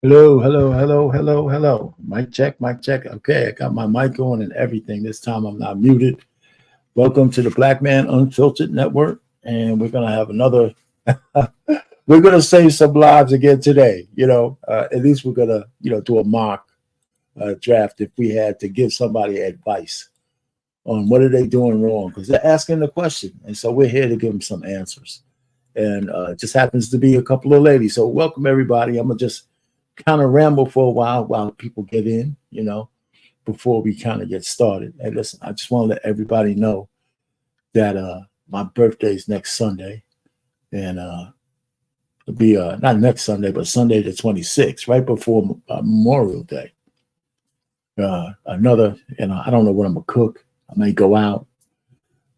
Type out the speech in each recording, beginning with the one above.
Hello, hello, hello, hello, hello. Mic check, mic check. Okay, I got my mic on and everything. This time I'm not muted. Welcome to the Black Man Unfiltered Network. And we're going to have another, we're going to save some lives again today. At least we're going to, do a mock draft if we had to give somebody advice on what are they doing wrong because they're asking the question. And so we're here to give them some answers. And it just happens to be a couple of ladies. So welcome everybody. I'm going to just kind of ramble for a while people get in, before we kind of get started. And listen, I just want to let everybody know that my birthday is next Sunday, and it'll be not next Sunday, but Sunday the 26th, right before Memorial Day. Another, I don't know what I'm gonna cook. I may go out,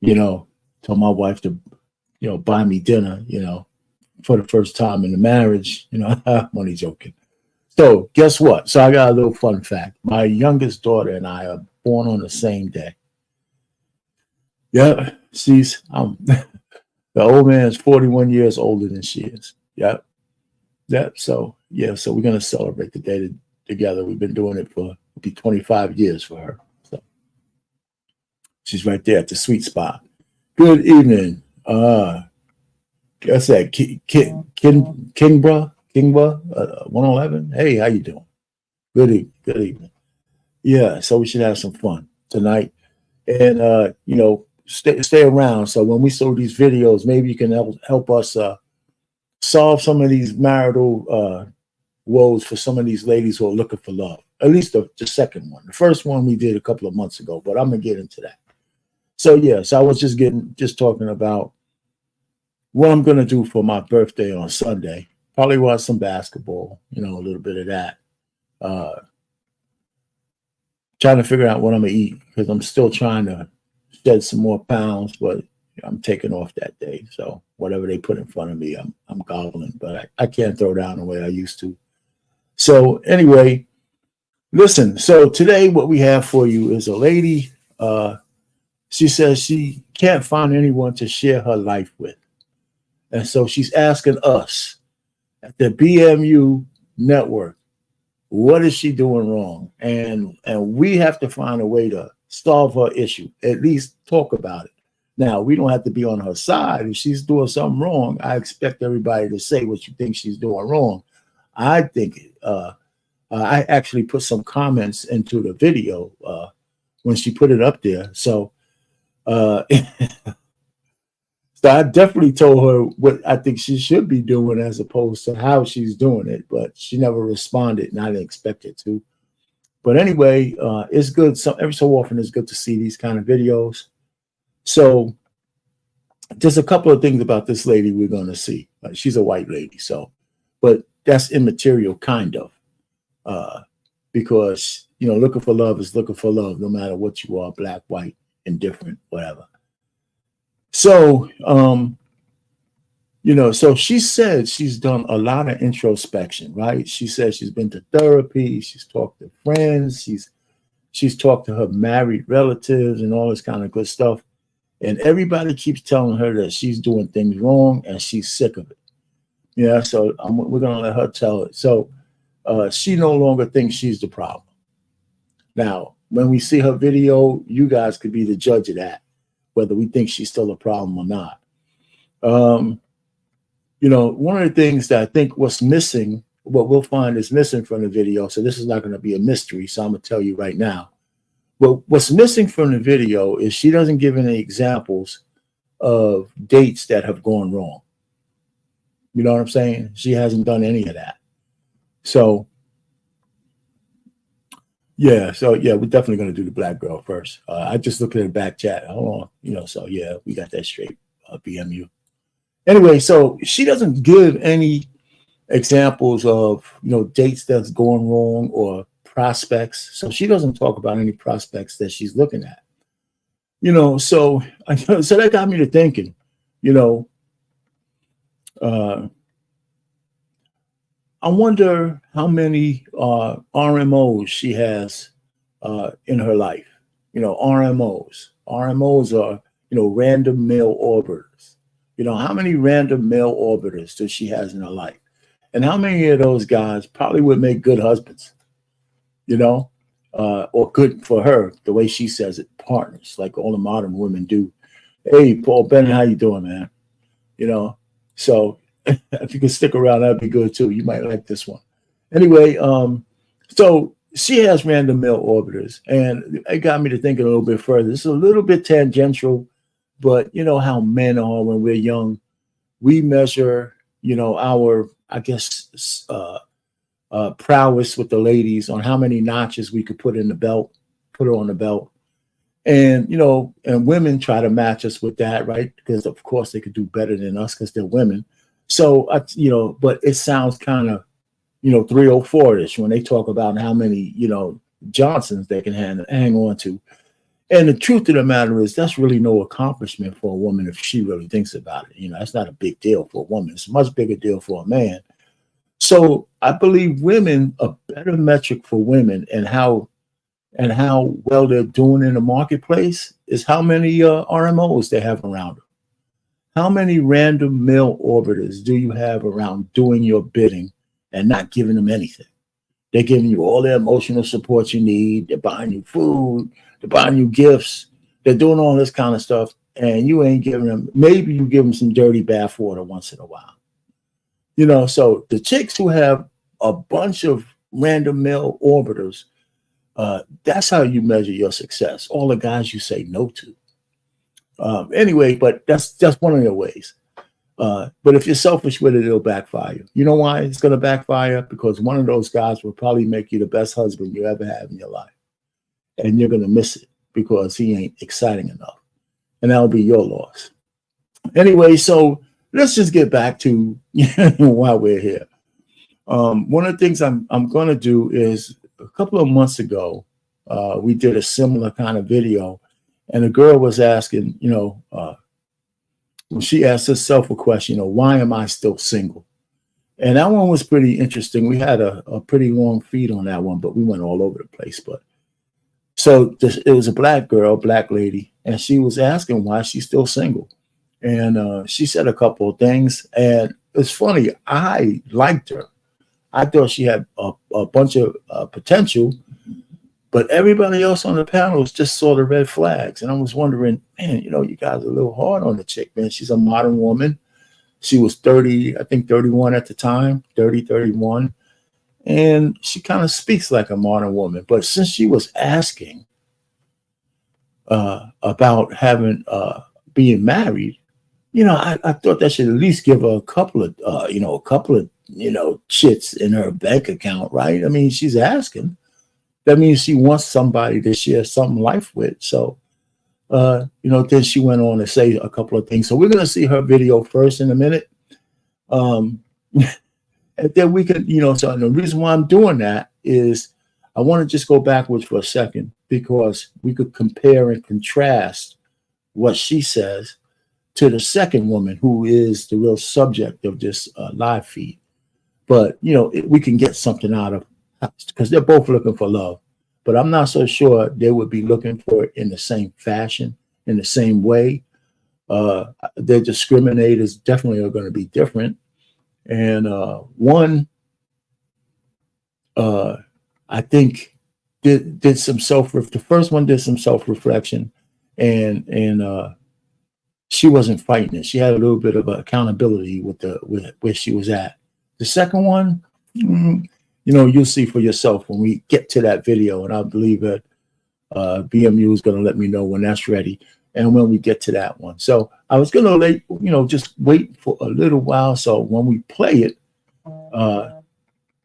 tell my wife to, buy me dinner, for the first time in the marriage. I'm only joking. So guess what? So I got a little fun fact. My youngest daughter and I are born on the same day. Yeah, the old man is 41 years older than she is. Yep. Yep. So yeah, so we're gonna celebrate the day together. We've been doing it for it'll be 25 years for her. So she's right there at the sweet spot. Good evening. Guess that Kingbra 111. Hey, how you doing? Good evening. Yeah, so we should have some fun tonight, and stay around. So when we saw these videos, maybe you can help us solve some of these marital woes for some of these ladies who are looking for love. At least the second one. The first one we did a couple of months ago, but I'm gonna get into that. So yes, I was just talking about what I'm gonna do for my birthday on Sunday. Probably watch some basketball, a little bit of that. Uh, Trying to figure out what I'm gonna eat because I'm still trying to shed some more pounds, but I'm taking off that day. So whatever they put in front of me, I'm gobbling, but I can't throw down the way I used to. So anyway, listen. So today, what we have for you is a lady. She says she can't find anyone to share her life with, and so she's asking us at the BMU network, what is she doing wrong? And we have to find a way to solve her issue, at least talk about it. Now, we don't have to be on her side. If she's doing something wrong, I expect everybody to say what you think she's doing wrong. I think I actually put some comments into the video when she put it up there. So, uh, so I definitely told her what I think she should be doing as opposed to how she's doing it, but she never responded, and I didn't expect it to. But anyway, it's good. So every so often, it's good to see these kind of videos. So just a couple of things about this lady we're going to see. She's a white lady, so, but that's immaterial, kind of, uh, because looking for love is looking for love, no matter what you are, black, white, indifferent, whatever. So, so she said she's done a lot of introspection, right? She says she's been to therapy, she's talked to friends, she's talked to her married relatives and all this kind of good stuff. And everybody keeps telling her that she's doing things wrong and she's sick of it. Yeah, so we're gonna let her tell it. So she no longer thinks she's the problem. Now, when we see her video, you guys could be the judge of that, whether we think she's still a problem or not. Um, one of the things that I think what's missing, what we'll find is missing from the video. So this is not going to be a mystery. So I'm going to tell you right now. Well, what's missing from the video is she doesn't give any examples of dates that have gone wrong. You know what I'm saying? She hasn't done any of that. So, yeah, we're definitely going to do the black girl first. I just looked at the back chat. Hold on, so yeah, we got that straight. BMU. Anyway, so she doesn't give any examples of dates that's going wrong or prospects. So she doesn't talk about any prospects that she's looking at. So so that got me to thinking. Uh, I wonder how many RMOs she has in her life. RMOs are random male orbiters. How many random male orbiters does she has in her life? And how many of those guys probably would make good husbands, you know, or good for her, the way she says it, partners, like all the modern women do. Hey, Paul Bennett, how you doing, man? You know, so if you could stick around, that'd be good too. You might like this one. Anyway, so she has random male orbiters, and it got me to thinking a little bit further. This is a little bit tangential, but you know how men are when we're young. We measure, you know, our, I guess, prowess with the ladies on how many notches we could put in the belt, put her on the belt. And, you know, and women try to match us with that, right? Because, of course, they could do better than us because they're women. So, you know, but it sounds kind of, you know, 304-ish when they talk about how many, you know, Johnsons they can hang on to. And the truth of the matter is that's really no accomplishment for a woman if she really thinks about it. You know, that's not a big deal for a woman. It's a much bigger deal for a man. So I believe women, a better metric for women and how well they're doing in the marketplace is how many RMOs they have around them. How many random male orbiters do you have around doing your bidding and not giving them anything? They're giving you all the emotional support you need. They're buying you food. They're buying you gifts. They're doing all this kind of stuff, and you ain't giving them. Maybe you give them some dirty bath water once in a while. You know, so the chicks who have a bunch of random male orbiters, that's how you measure your success. All the guys you say no to. Anyway, but that's just one of the ways. But if you're selfish with it, it'll backfire you. You know why it's going to backfire? Because one of those guys will probably make you the best husband you ever have in your life. And you're going to miss it because he ain't exciting enough. And that'll be your loss. Anyway, so let's just get back to why we're here. One of the things I'm going to do is a couple of months ago, we did a similar kind of video. And a girl was asking, you know, when she asked herself a question, you know, why am I still single? And that one was pretty interesting. We had a pretty long feed on that one, but we went all over the place. But so it was a black girl, black lady, and she was asking why she's still single. And she said a couple of things. And it's funny, I liked her. I thought she had a bunch of potential, but everybody else on the panels just saw the red flags. And I was wondering, man, you know, you guys are a little hard on the chick, man. She's a modern woman. She was 30, I think 31 at the time, 30, 31. And she kind of speaks like a modern woman. But since she was asking about being married, you know, I thought that should at least give her a couple of chits in her bank account, right? I mean, she's asking. That means she wants somebody to share some life with. So, you know, then she went on to say a couple of things. So we're going to see her video first in a minute. And then we can, you know, so the reason why I'm doing that is I want to just go backwards for a second because we could compare and contrast what she says to the second woman who is the real subject of this live feed. But, you know, we can get something out of because they're both looking for love, but I'm not so sure they would be looking for it in the same fashion, in the same way. Their discriminators definitely are going to be different. And one, I think, did some the first one did some self-reflection, and she wasn't fighting it. She had a little bit of accountability with where she was at. The second one, you know, you'll see for yourself when we get to that video, and I believe that BMU is going to let me know when that's ready and when we get to that one. So I was going to just wait for a little while. So when we play it,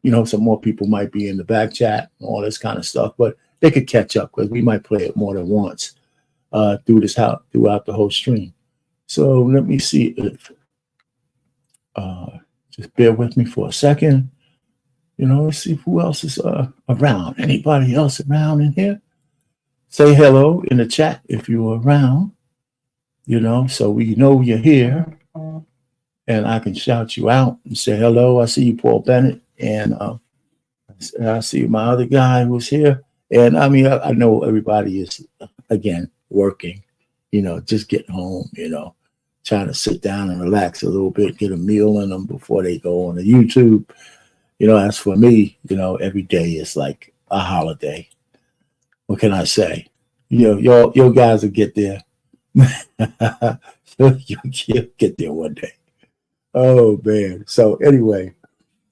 you know, some more people might be in the back chat and all this kind of stuff, but they could catch up because we might play it more than once throughout the whole stream. So let me see if, just bear with me for a second. You know, let's see who else is around. Anybody else around in here? Say hello in the chat if you're around, you know, so we know you're here. And I can shout you out and say hello. I see you, Paul Bennett. And I see my other guy who's here. And I mean, I know everybody is, again, working, you know, just getting home, you know, trying to sit down and relax a little bit, get a meal in them before they go on the YouTube. As for me, every day is like a holiday. What can I say? Your guys will get there. You'll get there one day. Oh man. So anyway,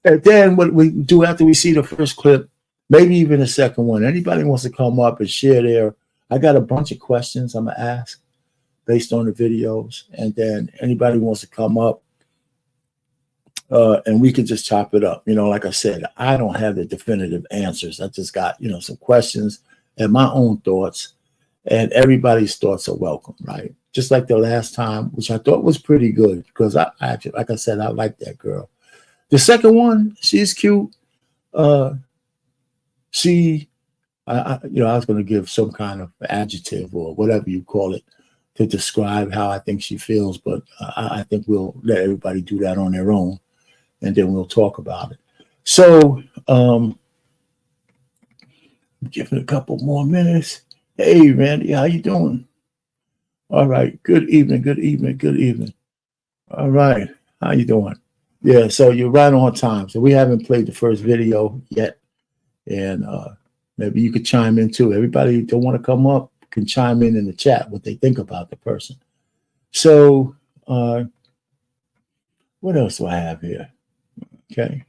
and then what we do after we see the first clip, maybe even the second one. Anybody wants to come up and share I got a bunch of questions I'm gonna ask based on the videos, and then anybody wants to come up, and we can just chop it up. Like I said, I don't have the definitive answers. I just got some questions and my own thoughts, and everybody's thoughts are welcome, right? Just like the last time, which I thought was pretty good, because I actually, like I said, I like that girl. The second one, she's cute. I was going to give some kind of adjective or whatever you call it to describe how I think she feels, but I think we'll let everybody do that on their own, and then we'll talk about it. So, give it a couple more minutes. Hey, Randy, how you doing? All right. Good evening. Good evening. Good evening. All right. How you doing? Yeah. So you're right on time. So we haven't played the first video yet, and maybe you could chime in too. Everybody who don't want to come up can chime in the chat what they think about the person. So what else do I have here? Okay.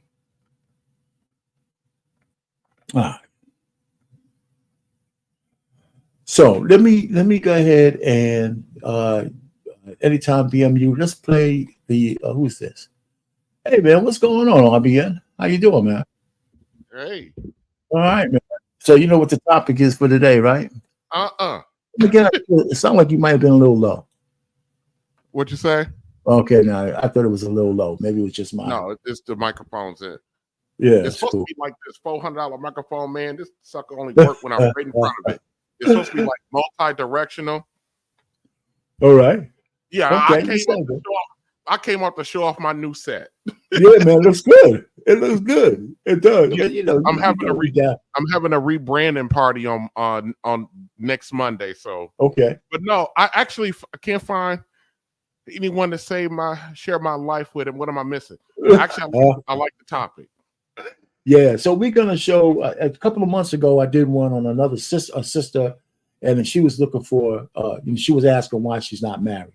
So let me go ahead and anytime BMU, let's play the who's this? Hey man, what's going on, RBN? How you doing, man? Hey. All right, man. So you know what the topic is for today, right? Again, it sounded like you might have been a little low. What'd you say? Okay, now I thought it was a little low. Maybe it was just mine. No, it's the microphone's in. Yeah, it's supposed to be like this $400 microphone, man. This sucker only work when I'm right in front of it. It's supposed to be like multi-directional. All right. Yeah, okay. I came up to show off my new set. Yeah, man, it looks good. It looks good. It does. Yeah, I'm having a rebranding party on next Monday. So okay. But no, I can't find anyone to share my life with. And what am I missing? Actually, I like the topic. Yeah, so we're gonna show. A couple of months ago, I did one on another sister, and she was looking for. She was asking why she's not married.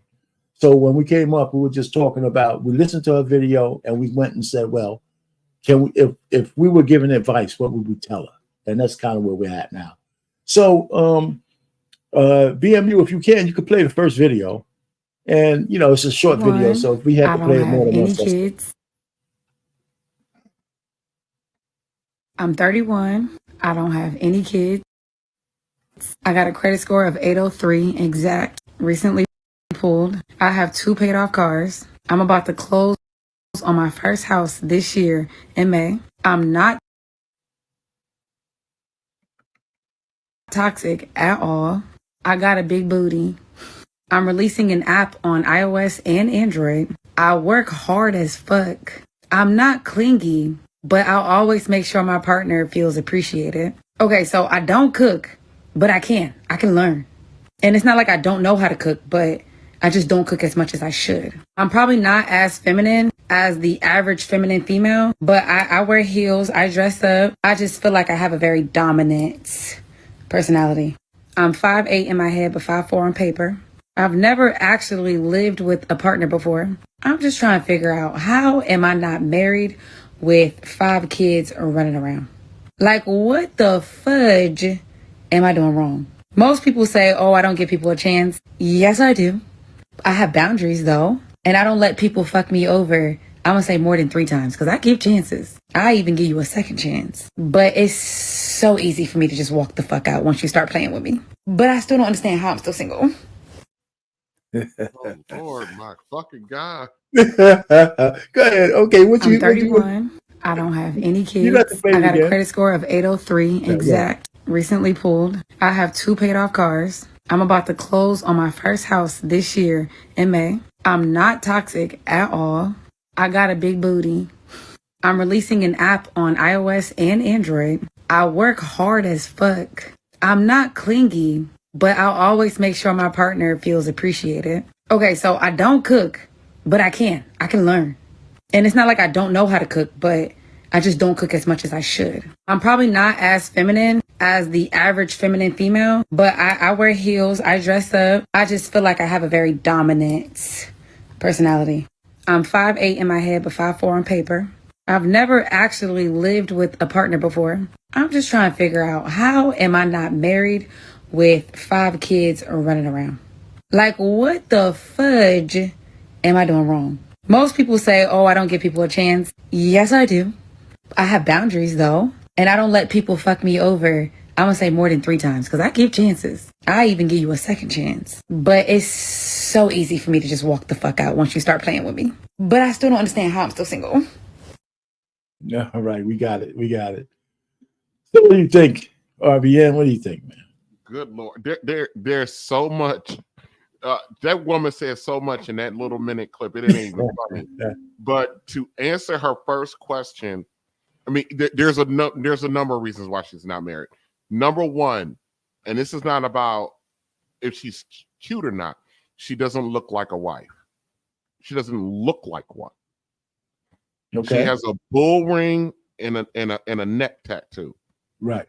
So when we came up, we were just talking about. We listened to her video, and we went and said, "Well, can we? If we were given advice, what would we tell her?" And that's kind of where we're at now. So, BMU, if you can, you could play the first video, and it's a short video. So if we have to play it more than once, kids. I'm 31. I don't have any kids. I got a credit score of 803 exact. Recently pulled. I have 2 paid off cars. I'm about to close on my first house this year in May. I'm not toxic at all. I got a big booty. I'm releasing an app on iOS and Android. I work hard as fuck. I'm not clingy, but I'll always make sure my partner feels appreciated. Okay, so I don't cook, but I can learn. And it's not like I don't know how to cook, but I just don't cook as much as I should. I'm probably not as feminine as the average feminine female, but I wear heels, I dress up. I just feel like I have a very dominant personality. I'm 5'8" in my head, but 5'4" on paper. I've never actually lived with a partner before. I'm just trying to figure out, how am I not married with 5 kids running around? Like, what the fudge am I doing wrong? Most people say, oh, I don't give people a chance. Yes, I do. I have boundaries, though. And I don't let people fuck me over, I'm going to say more than 3 times, because I give chances. I even give you a second chance. But it's so easy for me to just walk the fuck out once you start playing with me. But I still don't understand how I'm still single. Oh, Lord, my fucking God. Go ahead. Okay, I'm 31. I don't have any kids. I got a credit score of 803 exact. Recently pulled. I have 2 paid off cars. I'm about to close on my first house this year in May. I'm not toxic at all. I got a big booty. I'm releasing an app on iOS and Android. I work hard as fuck. I'm not clingy, but I'll always make sure my partner feels appreciated. Okay, so I don't cook, but I can. I can learn. And it's not like I don't know how to cook, but I just don't cook as much as I should. I'm probably not as feminine as the average feminine female, but I wear heels, I dress up. I just feel like I have a very dominant personality. I'm 5'8" in my head, but 5'4" on paper. I've never actually lived with a partner before. I'm just trying to figure out, how am I not married with 5 kids running around? Like, what the fudge am I doing wrong? Most people say, oh, I don't give people a chance. Yes, I do. I have boundaries, though. And I don't let people fuck me over, I'm gonna say more than 3 times, because I give chances. I even give you a second chance. But it's so easy for me to just walk the fuck out once you start playing with me. But I still don't understand how I'm still single. Yeah, all right, we got it. We got it. So what do you think, RBN? What do you think, man? Good Lord. There's so much. That woman says so much in that little minute clip. It ain't even funny. But to answer her first question, I mean, there's a number of reasons why she's not married. Number one, and this is not about if she's cute or not. She doesn't look like a wife. She doesn't look like one. Okay. She has a bull ring and a neck tattoo. Right.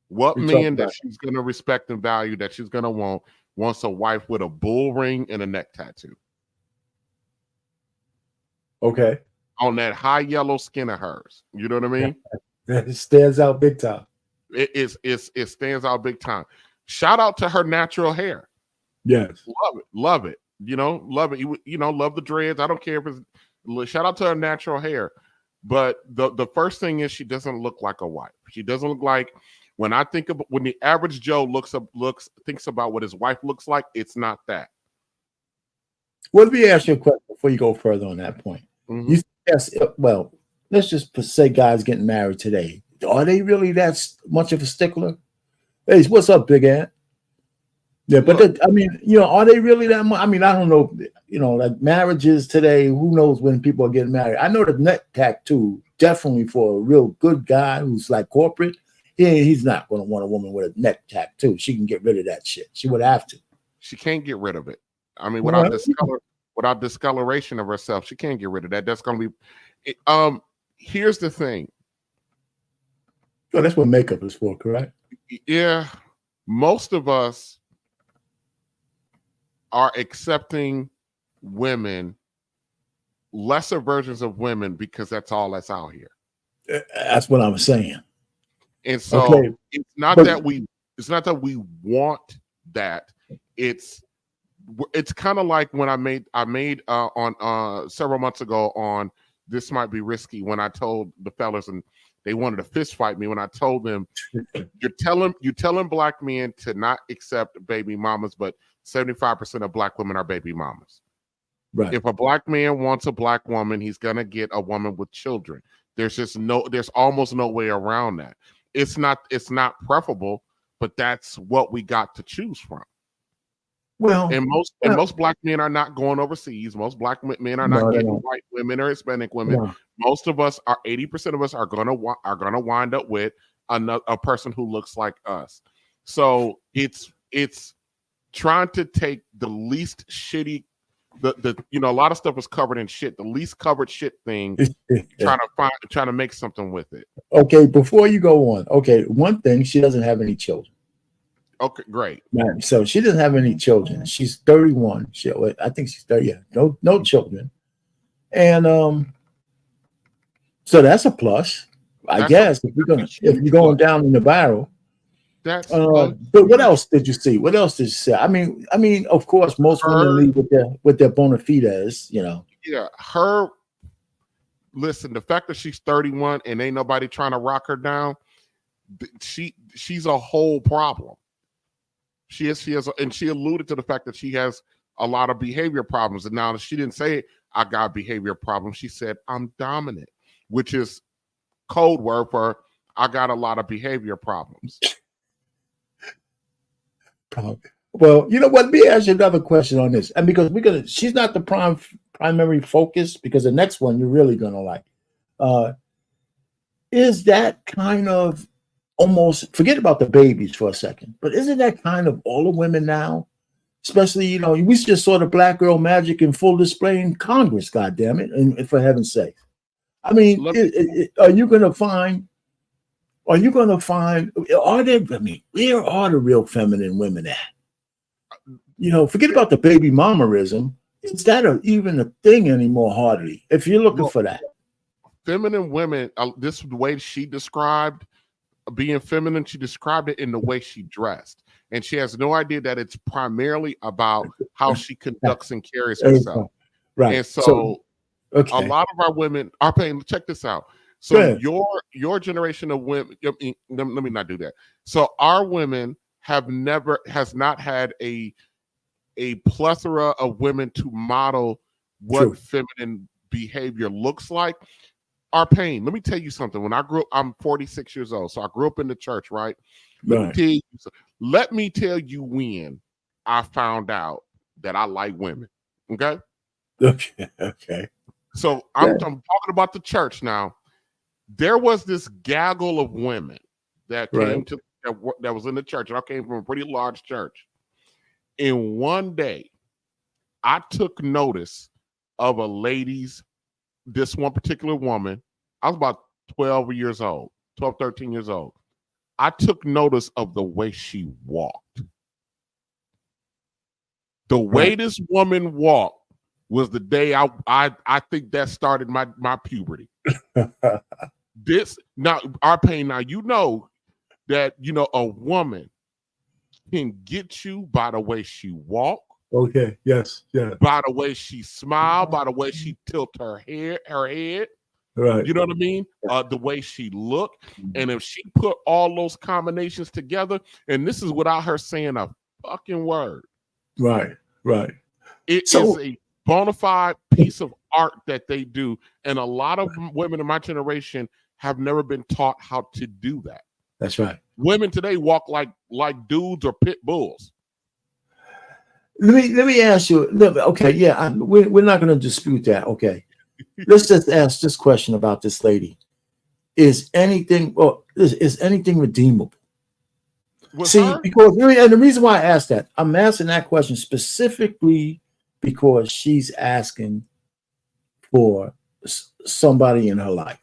What man that she's going to respect and value, that she's going to wants a wife with a bull ring and a neck tattoo? Okay. On that high yellow skin of hers. You know what I mean? It stands out big time. It stands out big time. Shout out to her natural hair. Yes. Love it. You know, love it. You know, love the dreads. I don't care if it's, shout out to her natural hair. But the first thing is, she doesn't look like a wife. She doesn't look like, when the average Joe thinks about what his wife looks like, it's not that. Well, let me ask you a question before you go further on that point. Mm-hmm. Well, let's just say guys getting married today. Are they really that much of a stickler? Hey, what's up, Big Ant? Yeah, but I mean, you know, are they really that much? I mean, I don't know. You know, like marriages today, who knows when people are getting married? I know the neck tattoo, definitely for a real good guy who's like corporate, he's not going to want a woman with a neck tattoo. She can get rid of that shit. She would have to. She can't get rid of it. I mean, without discoloration of herself, she can't get rid of that. That's going to be. Here's the thing. Oh, that's what makeup is for, correct? Yeah, most of us are accepting women, lesser versions of women, because that's all that's out here. That's what I'm saying. And so it's not that we want that. It's kind of like when I made on several months ago on This Might Be Risky, when I told the fellas and they wanted to fist fight me, when I told them you're telling black men to not accept baby mamas, but 75% of black women are baby mamas. Right. If a black man wants a black woman, he's gonna get a woman with children. There's almost no way around that. It's not preferable, but that's what we got to choose from. Well, most black men are not going overseas. Most black men are not getting white women or Hispanic women. No. Most of us 80% of us are gonna wind up with a person who looks like us. So it's trying to take the least shitty, the you know, a lot of stuff is covered in shit. The least covered shit thing, trying to make something with it. Okay, before you go on, one thing, she doesn't have any children. Okay, great. Man, so she doesn't have any children. She's 31. I think she's 30. Yeah, no children. And so that's a plus, I guess. If you're going down in the barrel. That's but what else did you see? What else did you say? I mean, of course, most women leave with their bona fides, you know. Yeah, listen, the fact that she's 31 and ain't nobody trying to rock her down, she's a whole problem. She has, and she alluded to the fact that she has a lot of behavior problems. And now she didn't say I got behavior problems. She said I'm dominant, which is code word for I got a lot of behavior problems. Well, you know what? Let me ask you another question on this, and because she's not the primary focus, because the next one you're really gonna like. Is that kind of almost, forget about the babies for a second, but isn't that kind of all the women now Especially, you know, we just saw the black girl magic in full display in Congress, God damn it, and for heaven's sake. I mean, are you going to find, are there, I mean, where are the real feminine women at? You know, forget about the baby mamaism. Is that even a thing anymore, hardly, if you're looking for that? Feminine women, this is the way she described being feminine. She described it in the way she dressed. And she has no idea that it's primarily about how she conducts and carries herself. Right. And so okay. A lot of our women are paying, check this out. So your generation of women, let me not do that. So our women has not had a plethora of women to model what feminine behavior looks like. Our pain. Let me tell you something. When I grew up, I'm 46 years old. So I grew up in the church, right? Let me tell you when I found out that I like women. Okay. Okay. So I'm talking about the church now. There was this gaggle of women that came to that was in the church. And I came from a pretty large church. And one day, I took notice of this one particular woman. I was about 13 years old. I took notice of the way she walked. The way this woman walked was the day I think that started my puberty. Our pain. Now, you know that, you know, a woman can get you by the way she walk. Okay. Yes. Yeah. By the way she smiled, by the way she tilt her head. Right. You know what I mean? The way she looked. And if she put all those combinations together, and this is without her saying a fucking word. Right. It is a bona fide piece of art that they do. And a lot of women in my generation have never been taught how to do that. That's right. Women today walk like dudes or pit bulls. Let me ask you. Okay, yeah, we're not going to dispute that. Okay, let's just ask this question about this lady: is anything redeemable? Because and the reason why I asked that, I'm asking that question specifically because she's asking for somebody in her life.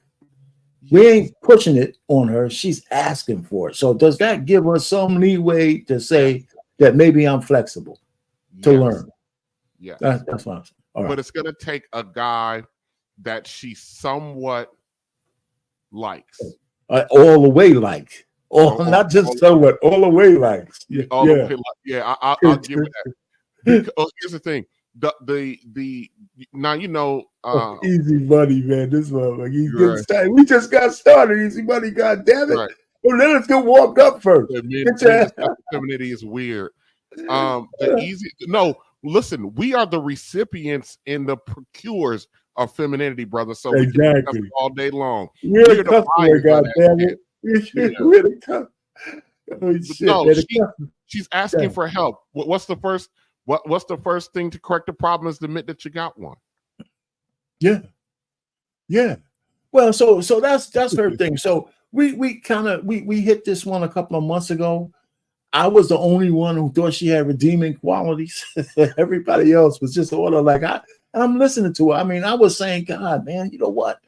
We ain't pushing it on her. She's asking for it. So does that give her some leeway to say that maybe I'm flexible to learn? Yeah. That's what I'm saying. All right. But it's going to take a guy that she somewhat likes. All the way likes. Not just somewhat, all the way likes. I'll give it that. Here's the thing. Now, you know, easy money, man. This motherfucker, he's getting started. We just got started. Easy money, god damn it. Right. Well, let us get warmed up first. Femininity is weird. Listen, we are the recipients and the procurers of femininity, brother. So we can discuss it all day long. We're the customer, god damn it. We're the customer. Oh, shit, no, she's asking for help. What's the first thing to correct the problem is to admit that you got one. Yeah. Well, so that's her thing. So we hit this one a couple of months ago. I was the only one who thought she had redeeming qualities. Everybody else was just order like I'm listening to her. I mean, I was saying, God, man, you know what?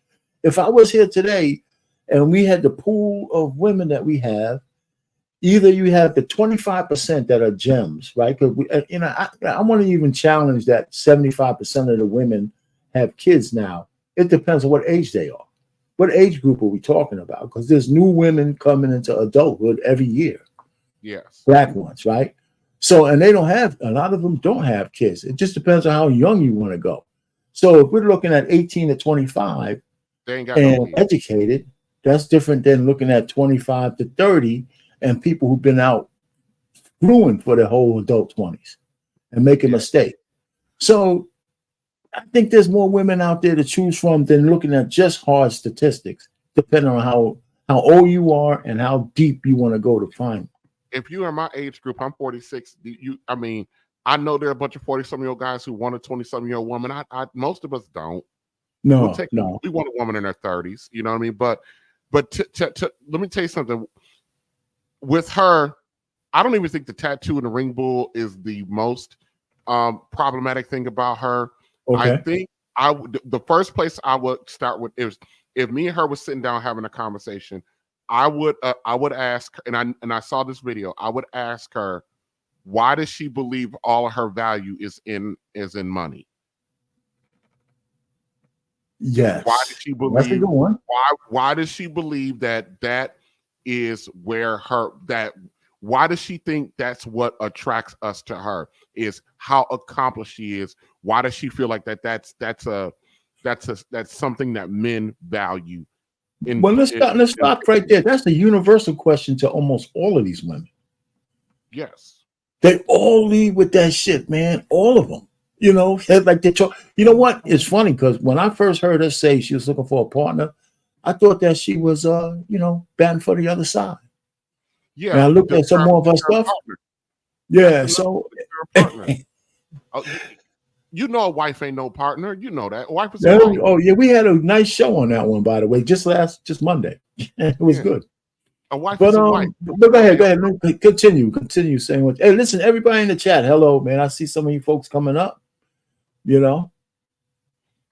If I was here today and we had the pool of women that we have, either you have the 25% that are gems, right? Because I want to even challenge that 75% of the women have kids now. It depends on what age they are. What age group are we talking about? Because there's new women coming into adulthood every year. Yes. Black ones, right? So, and a lot of them don't have kids. It just depends on how young you want to go. So if we're looking at 18 to 25 and educated, that's different than looking at 25 to 30 and people who've been out fluent for their whole adult 20s and make a mistake. So I think there's more women out there to choose from than looking at just hard statistics, depending on how old you are and how deep you want to go to find. If you are my age group, I'm 46. I know there are a bunch of 40-something-year-old guys who want a 20-something-year-old woman. Most of us don't. No. We want a woman in her 30s. You know what I mean? But let me tell you something. With her, I don't even think the tattoo and the ring bull is the most problematic thing about her. Okay. I think the first place I would start with is if me and her was sitting down having a conversation, I would ask, and I saw this video, I would ask her, why does she believe all of her value is in money? Yes. Why does she believe? That's a good one. Why does she believe that is where why does she think that's what attracts us to her, is how accomplished she is? Why does she feel like that's something that men value? Well, let's stop right there. That's a universal question to almost all of these women. Yes. They all lead with that shit, man. All of them. You know, like you know what? It's funny because when I first heard her say she was looking for a partner, I thought that she was batting for the other side. Yeah. And I looked at some more of her stuff. Partner. Yeah. So you know, a wife ain't no partner. You know that. A wife is oh yeah, we had a nice show on that one, by the way, just Monday. It was good. A wife is a wife. But go ahead. Continue saying what. Hey, listen, everybody in the chat. Hello, man. I see some of you folks coming up. You know,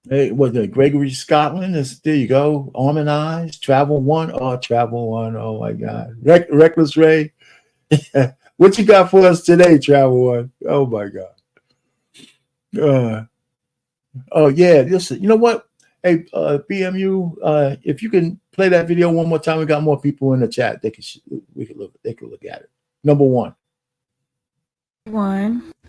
hey, what the Gregory Scotland is? There you go. Almond Eyes, Travel One. Oh my God, Reckless Ray. What you got for us today, Travel One? Oh my God. Oh yeah. Listen, you know what? Hey, BMU, if you can play that video one more time, we got more people in the chat. They can look at it. Number one.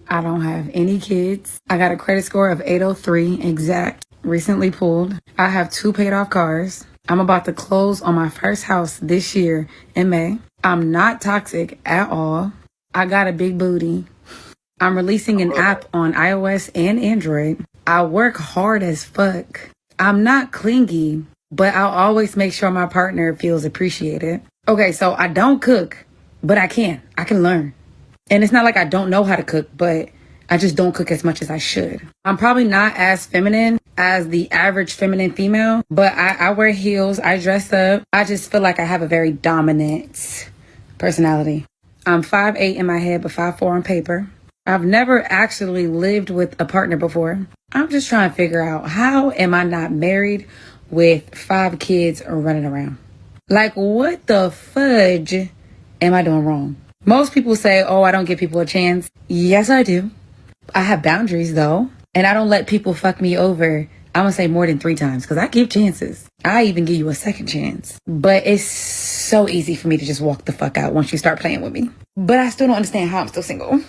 I don't have any kids. I got a credit score of 803 exact, recently pulled. I have 2 paid off cars. I'm about to close on my first house this year in May. I'm not toxic at all. I got a big booty. I'm releasing an app on iOS and Android. I work hard as fuck. I'm not clingy, but I'll always make sure my partner feels appreciated. Okay, so I don't cook, but I can learn. And it's not like I don't know how to cook, but I just don't cook as much as I should. I'm probably not as feminine as the average feminine female, but I wear heels, I dress up. I just feel like I have a very dominant personality. I'm 5'8" in my head, but 5'4" on paper. I've never actually lived with a partner before. I'm just trying to figure out, how am I not married with 5 kids running around? Like, what the fudge am I doing wrong? Most people say, oh, I don't give people a chance. Yes, I do. I have boundaries, though. And I don't let people fuck me over, I'm going to say more than 3 times, because I give chances. I even give you a second chance. But it's so easy for me to just walk the fuck out once you start playing with me. But I still don't understand how I'm still single.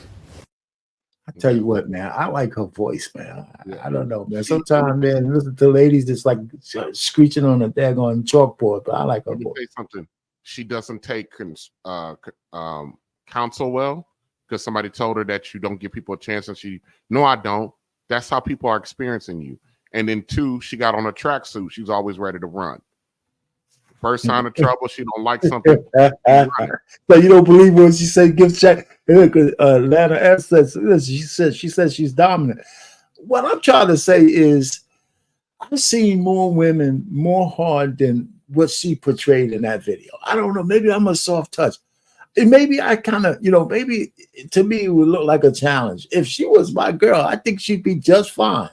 I tell you what, man, I like her voice, man. I don't know, man. Sometimes, man, listen to ladies just like screeching on a daggone chalkboard, but I like her voice. Let me say something. She doesn't take counsel well, because somebody told her that you don't give people a chance, and no, I don't. That's how people are experiencing you. And then 2, she got on a tracksuit. She's always ready to run. First sign of trouble, she don't like something. So you don't believe when she said give check? Lana S says she says she's dominant. What I'm trying to say is, I've seen more women more hard than what she portrayed in that video. I don't know. Maybe I'm a soft touch. And maybe I kind of, maybe to me it would look like a challenge. If she was my girl, I think she'd be just fine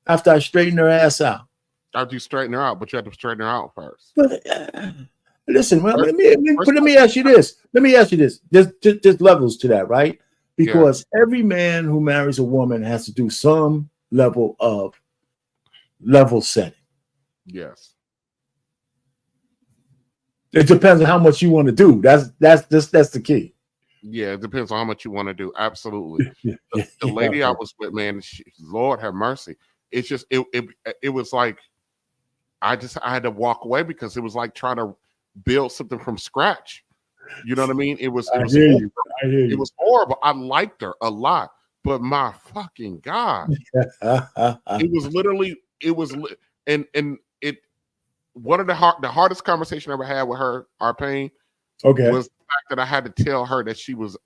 after I straighten her ass out. After you straighten her out, but you have to straighten her out first. But listen, well, let me ask you this. There's levels to that, right? Because every man who marries a woman has to do some level of level setting. Yes. It depends on how much you want to do. That's the key. Yeah, it depends on how much you want to do. Absolutely. The lady I was with, man, Lord have mercy. It's just it was like I had to walk away, because it was like trying to build something from scratch. You know what I mean? It was horrible. It was horrible. I liked her a lot, but my fucking God, it was literally, and one of the hardest conversation I ever had with her, Arpain, was the fact that I had to tell her that she was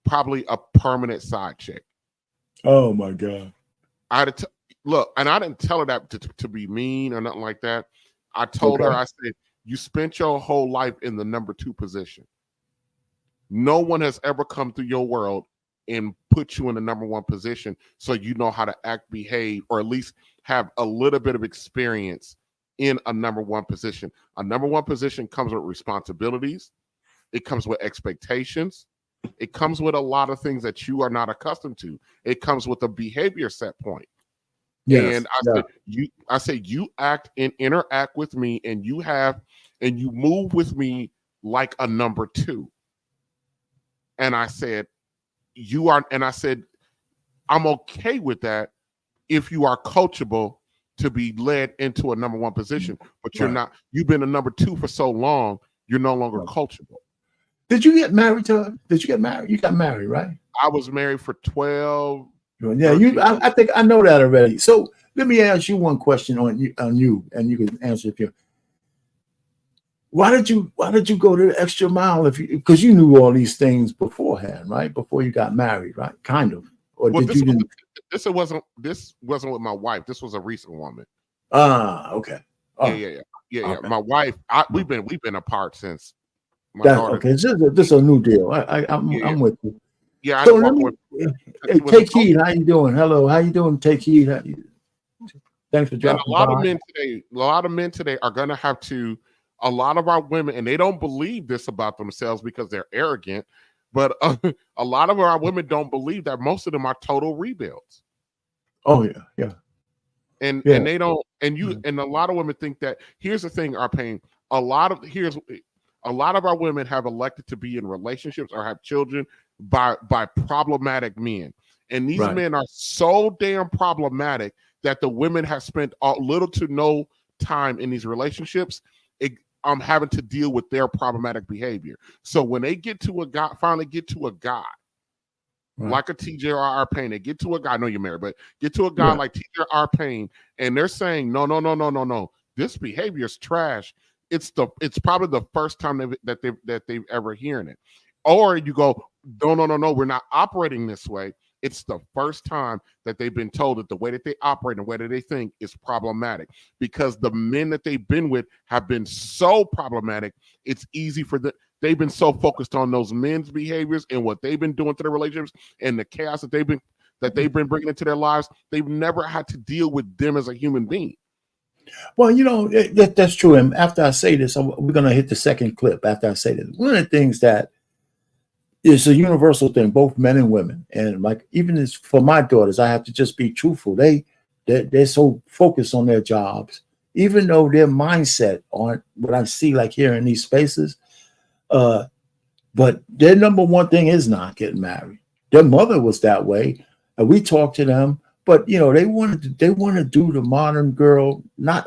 probably a permanent side chick. Oh my God. I had to look, and I didn't tell her that to be mean or nothing like that. I told her, I said, you spent your whole life in the number 2 position. No one has ever come through your world and put you in the number one position so you know how to act, behave, or at least have a little bit of experience in a number one position. A number one position comes with responsibilities. It comes with expectations. It comes with a lot of things that you are not accustomed to. It comes with a behavior set point. Yes, and I said you act and interact with me, and you move with me like a number two. And I said, I'm okay with that if you are coachable to be led into a number one position, but you're not. You've been a number two for so long, you're no longer coachable. Did you get married to her? Did you get married? You got married, right? I was married for 12. Yeah, I think I know that already. So let me ask you one question on you, and you can answer if you. Why did you go to the extra mile because you knew all these things beforehand, right? Before you got married, right? Kind of. Or well, did you didn't? This wasn't with my wife. This was a recent woman. Okay. Oh. Yeah. Okay. My wife, we've been apart since my daughter. Okay, this is a new deal. I'm with you. Yeah. So hey, Take Heed, how you doing? Hello, how you doing? Take Heed. Thanks for dropping by. A lot of men today are gonna have to. A lot of our women, and they don't believe this about themselves because they're arrogant, but a lot of our women don't believe that most of them are total rebuilds. Oh yeah. And they don't, and a lot of women think that. Here's the thing, Arpain. A lot of our women have elected to be in relationships or have children by problematic men, and these men are so damn problematic that the women have spent little to no time in these relationships. Having to deal with their problematic behavior. So when they finally get to a guy like a TJR Payne, they get to a guy. I know you're married, but get to a guy like TJR Payne, and they're saying, no, this behavior is trash. It's probably the first time that they've ever hearing it. Or you go, no, we're not operating this way. It's the first time that they've been told that the way that they operate and the way that they think is problematic, because the men that they've been with have been so problematic. It's easy for them. They've been so focused on those men's behaviors and what they've been doing to their relationships and the chaos that they've been bringing into their lives. They've never had to deal with them as a human being. Well, that's true. And after I say this, we're going to hit the second clip. After I say this, one of the things that it's a universal thing, both men and women. And like, even for my daughters, I have to just be truthful. They're so focused on their jobs, even though their mindset aren't what I see like here in these spaces. But their number one thing is not getting married. Their mother was that way. And we talked to them, but they want to do the modern girl, I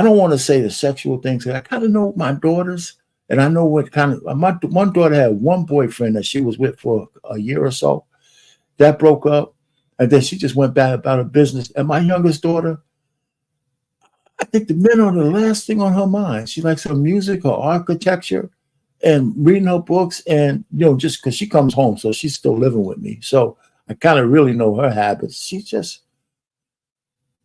don't want to say the sexual things. I kind of know my daughters. And I know what kind of, my one daughter had one boyfriend that she was with for a year or so. That broke up. And then she just went back about her business. And my youngest daughter, I think the men are the last thing on her mind. She likes her music, her architecture, and reading her books. And, just because she comes home, so she's still living with me. So I kind of really know her habits. She's just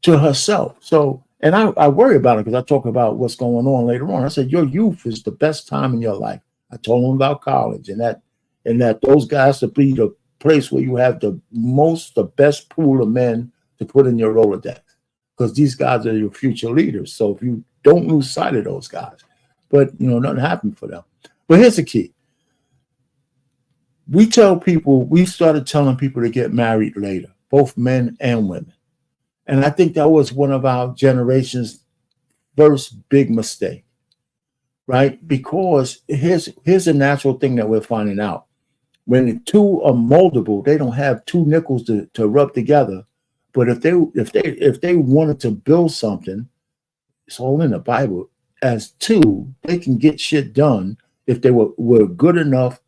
to herself. So, and I worry about it because I talk about what's going on later on. I said, your youth is the best time in your life. I told them about college and that those guys to be the place where you have the best pool of men to put in your Rolodex, because these guys are your future leaders. So if you don't lose sight of those guys, but nothing happened for them. But here's the key. We started telling people to get married later, both men and women. And I think that was one of our generation's first big mistake, right? Because here's a natural thing that we're finding out. When the two are moldable, they don't have two nickels to rub together. But if they wanted to build something, it's all in the Bible. As two, they can get shit done if they were good enough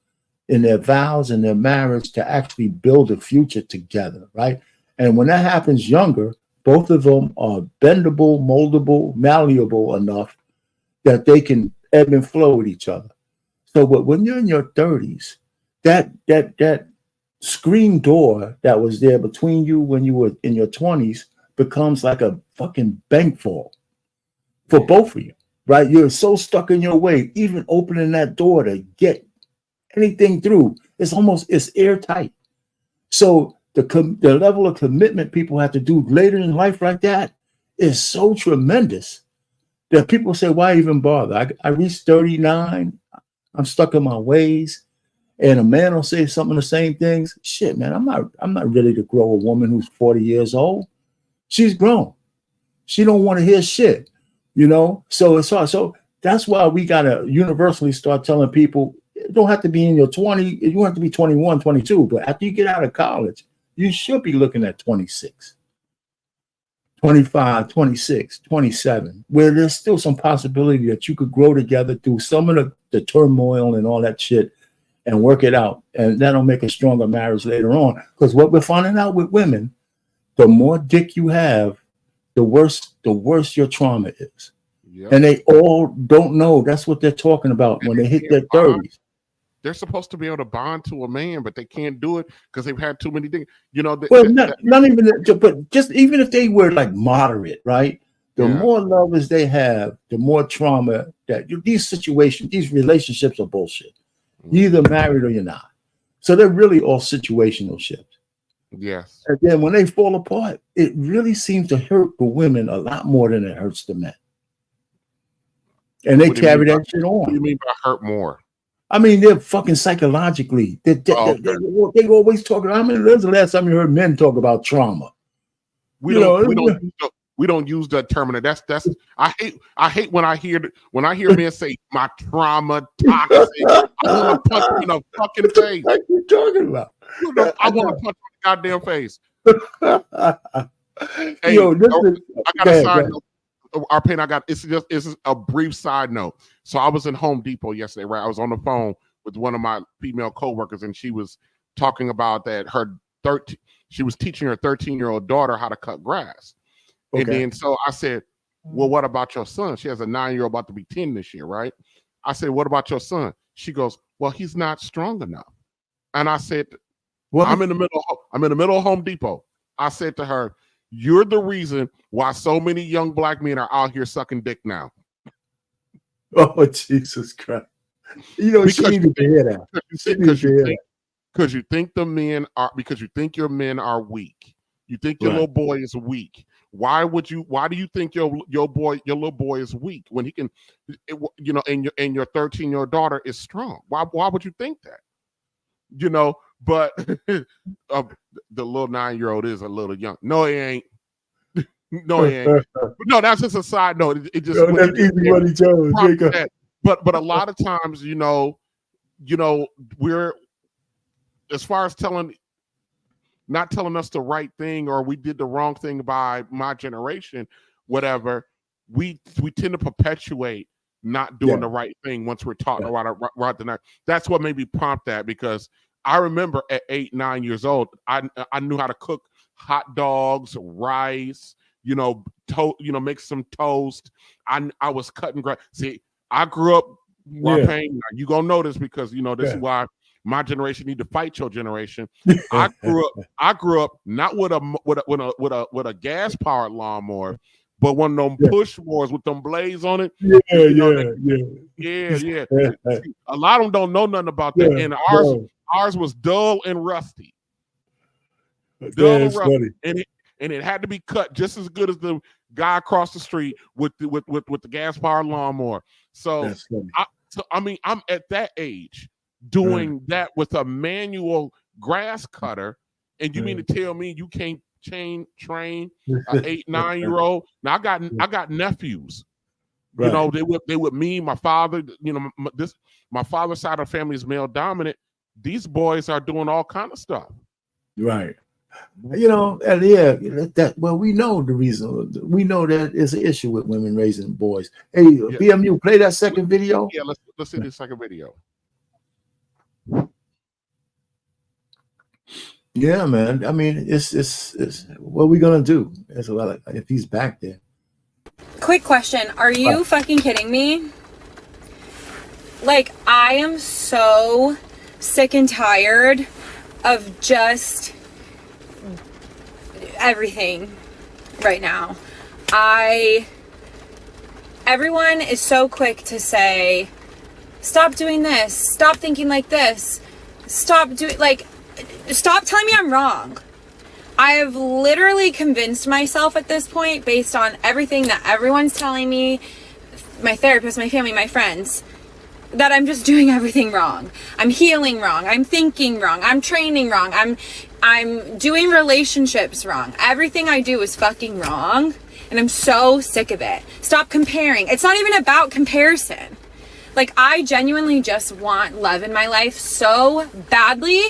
in their vows and their marriage to actually build a future together, right? And when that happens younger, both of them are bendable, moldable, malleable enough that they can ebb and flow with each other. So, but when you're in your 30s, that screen door that was there between you when you were in your 20s becomes like a fucking bank vault for both of you, right? You're so stuck in your way, even opening that door to get anything through, it's airtight. So the level of commitment people have to do later in life like that is so tremendous that people say, why even bother? I reached 39. I'm stuck in my ways. And a man will say some of the same things. Shit, man, I'm not ready to grow a woman who's 40 years old. She's grown. She don't want to hear shit, you know? So it's hard. So that's why we got to universally start telling people, you don't have to be in your 20s. You don't have to be 21, 22. But after you get out of college, you should be looking at 26, 25, 26, 27, where there's still some possibility that you could grow together through some of the turmoil and all that shit and work it out. And that'll make a stronger marriage later on. Because what we're finding out with women, the more dick you have, the worse your trauma is. Yep. And they all don't know that's what they're talking about when they hit their 30s. They're supposed to be able to bond to a man, but they can't do it because they've had too many things. You know, not even, but just even if they were like moderate, right? The more lovers they have, the more trauma that these situations, these relationships are bullshit. You're either married or you're not. So they're really all situational ships. Yes. And then when they fall apart, it really seems to hurt the women a lot more than it hurts the men. And they carry that shit on. What do you mean by hurt more? I mean, they're fucking psychologically. They always talk. I mean, when's the last time you heard men talk about trauma? We don't use that term. That's I hate when I hear men say my trauma toxic. I want to punch him in the fucking face. What are you talking about? I want to punch him in the goddamn face. Hey, Yo, I got a side note. It's a brief side note. So I was in Home Depot yesterday, right? I was on the phone with one of my female coworkers, and she was talking about that she was teaching her 13-year-old daughter how to cut grass. Okay. And then so I said, well, what about your son? She has a 9-year-old about to be 10 this year, right? I said, what about your son? She goes, well, he's not strong enough. And I said, well, I'm in the middle of Home Depot. I said to her, you're the reason why so many young black men are out here sucking dick now. Oh, Jesus Christ. You know, she needed to hear that. Because you think your men are weak. You think your little boy is weak. Why do you think your little boy is weak when he can, you know, and your 13-year-old daughter is strong? Why would you think that? You know, but the little 9-year-old is a little young. No, he ain't. No, he ain't. No, that's just a side note. It just that's easy money, Jones. But a lot of times, you know, we're, as far as not telling us the right thing, or we did the wrong thing by my generation, whatever, we tend to perpetuate not doing the right thing once we're taught right the night. That's what made me prompt that, because I remember at 8, 9 years old, I knew how to cook hot dogs, rice, you know, make some toast. I was cutting grass. See, I grew up. Now, you gonna know this because you know this is why my generation need to fight your generation. I grew up not with a gas powered lawnmower, but one of them push mowers with them blades on it. Yeah. A lot of them don't know nothing about that, and ours was dull and rusty. And it had to be cut just as good as the guy across the street with the gas powered lawnmower. So I'm at that age doing that with a manual grass cutter, and you mean to tell me you can't train an 8, 9-year-old? Now I got nephews. Right. You know, they with me, my father. You know, my father's side of the family is male dominant. These boys are doing all kind of stuff. Right. You know, and we know the reason. We know that it's an issue with women raising boys. Hey, BMU, play that second video. Yeah, let's see the second video. Yeah, man. I mean, it's what are we gonna do? It's like, if he's back there. Quick question: are you fucking kidding me? Like, I am so sick and tired of just everything right now. Everyone is so quick to say, stop doing this, stop thinking like this, stop doing, like, stop telling me I'm wrong. I have literally convinced myself at this point, based on everything that everyone's telling me, my therapist, my family, my friends, that I'm just doing everything wrong. I'm healing wrong. I'm thinking wrong. I'm training wrong. I'm doing relationships wrong. Everything I do is fucking wrong. And I'm so sick of it. Stop comparing. It's not even about comparison. Like, I genuinely just want love in my life so badly.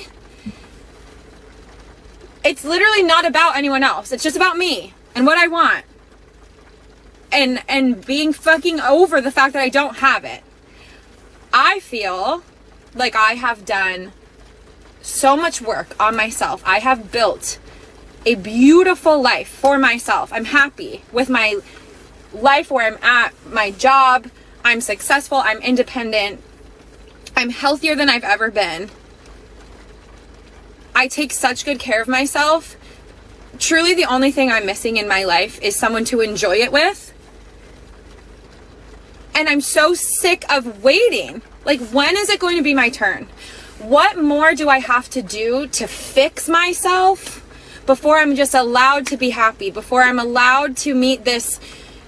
It's literally not about anyone else. It's just about me and what I want. And being fucking over the fact that I don't have it. I feel like I have done so much work on myself. I have built a beautiful life for myself. I'm happy with my life where I'm at, my job. I'm successful. I'm independent. I'm healthier than I've ever been. I take such good care of myself. Truly, the only thing I'm missing in my life is someone to enjoy it with. And I'm so sick of waiting. Like, when is it going to be my turn? What more do I have to do to fix myself before I'm just allowed to be happy? Before I'm allowed to meet this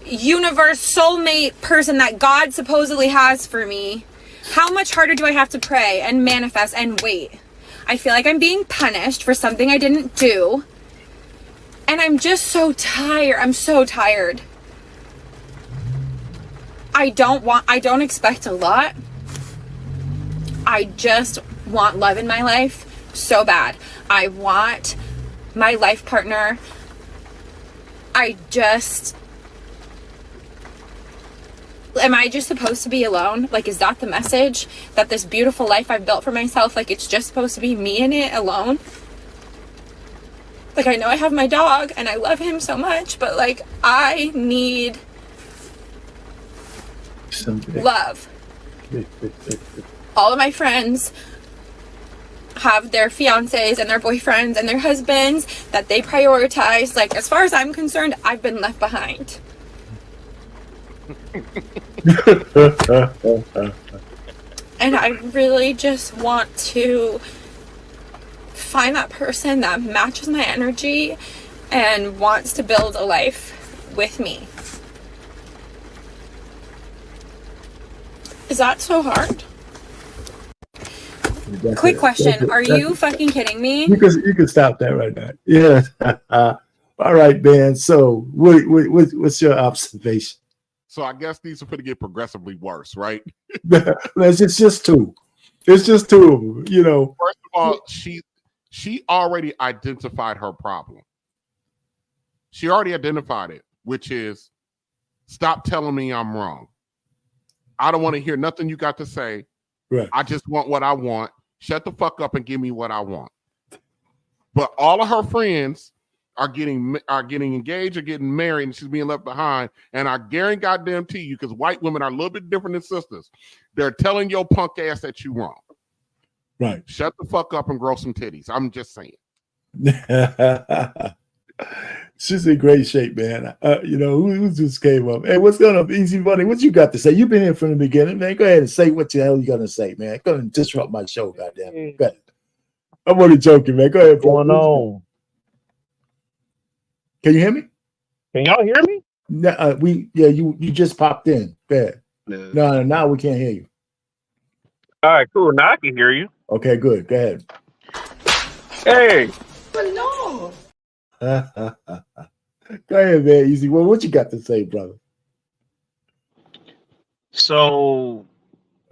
universe soulmate person that God supposedly has for me? How much harder do I have to pray and manifest and wait? I feel like I'm being punished for something I didn't do. And I'm just so tired. I'm so tired. I don't expect a lot. I just want love in my life so bad. I want my life partner. Am I just supposed to be alone? Like, is that the message? That this beautiful life I've built for myself, like, it's just supposed to be me in it alone? Like, I know I have my dog and I love him so much, but like, I need love. All of my friends have their fiancés and their boyfriends and their husbands that they prioritize. Like, as far as I'm concerned, I've been left behind. And I really just want to find that person that matches my energy and wants to build a life with me. Is that so hard? Quick question. Are you fucking kidding me? You can stop that right now. Yeah. All right, man. So what's your observation? So I guess these are going to get progressively worse, right? It's just two. It's just two of them, you know. First of all, she already identified her problem. She already identified it, which is, stop telling me I'm wrong. I don't want to hear nothing you got to say. Right. I just want what I want. Shut the fuck up and give me what I want. But all of her friends are getting engaged or getting married, and she's being left behind. And I guarantee you, because white women are a little bit different than sisters, they're telling your punk ass that you wrong. Right. Shut the fuck up and grow some titties. I'm just saying. She's in great shape, man. You know, who just came up? Hey, what's going on, Easy Money? What you got to say? You've been here from the beginning, man. Go ahead and say what the hell you gonna say, man. Go ahead and disrupt my show, goddamn. Go ahead. I'm only joking, man. Go ahead. What's going on? Can you hear me? Can y'all hear me? No, you just popped in. Go ahead. No, now we can't hear you. All right, cool. Now I can hear you. Okay, good. Go ahead. Hey. Go ahead, man. Easy. Well, what you got to say, brother? So, all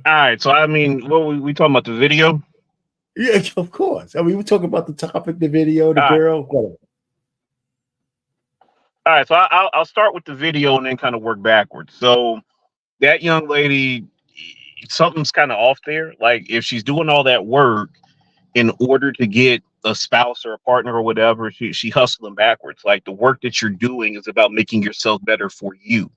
right. So, I mean, what we talking about, the video? Yeah, of course. I mean, we're talking about the topic, the video, the girl, whatever. All right. So, I'll start with the video and then kind of work backwards. So, that young lady, something's kind of off there. Like, if she's doing all that work in order to get a spouse or a partner or whatever, she hustling backwards. Like, the work that you're doing is about making yourself better for you.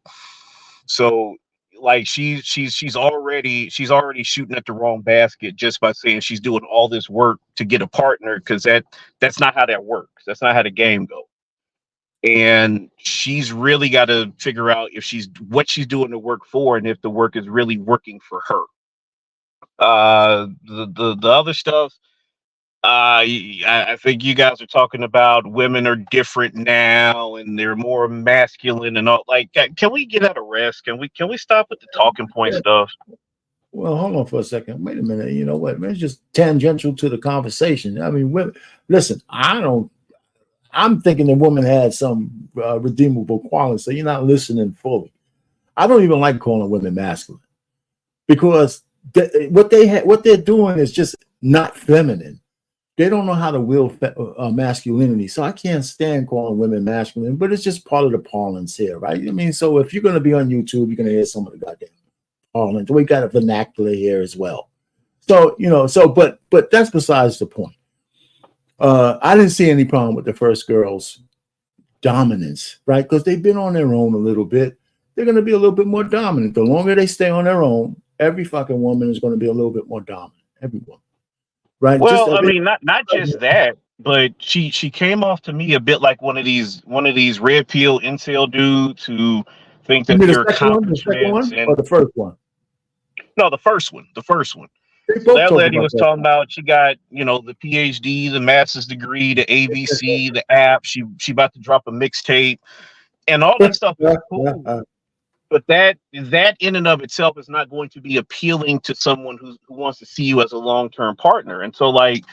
So, like, she's already shooting at the wrong basket just by saying she's doing all this work to get a partner, because that's not how that works. That's not how the game goes. And she's really got to figure out what she's doing the work for, and if the work is really working for her. The other stuff, I think you guys are talking about women are different now and they're more masculine and all. Like, can we get out of rest? Can we stop with the talking point stuff? Well, hold on for a second. Wait a minute. You know what? Man, it's just tangential to the conversation. I mean, women, listen, I'm thinking the woman had some redeemable qualities, so you're not listening fully. I don't even like calling women masculine because what they're doing is just not feminine. They don't know how to wield masculinity. So I can't stand calling women masculine, but it's just part of the parlance here, right? I mean, so if you're going to be on YouTube, you're going to hear some of the goddamn parlance. We got a vernacular here as well. So, but that's besides the point. I didn't see any problem with the first girl's dominance, right? Because they've been on their own a little bit. They're going to be a little bit more dominant. The longer they stay on their own, every fucking woman is going to be a little bit more dominant. Everyone. Right. Well, I mean, not just that, but she came off to me a bit like one of these red pill incel dudes who think that they're accomplishments. Or the first one? No, the first one. So that lady was talking about she got, the PhD, the master's degree, the ABC, the app. She about to drop a mixtape, and all that stuff is cool. But that in and of itself is not going to be appealing to someone who wants to see you as a long-term partner. And so, like,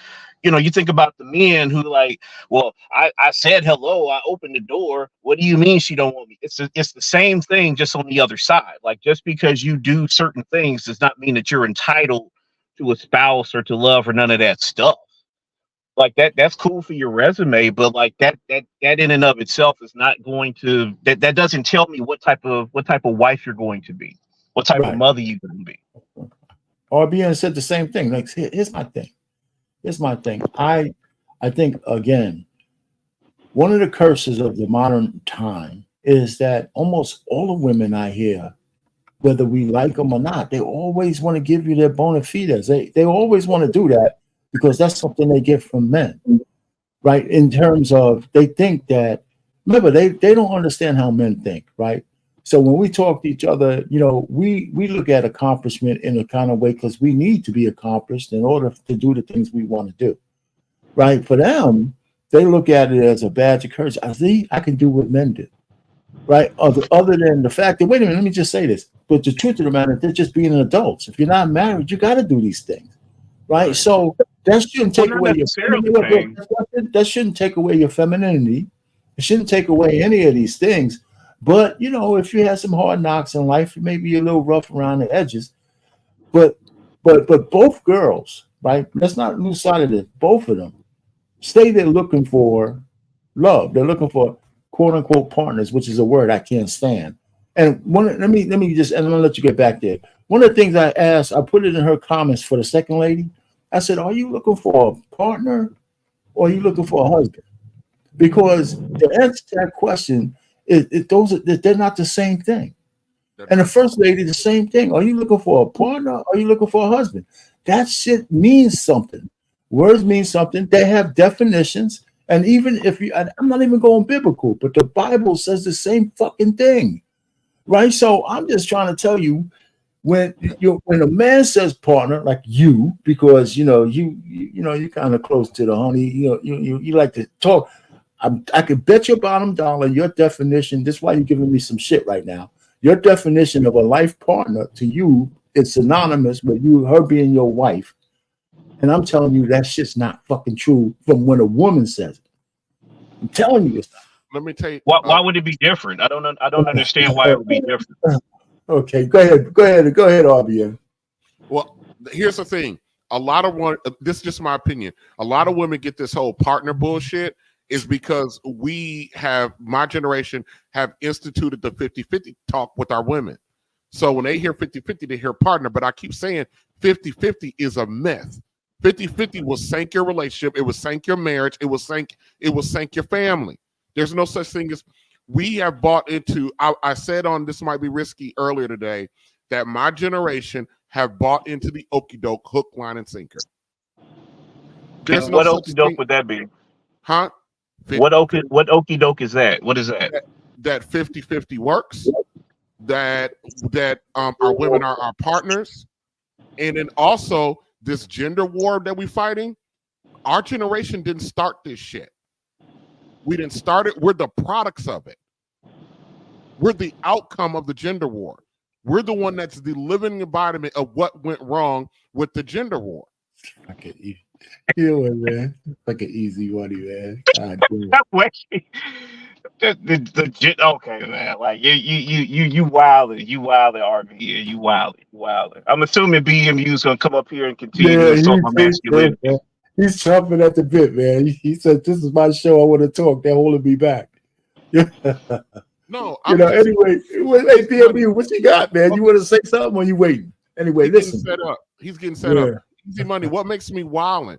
you think about the men who like, well, I said hello, I opened the door. What do you mean she don't want me? It's the same thing, just on the other side. Like, just because you do certain things does not mean that you're entitled to a spouse or to love or none of that stuff. Like that's cool for your resume, but like that in and of itself is not going to that doesn't tell me what type of wife you're going to be, what type of mother you're going to be. RBN said the same thing. Like, here's my thing. I think, again, one of the curses of the modern time is that almost all the women I hear, whether we like them or not, they always want to give you their bona fides. They always want to do that because that's something they get from men, right? In terms of, they think that, remember, they don't understand how men think, right? So when we talk to each other, we look at accomplishment in a kind of way because we need to be accomplished in order to do the things we want to do, right? For them, they look at it as a badge of courage. I can do what men do, right? Other than the fact that, wait a minute, let me just say this. But the truth of the matter, they're just being adults. If you're not married, you got to do these things, right? So that shouldn't take away that shouldn't take away your femininity. It shouldn't take away any of these things. But, if you have some hard knocks in life, it may be a little rough around the edges. But both girls, right? Let's not lose sight of this. Both of them say they're looking for love. They're looking for quote unquote partners, which is a word I can't stand. And let me just, and I'm gonna let you get back there. One of the things I asked, I put it in her comments for the second lady. I said, "Are you looking for a partner, or are you looking for a husband?" Because the answer to that question they're not the same thing. And the first lady, the same thing. Are you looking for a partner? Or are you looking for a husband? That shit means something. Words mean something. They have definitions. And even if I'm not even going biblical, but the Bible says the same fucking thing, right? So I'm just trying to tell you, when a man says partner, like you, because you're kind of close to the honey, you like to talk. I could bet you bottom dollar your definition. This is why you're giving me some shit right now. Your definition of a life partner to you is synonymous with her being your wife. And I'm telling you that shit's not fucking true from when a woman says it. I'm telling you it's not. Let me tell you. Why would it be different? I don't understand why it would be different. Okay, go ahead, RBN. Well, here's the thing. This is just my opinion. A lot of women get this whole partner bullshit is because my generation have instituted the 50-50 talk with our women. So when they hear 50-50, they hear partner. But I keep saying 50-50 is a myth. 50-50 will sink your relationship. It will sink your marriage. It will sink your family. There's no such thing as, we have bought into, I said on This Might Be Risky earlier today, that my generation have bought into the okie doke, hook, line, and sinker. What okie doke would that be? Huh? What okie doke is that? What is that? That 50-50 works. That our women are our partners, and then also this gender war that we're fighting. Our generation didn't start this shit. We didn't start it. We're the products of it. We're the outcome of the gender war. We're the one that's the living embodiment of what went wrong with the gender war. Okay, you know what, man? Like an easy one, man. God damn. Okay, man. Like you wildin', RV. Yeah, you wildin'. I'm assuming BMU's gonna come up here and continue to assault my masculinity. He's chomping at the bit, man. He said, "This is my show. I want to talk. They're holding me back." No, anyway, hey, BMU, what you got, man? You want to say something or you waiting? Anyway, listen. He's getting set up. Easy money. What makes me wildin'?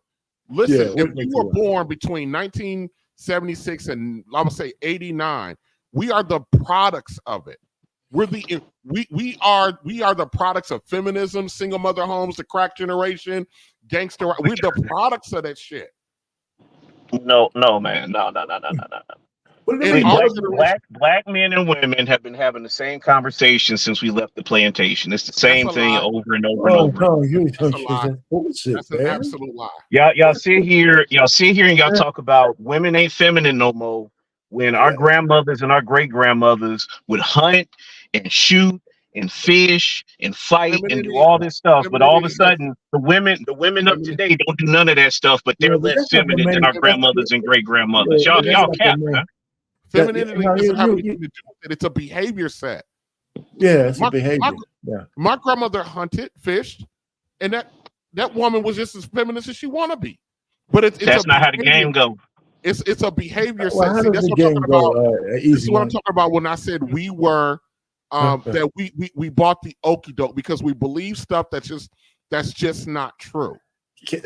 Listen, if you were born between 1976 and I would say 89, we are the products of it. We are the products of feminism, single mother homes, the crack generation, gangster. We're the products of that shit. No, man. No. Black men and women have been having the same conversation since we left the plantation. It's the same thing over and over and over. That's an absolute lie. Y'all sit here and y'all talk about women ain't feminine no more. When our grandmothers and our great grandmothers would hunt and shoot and fish and fight and do all this stuff, but all of a sudden the women of today don't do none of that stuff, but they're less feminine than our grandmothers and great grandmothers. Y'all cap, man. Femininity doesn't have anything to do with it. It's a behavior set. Yeah, it's a behavior. My grandmother hunted, fished, and that woman was just as feminist as she want to be. But that's not how the game goes. It's a behavior set. Well, See, that's what I'm talking about. This is what I'm talking about when I said we were that we bought the okie doke because we believe stuff that's just not true.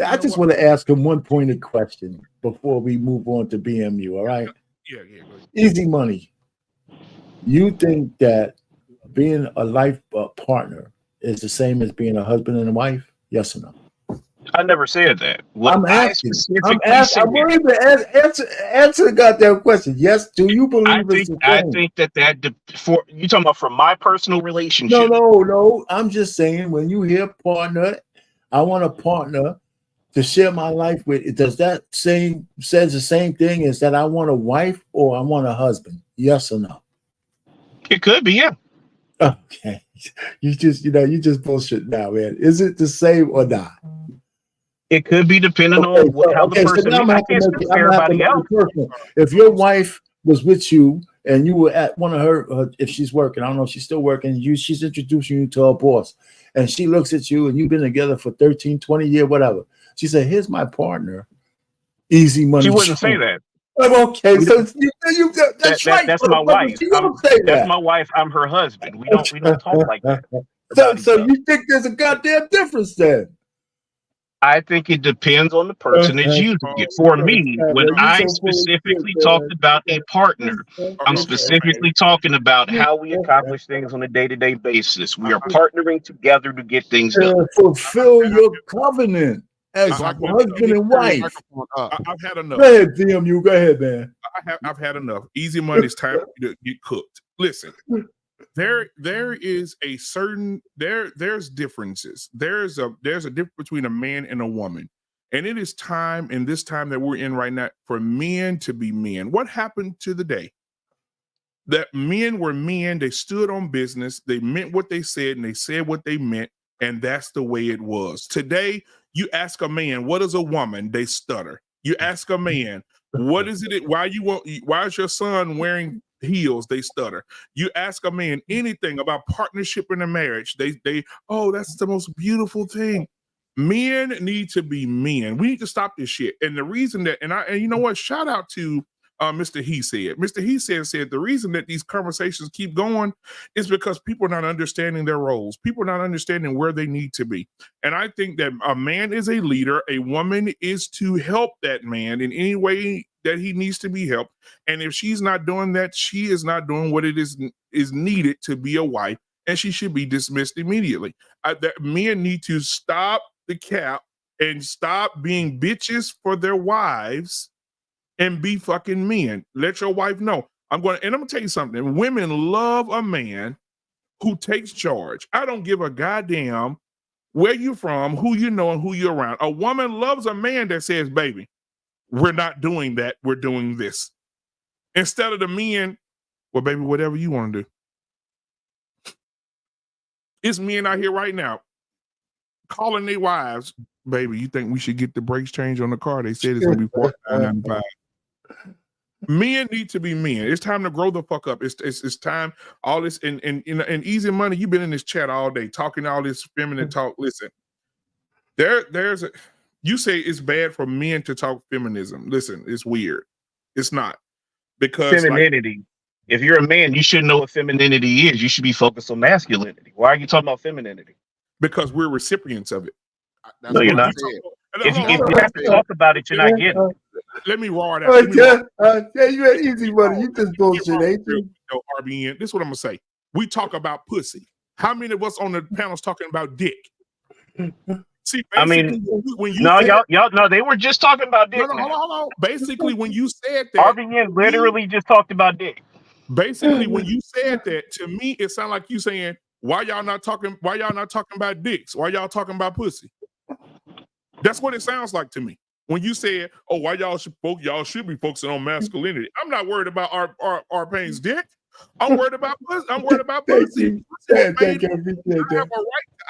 I just want to ask him one pointed question before we move on to BMU. All right. Yeah. Easy money. You think that being a life partner is the same as being a husband and a wife? Yes or no? I never said that. I'm asking. I'm willing to answer the goddamn question. Yes. Do you believe it's the same? I think that for you talking about from my personal relationship. No. I'm just saying when you hear partner, I want a partner to share my life with. Does that says the same thing as that I want a wife or I want a husband? Yes or no? It could be, yeah. Okay. You just bullshit now, man. Is it the same or not? It could be depending on how the person is. If your wife was with you and you were at one of her, if she's working, I don't know if she's still working, she's introducing you to her boss, and she looks at you and you've been together for 13, 20 years, whatever. She said, "Here's my partner, easy money." She wouldn't say that. Okay, so that's right. That's my wife. That's my wife. I'm her husband. We don't talk like that. So you think there's a goddamn difference then? I think it depends on the person that's using it. For me, when I specifically talked about a partner, I'm specifically talking about how we accomplish things on a day-to-day basis. We are partnering together to get things done. Fulfill your covenant as husband and wife. I've had enough. Go ahead, DMU. Go ahead, man. I've had enough. Easy money. It's time for you to get cooked. Listen. There is a certain there's differences. There's a difference between a man and a woman. And it is time in this time that we're in right now for men to be men. What happened to the day? That men were men, they stood on business, they meant what they said, and they said what they meant, and that's the way it was. Today, you ask a man, what is a woman? They stutter. You ask a man, what is it? Why is your son wearing heels? They stutter. You ask a man anything about partnership in a marriage, they oh, that's the most beautiful thing. Men need to be men. We need to stop this shit. And the reason that, and you know what? Shout out to Mr. He Said. Mr. He said the reason that these conversations keep going is because people are not understanding their roles. People are not understanding where they need to be. And I think that a man is a leader. A woman is to help that man in any way that he needs to be helped. And if she's not doing that, she is not doing what it is needed to be a wife, and she should be dismissed immediately. That men need to stop the cap and stop being bitches for their wives and be fucking men. Let your wife know. I'm going to tell you something. Women love a man who takes charge. I don't give a goddamn where you from, who you know, and who you're around. A woman loves a man that says, baby, we're not doing that. We're doing this. Instead of the men, well, baby, whatever you want to do. It's men out here right now calling their wives, baby, you think we should get the brakes changed on the car? They said it's going to be $495. Men need to be men. It's time to grow the fuck up. It's time. All this and Easy Money. You've been in this chat all day talking all this feminine talk. Listen, you say it's bad for men to talk feminism. Listen, it's weird. It's not, because femininity. If you're a man, you should know what femininity is. You should be focused on masculinity. Why are you talking about femininity? Because we're recipients of it. That's No, you're what I not. said. If you have to talk about it, you're not getting it. Let me raw it out. Yeah, you had Easy Money. You just bullshit, ain't you? RBN. This is what I'm gonna say. We talk about pussy. How many of us on the panel's talking about dick? See, I mean, when you no, said, y'all, no, they were just talking about dick. hold on. Basically, when you said that, RBN literally just talked about dick. Basically, when you said that, to me, it sounded like you saying, why y'all not talking about dicks? Why y'all talking about pussy? That's what it sounds like to me. When you said, oh, why y'all should be focusing on masculinity. I'm not worried about our Payne's dick. I'm worried about pussy. I'm worried about pussy. I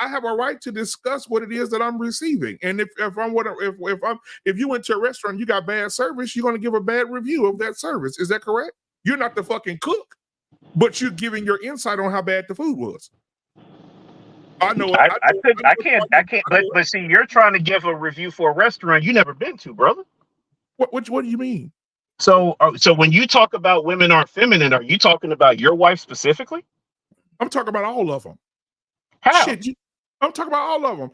have a right to discuss what it is that I'm receiving. And if you went to a restaurant, you got bad service, you're going to give a bad review of that service. Is that correct? You're not the fucking cook, but you're giving your insight on how bad the food was. I know. I can't. But see, you're trying to give a review for a restaurant you never been to, brother. What do you mean? So when you talk about women aren't feminine, are you talking about your wife specifically? I'm talking about all of them. How? Shit, I'm talking about all of them.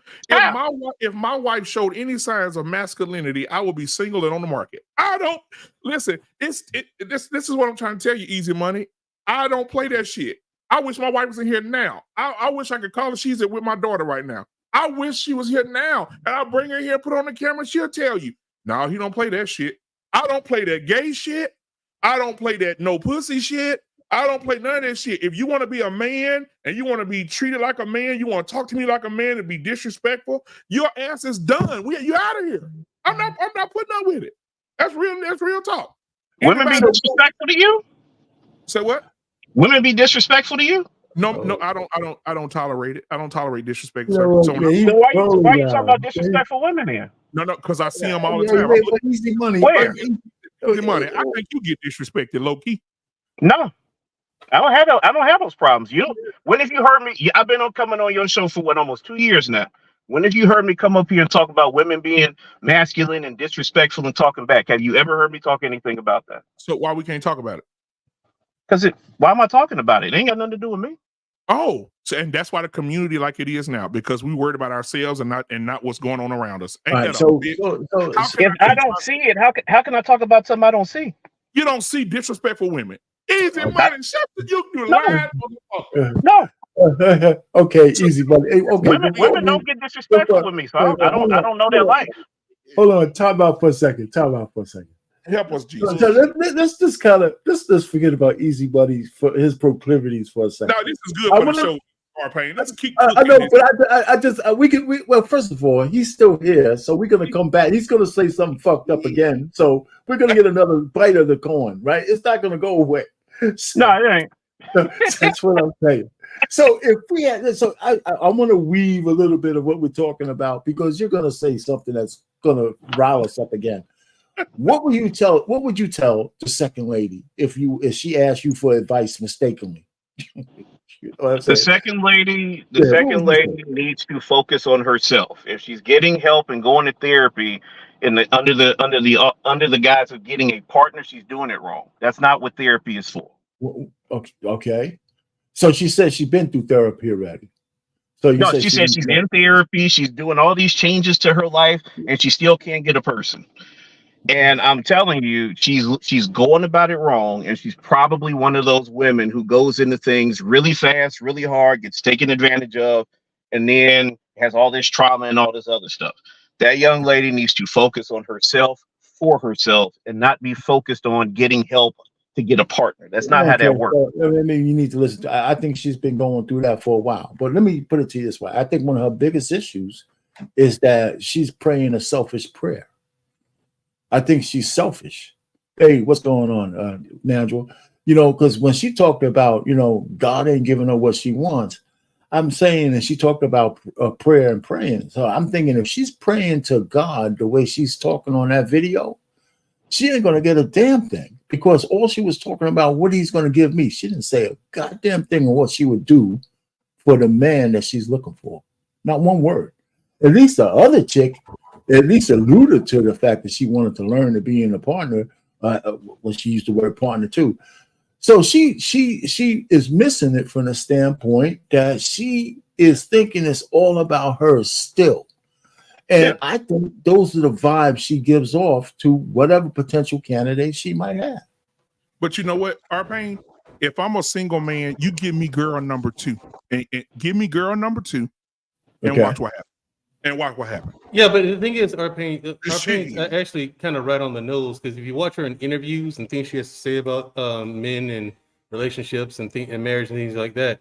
If my wife showed any signs of masculinity, I would be single and on the market. I don't listen. This is what I'm trying to tell you, Easy Money. I don't play that shit. I wish my wife was in here now. I wish I could call her. She's with my daughter right now. I wish she was here now, and I'll bring her here, put her on the camera. She'll tell you. No, he don't play that shit. I don't play that gay shit. I don't play that no pussy shit. I don't play none of that shit. If you want to be a man and you want to be treated like a man, you want to talk to me like a man and be disrespectful, your ass is done. You out of here. I'm not putting up with it. That's real talk. Women be disrespectful to you? Say what? Women be disrespectful to you? No, I don't tolerate it. I don't tolerate disrespect. No, so why are you talking about disrespectful women here? No, because I see them all the time. Easy Money. Where? Easy Money. I think you get disrespected, low key. No. I don't have those problems. When have you heard me? I've been coming on your show for almost 2 years now. When have you heard me come up here and talk about women being masculine and disrespectful and talking back? Have you ever heard me talk anything about that? So why we can't talk about it? Because why am I talking about it? It ain't got nothing to do with me. Oh, and that's why the community like it is now, because we worried about ourselves and not what's going on around us. Ain't right, if I don't see it, how can I talk about something I don't see? You don't see disrespectful women. Easy Money. Shut the you lying motherfucker. No. Okay, Easy Money. Okay, women don't get disrespectful with me, so I don't know their life. Hold on, time out for a second. Help us, Jesus. So let's just forget about Easy Money for his proclivities for a second. No, this is good for the show. Pain. Let's keep. I know, but well, first of all, he's still here, so we're gonna come back. He's gonna say something fucked up again, so we're gonna get another bite of the corn, right? It's not gonna go away. So, no, it ain't. That's what I'm saying. So if we had, I want to weave a little bit of what we're talking about, because you're gonna say something that's gonna rile us up again. What would you tell the second lady if she asked you for advice mistakenly? The second lady needs to focus on herself. If she's getting help and going to therapy under the guise of getting a partner, she's doing it wrong. That's not what therapy is for. Okay. So she said she's been through therapy already. So she said she's in therapy, she's doing all these changes to her life, and she still can't get a person. And I'm telling you, she's going about it wrong, and she's probably one of those women who goes into things really fast, really hard, gets taken advantage of, and then has all this trauma and all this other stuff. That young lady needs to focus on herself for herself and not be focused on getting help to get a partner. That's not how that works. So, I mean, you need to listen to. I think she's been going through that for a while. But let me put it to you this way: I think one of her biggest issues is that she's praying a selfish prayer. I think she's selfish. Hey, what's going on, Nandra? You know, because when she talked about, you know, God ain't giving her what she wants, I'm saying that she talked about prayer and praying. So I'm thinking if she's praying to God the way she's talking on that video, she ain't going to get a damn thing, because all she was talking about what he's going to give me. She didn't say a goddamn thing on what she would do for the man that she's looking for. Not one word. At least the other chick at least alluded to the fact that she wanted to learn to be in a partner when she used the word partner too. So she is missing it from the standpoint that she is thinking it's all about her still. And I think those are the vibes she gives off to whatever potential candidate she might have. But you know what, R-Pain? If I'm a single man, you give me girl number 2. And give me girl number 2 and watch what happens. And watch what happens. Yeah, but the thing is, R-Pain's actually kind of right on the nose, because if you watch her in interviews and things she has to say about men and relationships and marriage and things like that,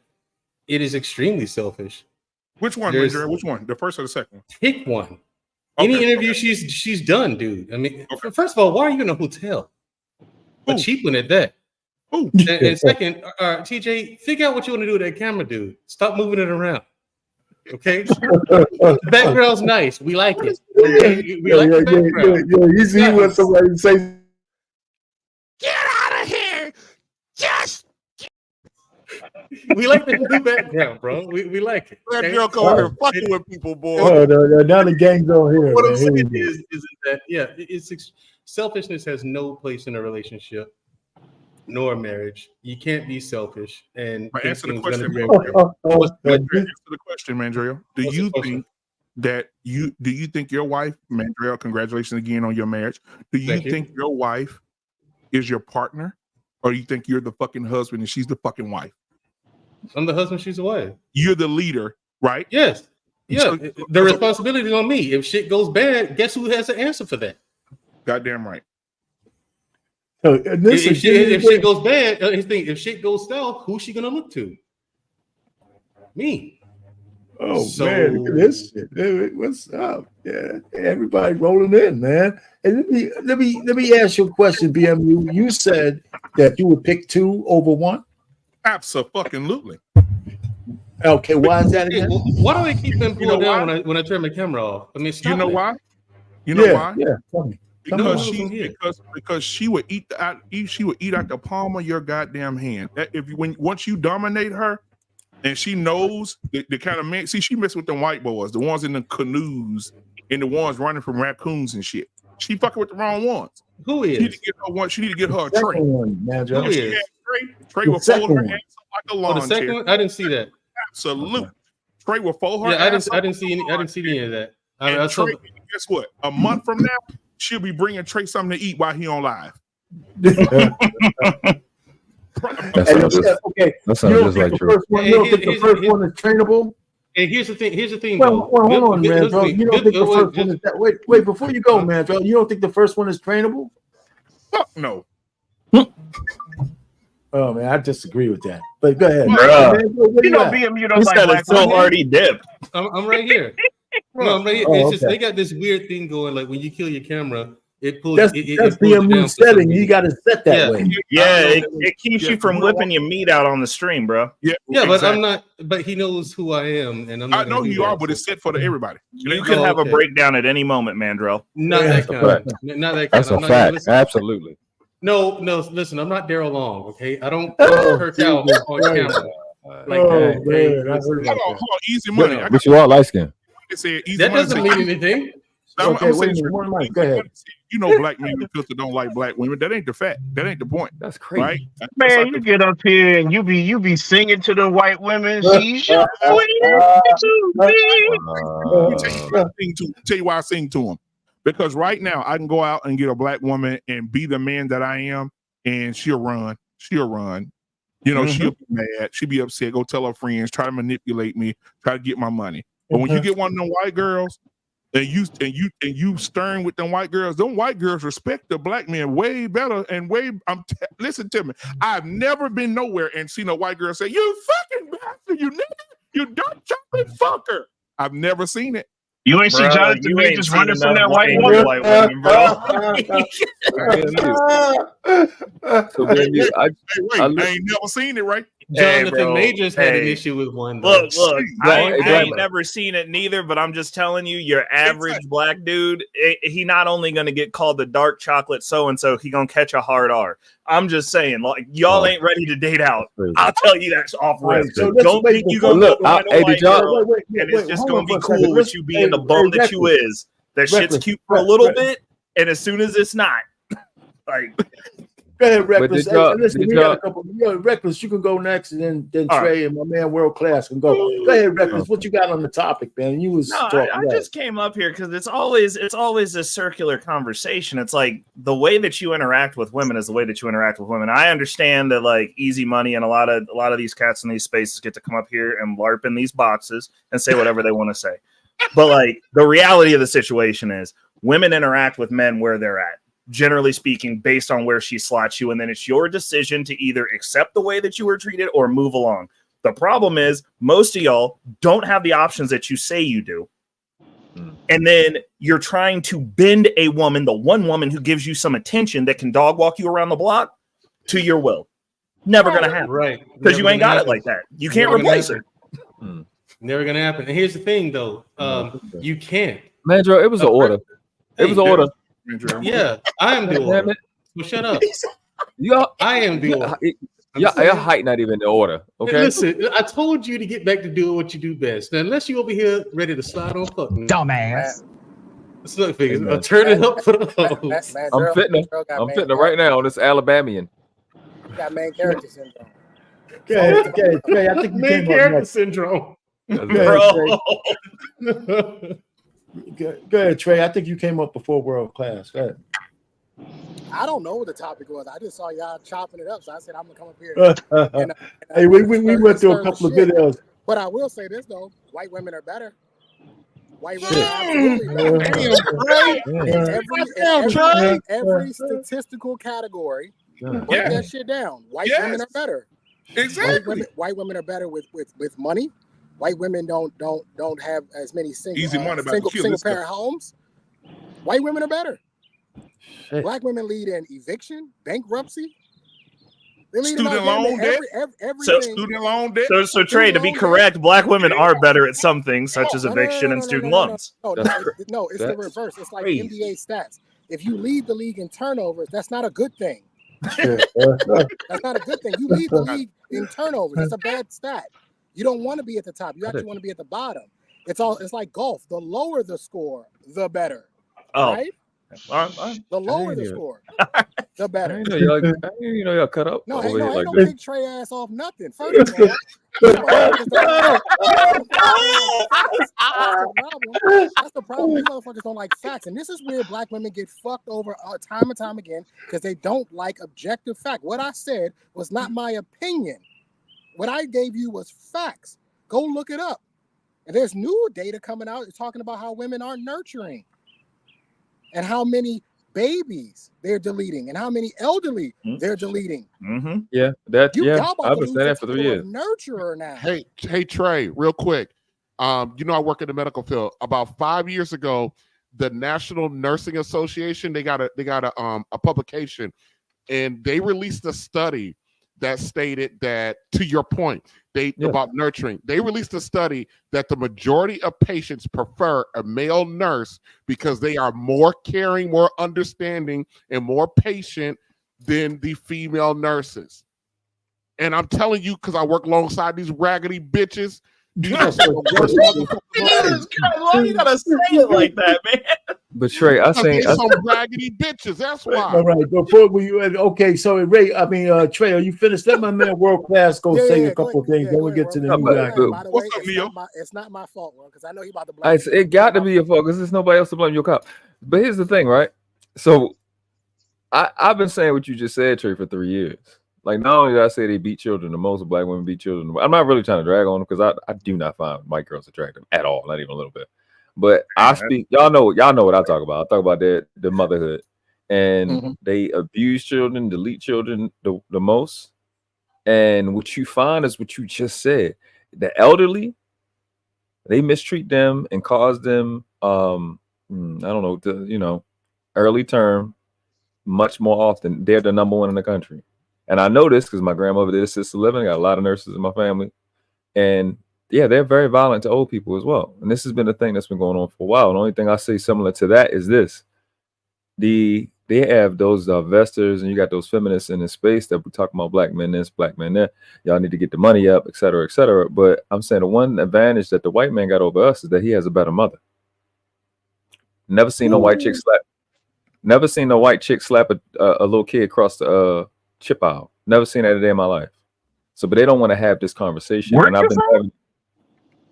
it is extremely selfish. Which one, Major? Which one? The first or the second? Pick one. Okay. Any interview she's done, dude. I mean, first of all, why are you in a hotel? A cheap one at that. Ooh. And second, TJ, figure out what you want to do with that camera, dude. Stop moving it around. Okay, the background's nice. We like it. Okay? We like the background. You see what somebody say? Get out of here! Just We like the new background, bro. We like it. let girl go here fucking with people, boy. Oh, no, now the gang's on here. What man. I'm saying Here we go. is that it's selfishness has no place in a relationship nor a marriage. You can't be selfish and But answer the think things question, gonna man. be okay. Answer the question, Mandrell. Do What's you the question? think that do you think your wife, Mandrell, congratulations again on your marriage. Do you Thank you. think your wife is your partner, or you think you're the fucking husband and she's the fucking wife? I'm the husband, she's the wife. You're the leader, right? Yes. Yeah. So- The responsibility is on me. If shit goes bad, guess who has the answer for that? Goddamn right. So, and this If is shit goes bad, if shit goes south, who's she gonna look to? Me. oh So- man, look at this shit. Hey, what's up? Yeah, everybody rolling in, man. And let me ask you a question, BMU. You said that you would pick 2 over 1. Absolutely. Okay, why is that Hey, again? why do I keep them You know pulled down why? when I turn my camera off? I mean, stop You know it. why? You know why? Yeah, tell me. Because Come she on. because she would eat out the palm of your goddamn hand. That once you dominate her, and she knows the kind of man. See, she messed with them white boys, the ones in the canoes, and the ones running from raccoons and shit. She fucking with the wrong ones. Who She need is? to get her one. She need to get her a Second tray. one, man, Joe. Who If she is? had Trey The will fold second her one. ass up like a Oh, lawn the second chair. one? I didn't see that. Absolutely. Trey will fold her Yeah, ass up I didn't see any of that. And I saw, Trey, guess what? A month from now, she'll be bringing Trey something to eat while he on live. That And sounds just, okay, that you sounds don't just think like the true. first one? You don't think the first one is trainable? and here's the thing. Well, though. hold on, Good- man, good Joe. thing. You don't think the Wait, first one is that? Wait, before you go, man, Joe. You don't think the first one is trainable? Fuck no. Oh man, I disagree with that. But go ahead. Bruh. Man, where You know, at? BMU don't He like said black it's so women. hard he dipped. I'm right here. No, I'm right here. Oh, It's just okay. they got this weird thing going. Like when you kill your camera, it pulls. That's it that's pulls the it down immune for some setting. You reason. got to set that Yeah. way. Yeah, I don't it keeps Yeah, you from you don't whipping your meat out on the stream, bro. Yeah, Yeah, but exactly. I'm not. But he knows who I am, and I'm not. I know gonna who do you are, that, but so- it's set for everybody. You could Oh, have a okay. breakdown at any moment, Mandrell. Not Yeah, that that's kind. a Not fact. that kind. That's a I'm not, fact. listen, Absolutely. no. Listen, I'm not Daryl Long. Okay, I don't Oh, hurt out Jesus on Christ. camera like Oh, that. Okay? man, I heard Hold about on, that. easy money. I got But you are light skinned. to say easy That money. doesn't mean anything. I'm Okay, wait a saying minute. One mic. Go ahead. you know, black men with filter don't like black women. That ain't the fact. That ain't the point, That's crazy. right? That's Man, not you the- get up here and you be singing to the white women. She's your queen to Let me. me tell you why I sing to them. Because right now I can go out and get a black woman and be the man that I am, and she'll run. She'll run. You know, she'll be mad. She'll be upset. Go tell her friends. Try to manipulate me. Try to get my money. But when you get one of them white girls, and you stern with them white girls. Them white girls respect the black men way better and way. Listen to me. I've never been nowhere and seen a white girl say, "You fucking bastard, you nigga, you dark chocolate fucker." I've never seen it. You ain't see Bro, Jonathan you Majors ain't seen running from enough that white black woman? white women, bro. So then you, Hey, wait, I ain't never seen it, right? Hey, Jonathan bro. Majors had an Hey. issue with one. Look, I Black- ain't never seen it neither, but I'm just telling you, your average black dude, he not only gonna get called the dark chocolate so-and-so, he gonna catch a hard R. I'm just saying, like, y'all ain't ready to date out. I'll tell you that's off rip. So Don't think you gonna look, find a hey, white did y'all- girl and it's just hold gonna on be for a second. cool with you being the Hey, bum that you Reckless. is. That shit's Reckless. cute for a little bit, and as soon as it's not, like, Go ahead, Reckless. did y'all- Hey, listen, did we got y'all- a couple. Reckless, you can go next, and then All Trey and my man World Class can go. Go ahead, Reckless. What you got on the topic, man? You was no, talking. I just came up here because it's always a circular conversation. It's like the way that you interact with women is the way that you interact with women. I understand that like Easy Money and a lot of these cats in these spaces get to come up here and LARP in these boxes and say whatever they want to say. But like the reality of the situation is women interact with men where they're at, generally speaking, based on where she slots you. And then it's your decision to either accept the way that you were treated or move along. The problem is most of y'all don't have the options that you say you do. And then you're trying to bend a woman, the one woman who gives you some attention that can dog walk you around the block, to your will. Never going to happen. Right. Because you Never ain't gonna got it happen. like that. You can't Never gonna replace happen. her. Never gonna happen. And here's the thing, though. You can't. Mandro, it was an order. It was an order. Yeah, I am the Damn order. it. Well, shut up. Y'all, I am the order. your height not even the order. Okay. Listen, I told you to get back to doing what you do best. Now, unless you over here ready to slide on fucking Dumbass. Let's look, figures. Amen. Turn it up for the hoes. I'm fitting her right now on this Alabamian. Got main character syndrome. Okay, Trey, I think you Main came up character next. syndrome. Bro. Go ahead, Trey. I think you came up before World Class. Go ahead. I don't know what the topic was. I just saw y'all chopping it up, so I said I'm gonna come up here. And, Hey, we went through a couple of videos. But I will say this though: white women are better. White women are absolutely better. In every statistical category, break that shit down. White women are better. Exactly. White women are better with money. White women don't have as many single parent homes. White women are better. Black women lead in eviction, bankruptcy. They lead Student loan debt. Student loan debt. So Trey, to be correct, black women are better at some things, such as eviction and student loans. No, it's the reverse. It's like NBA stats. If you lead the league in turnovers, that's not a good thing. That's not a good thing. You lead the league in turnovers. That's a bad stat. You don't want to be at the top. You actually want to be at the bottom. It's like golf. The lower the score, the better. Oh. Right? The lower the score, the better. I didn't know y'all cut up. No, over ain't here no like big Trey ass off nothing. First of all, that's the problem. These motherfuckers don't like facts, and this is where black women get fucked over time and time again because they don't like objective fact. What I said was not my opinion. What I gave you was facts. Go look it up. And there's new data coming out talking about how women aren't nurturing. And how many babies they're deleting, and how many elderly they're deleting. Mm-hmm. Yeah, I've been saying that for 3 years. Nurturer now. Hey, Trey, real quick. I work in the medical field. About 5 years ago, the National Nursing Association they got a publication, and they released a study that stated that, to your point, about nurturing. They released a study that the majority of patients prefer a male nurse because they are more caring, more understanding, and more patient than the female nurses. And I'm telling you, because I work alongside these raggedy bitches. These are some of the worst Why you gotta say it like that, man? But Trey, I seen some raggedy bitches. That's why. All right, before okay, so Ray, Trey, are you finished? Let my man World Class go say a couple of things. Then we get to the new guy. By the way, it's not my fault, because I know he about to blame. It got to be your fault because there's nobody else to blame your cop. But here's the thing, right? So I've been saying what you just said, Trey, for 3 years. Like, not only did I say they beat children the most, black women beat children. I'm not really trying to drag on them because I do not find white girls attractive at all, not even a little bit. But I speak, y'all know what I talk about. I talk about the motherhood, and they abuse children, delete children the most. And what you find is what you just said. The elderly, they mistreat them and cause them, I don't know, early term much more often. They're the number one in the country. And I know this because my grandmother did assisted living. I got a lot of nurses in my family. And yeah, they're very violent to old people as well. And this has been a thing that's been going on for a while. The only thing I say similar to that is this. They have those vesters, and you got those feminists in this space that we talk about black men this, black men that. Y'all need to get the money up, et cetera, et cetera. But I'm saying the one advantage that the white man got over us is that he has a better mother. Never seen no white chick slap. Never seen no white chick slap a little kid across the chip aisle. Never seen that a day in my life. So, but they don't want to have this conversation. Where and you I've been from? having,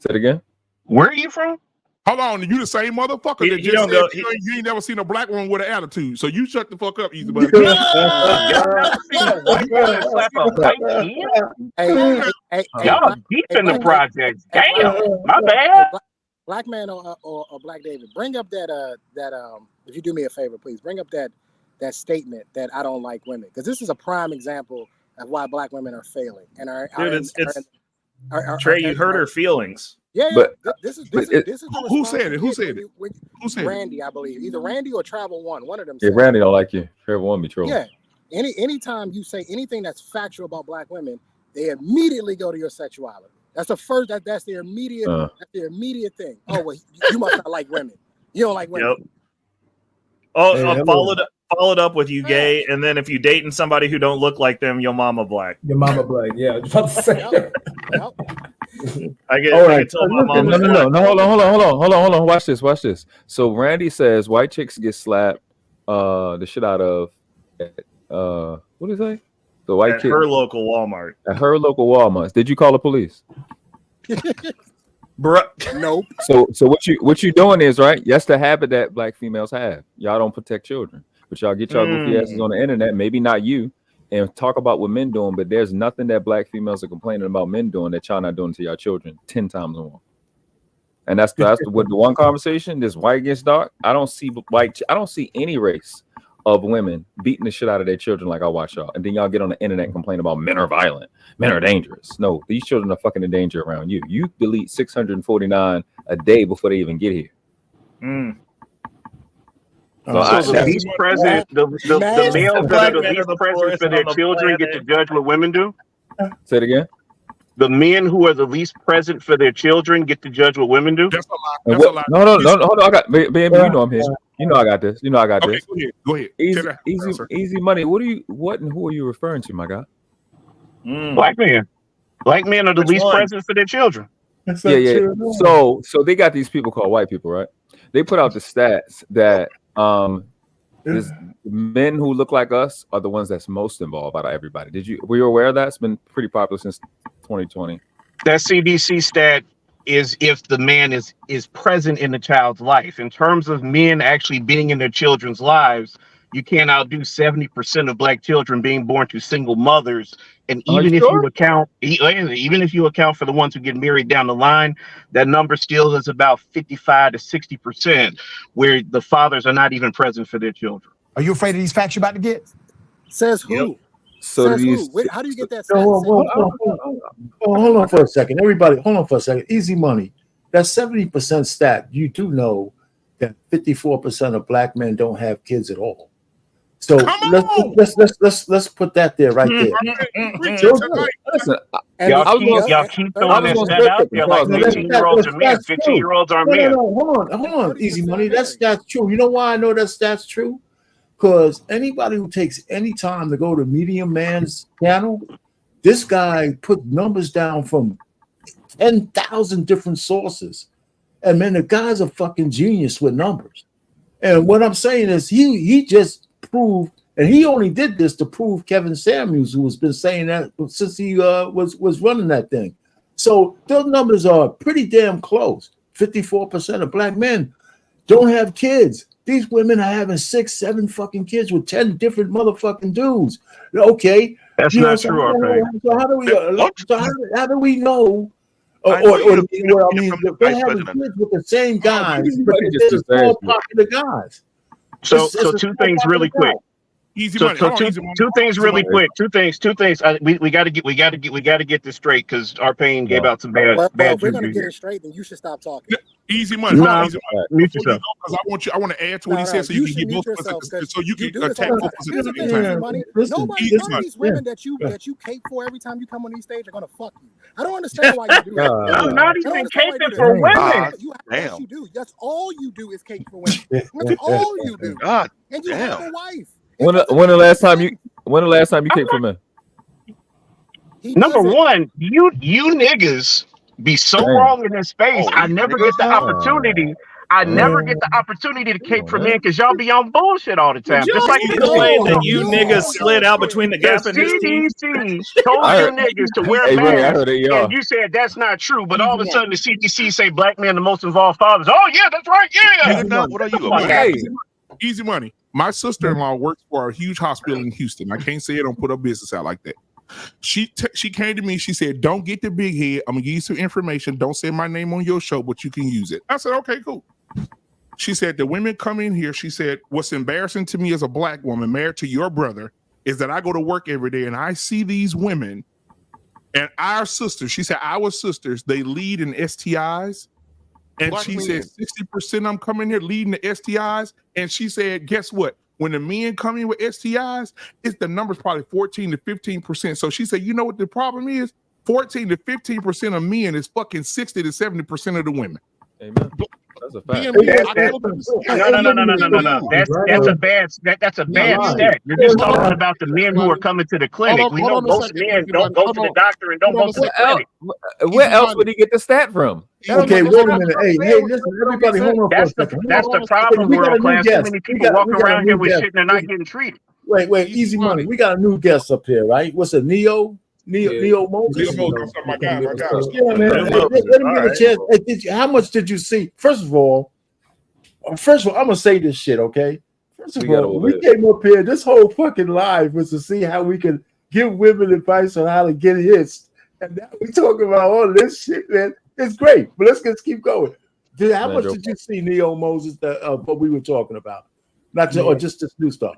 say it again. Where are you from? Hold on, you the same motherfucker that You just don't said go- you ain't never seen a black woman with an attitude. So you shut the fuck up, Easy Money. Y'all deep in the projects. Damn, my bad. Black man or Black David, bring up that if you do me a favor, please bring up that statement that I don't like women, because this is a prime example of why black women are failing and are Trey, you hurt her feelings. Yeah, But- this is but the who response said it? you Who get said when it? you- Who said it? Randy, I believe, either Randy or Travel One of them. Yeah, said it. Randy don't like you. Trevor won't be trolling. Yeah, anytime you say anything that's factual about black women, they immediately go to your sexuality. That's the first. That's their immediate. That's their immediate thing. Oh well, you must not like women. You don't like women. Yep. Oh, Hey, hello. followed up with you gay, and then if you dating somebody who don't look like them, your mama black. Your mama black. Yeah, I was about to say. I get. All I right. get told my mom. No. Hold on. Watch this. So Randy says white chicks get slapped the shit out of what is that? The white At kid her local Walmart. at her local Walmart. Did you call the police? Bruh. Nope. So what you doing is, right? That's the habit that black females have. Y'all don't protect children, but y'all get y'all goofy asses on the internet. Maybe not you, and talk about what men doing. But there's nothing that black females are complaining about men doing that y'all not doing to y'all children 10 times more. And that's with the one conversation. This white against dark. I don't see any race of women beating the shit out of their children like I watch y'all. And then y'all get on the internet and complain about men are violent, men are dangerous. No, these children are fucking in danger around you. You delete 649 a day before they even get here. So the least present, the males that are the least present for their children get to judge what women do. Say it again. The men who are the least present for their children get to judge what women do. That's a lie. No. Hold on. I got baby. You know I'm here. You know I got this. Okay, go ahead. Easy money. What and who are you referring to, my guy? Black men. Black men are the least present for their children. Yeah. So they got these people called white people, right? They put out the stats that this men who look like us are the ones that's most involved out of everybody. Were you aware of that? It's been pretty popular since 2020. That CDC stat is if the man is present in the child's life. In terms of men actually being in their children's lives, you can't outdo 70% of black children being born to single mothers. And even if you account for the ones who get married down the line, that number still is about 55 to 60%, where the fathers are not even present for their children. Are you afraid of these facts you're about to get? Says who? Yep. So Says these, who? How do you get that? Hold on for a second. Everybody, hold on for a second. Easy money. That 70% stat, you do know that 54% of black men don't have kids at all. So let's put that there right there. Y'all keep throwing that stat out there like 15-year-olds are men. 15-year-olds are men. Hold on, Easy money. That's true. You know why I know that's true? Because anybody who takes any time to go to Medium Man's channel, this guy put numbers down from 10,000 different sources. And man, the guy's a fucking genius with numbers. And what I'm saying is he just proved, and he only did this to prove Kevin Samuels, who has been saying that since he was running that thing. So those numbers are pretty damn close. 54% of black men don't have kids. These women are having 6, 7 fucking kids with 10 different motherfucking dudes. Okay. That's not true, So how do we know? Or they're having kids with the same guys, but they're the small popular guys. So two things really quick. Two things really quick. Two things. We got to get this straight because our pain gave out some bad. Well, if we're gonna get it straight, then you should stop talking. Easy money. Mute yourself. Because I want to add to what he said, so you can get so you can attack both of Here's the thing, Easy Money. None of these women that you cape for every time you come on these stage are gonna fuck you. I don't understand why you do that. I'm not even caping for women. Yes, you do. That's all you do is cape for women. That's all you do. God, and you have a wife. When the last time you came for men? Number one, you niggas be so wrong in this space. I never get the opportunity. I never get the opportunity to cape for men because y'all be on bullshit all the time. Just like you claim that you niggas slid out between the gap and his teeth. CDC told you niggas to wear masks, and you said that's not true. But all of a sudden, the CDC say black men the most involved fathers. Oh yeah, that's right. Yeah. What are you? Easy Money. My sister-in-law works for a huge hospital in Houston. I can't say it. Don't put her business out like that. She came to me. She said, "Don't get the big head. I'm gonna give you some information. Don't say my name on your show, but you can use it." I said, "Okay, cool." She said, "The women come in here." She said, "What's embarrassing to me as a black woman married to your brother is that I go to work every day and I see these women and our sisters." She said, "Our sisters, they lead in STIs." And black she said 60% I'm coming here leading the STIs. And she said, guess what? When the men come in with STIs, the number's probably 14 to 15%. So she said, you know what the problem is? 14 to 15% of men is fucking 60 to 70% of the women. Amen. That's a fact. No. That's a bad stat. You're just talking about the men who are coming to the clinic. We know most men don't go to the doctor and don't go to the clinic. Where else would he get the stat from? Okay, wait a minute. Hey, listen, everybody, hold on for a second. That's the problem, world class. Too many people walk around here with shit and they're not getting treated. Wait, Easy Money. We got a new guest up here, right? What's it, Neo Moses? My guy. Yeah, man. Let him get a chance. Hey, how much did you see? First of all, I'm gonna say this shit, okay? First of all, we came up here. This whole fucking live was to see how we could give women advice on how to get hits, and now we talking about all this shit, man. It's great, but let's keep going. How much did you see, Neo Moses? What we were talking about, or just this new stuff.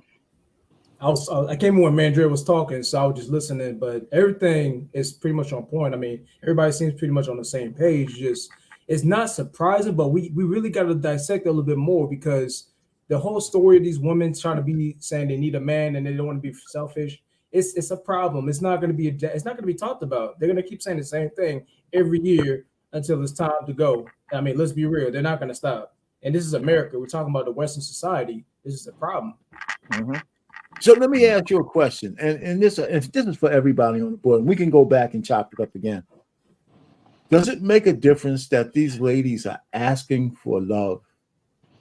I came in when Mandre was talking, so I was just listening. But everything is pretty much on point. I mean, everybody seems pretty much on the same page. Just it's not surprising, but we really got to dissect it a little bit more because the whole story of these women trying to be saying they need a man and they don't want to be selfish. It's a problem. It's not going to be talked about. They're going to keep saying the same thing every year until it's time to go. I mean, let's be real. They're not going to stop. And this is America. We're talking about the Western society. This is a problem. Mm-hmm. So let me ask you a question, and this is for everybody on the board. We can go back and chop it up again. Does it make a difference that these ladies are asking for love,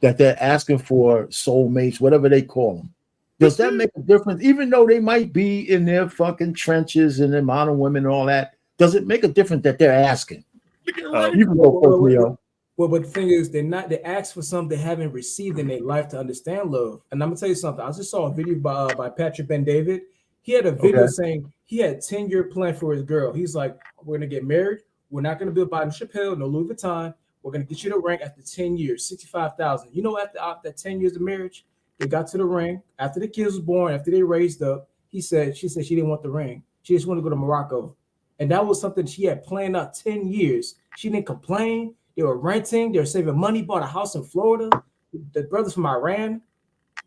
that they're asking for soulmates, whatever they call them? Does that make a difference, even though they might be in their fucking trenches and the amount of women and all that? Does it make a difference that they're asking? You can go first, Leo. Well, but the thing is, they ask for something they haven't received in their life to understand love. And I'm gonna tell you something. I just saw a video by Patrick Ben David. He had a video saying he had a 10-year plan for his girl. He's like, we're gonna get married. We're not gonna build by Chappelle, no Louis Vuitton. We're gonna get you the ring after 10 years, $65,000. You know, after 10 years of marriage, they got to the ring. After the kids was born, after they raised up, she said she didn't want the ring. She just wanted to go to Morocco. And that was something she had planned out 10 years. She didn't complain. They were renting. They were saving money. Bought a house in Florida. The brothers from Iran,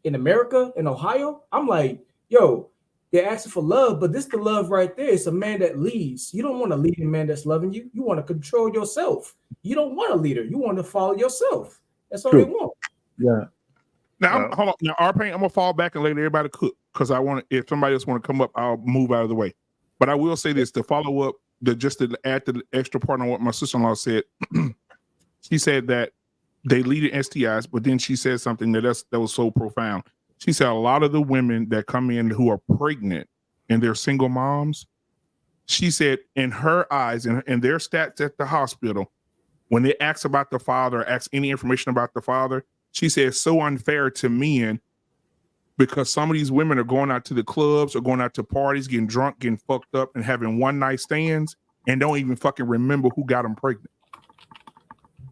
in America, in Ohio. I'm like, yo, they're asking for love, but this is the love right there. It's a man that leads. You don't want to lead a man that's loving you. You want to control yourself. You don't want a leader. You want to follow yourself. That's all they want. Yeah. Now, hold on. Now, I'm gonna fall back and let everybody cook because I want to. If somebody else want to come up, I'll move out of the way. But I will say this to follow up. Just to add the extra part on what my sister-in-law said. She said that they lead in STIs, but then she said something that was so profound. She said a lot of the women that come in who are pregnant and they're single moms, she said in her eyes and their stats at the hospital, when they ask about the father, ask any information about the father, she said it's so unfair to men because some of these women are going out to the clubs or going out to parties, getting drunk, getting fucked up, and having one-night stands. and don't even fucking remember who got them pregnant.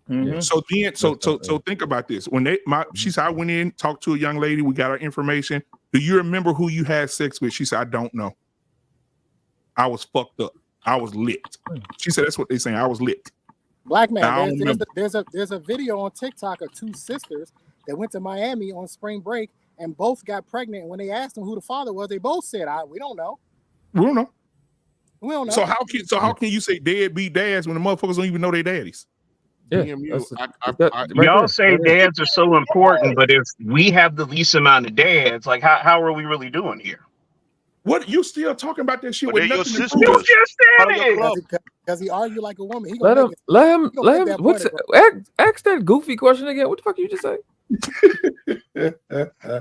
Mhm. So then, so think about this. When she said, I went in, talked to a young lady, we got her information. Do you remember who you had sex with? She said, I don't know. I was fucked up. I was licked. She said, that's what they saying. I was licked. Black I don't man, remember. there's a video on TikTok of two sisters that went to Miami on spring break and both got pregnant. And when they asked them who the father was, they both said, we don't know. We don't know. We don't know. So how can you say deadbeat dads when the motherfuckers don't even know their daddies? Yeah, DMU, Y'all say dads are so important, but if we have the least amount of dads, like how are we really doing here? What you still talking about that shit But with they're your nothing to sisters. prove? You just said Part of your it. club. Because he argued like a woman. He Let gonna him, make it. let him, He gonna let make him. that What's point, ask that goofy question again? What the fuck you just say?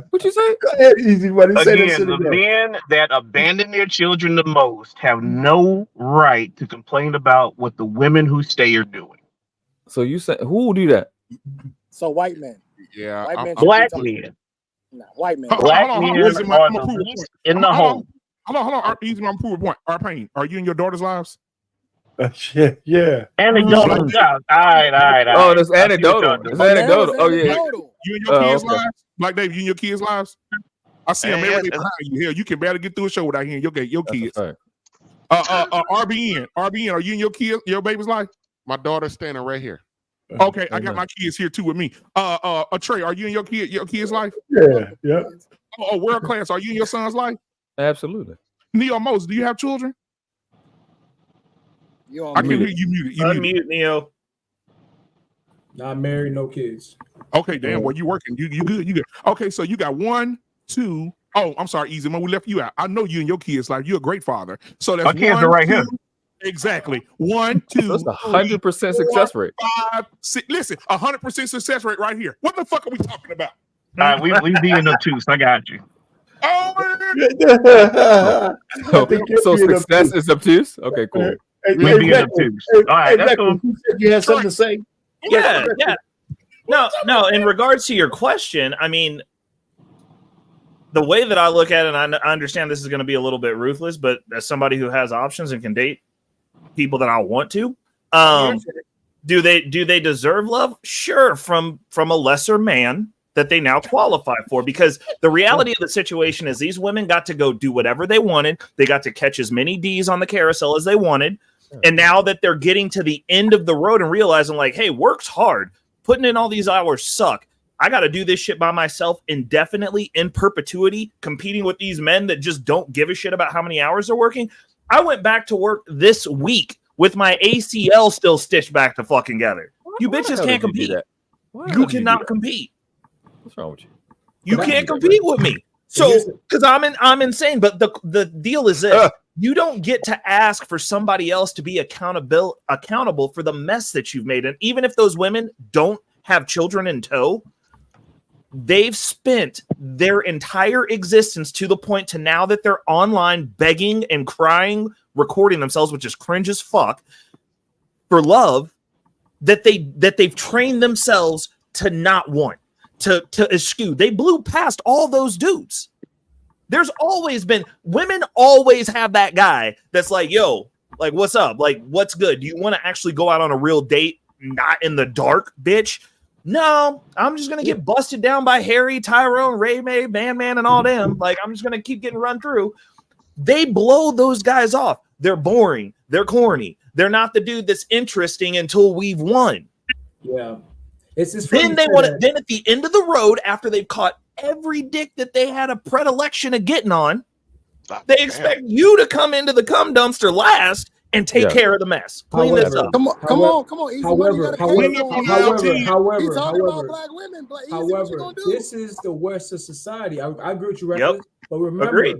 What you say? Go ahead, Easy Money. Say that Again, shit the again. men that abandon their children the most have no right to complain about what the women who stay are doing. So you say who will do that? So white men. Yeah, White men. Black men. Nah, white men. Black Hold on, men Easy Money, are I'm gonna the prove a least point. in the home. Hold on. Easy Money, I'm prove a point. Arpain, are you in your daughter's lives? Shit, yeah. Anecdotal. All right. Oh, that's I see what y'all anecdotal. doing. It's anecdotal. Oh yeah. You and your kids' okay. lives? Black Dave, you and your kids' lives? I see them Man, every day that's- behind you. Hell, you can barely get through a show without hearing your That's a kids. fact. RBN, are you and your baby's life? My daughter's standing right here. Okay, I got my kids here too with me. Trey, are you in your kid's life? Yeah. Oh, World Class, are you in your son's life? Absolutely. Neo Moses, do you have children? You I can hear you muted. You muted. Unmute Neo. Not married, no kids. Okay, damn. Well, you working? You good? You good? Okay, so you got 1, 2. Oh, I'm sorry, Easy Man. We left you out. I know you and your kids like you're a great father. So that's My kids 1, are right 2, here. Exactly. 1, 2. That's 100% success rate. 5, 6. Listen, 100% success rate right here. What the fuck are we talking about? All right, we being obtuse. I got you. Oh, So success is obtuse. Okay, cool. We being obtuse. All right, that's cool. You said you had something to say. Yeah. No. In regards to your question, I mean, the way that I look at it, and I understand this is going to be a little bit ruthless, but as somebody who has options and can date people that I want to, do they deserve love? Sure, from a lesser man that they now qualify for, because the reality of the situation is these women got to go do whatever they wanted. They got to catch as many D's on the carousel as they wanted. And now that they're getting to the end of the road and realizing like, hey, work's hard. Putting in all these hours suck. I got to do this shit by myself indefinitely, in perpetuity, competing with these men that just don't give a shit about how many hours they're working. I went back to work this week with my ACL still stitched back to fucking together. You bitches can't compete. You cannot compete. What's wrong with you? You can't compete with me. So, because I'm insane. But the deal is this: you don't get to ask for somebody else to be accountable for the mess that you've made. And even if those women don't have children in tow, they've spent their entire existence to the point to now that they're online begging and crying, recording themselves, which is cringe as fuck, for love that they've trained themselves to not want. To eschew. They blew past all those dudes. There's always been women always have that guy that's like, yo, like, what's up? Like, what's good? Do you want to actually go out on a real date? Not in the dark, bitch. No, I'm just gonna get busted down by Harry, Tyrone, Ray May, Man, and all them. Like, I'm just gonna keep getting run through. They blow those guys off. They're boring. They're corny. They're not the dude that's interesting until we've won. Yeah. It's just then they want to. Then at the end of the road, after they've caught every dick that they had a predilection of getting on, they expect you to come into the cum dumpster last and take care of the mess. Clean this up. Come on. Easy However, he's talking about black women. However, this is the worst of society. I agree with you, Reckless. But remember,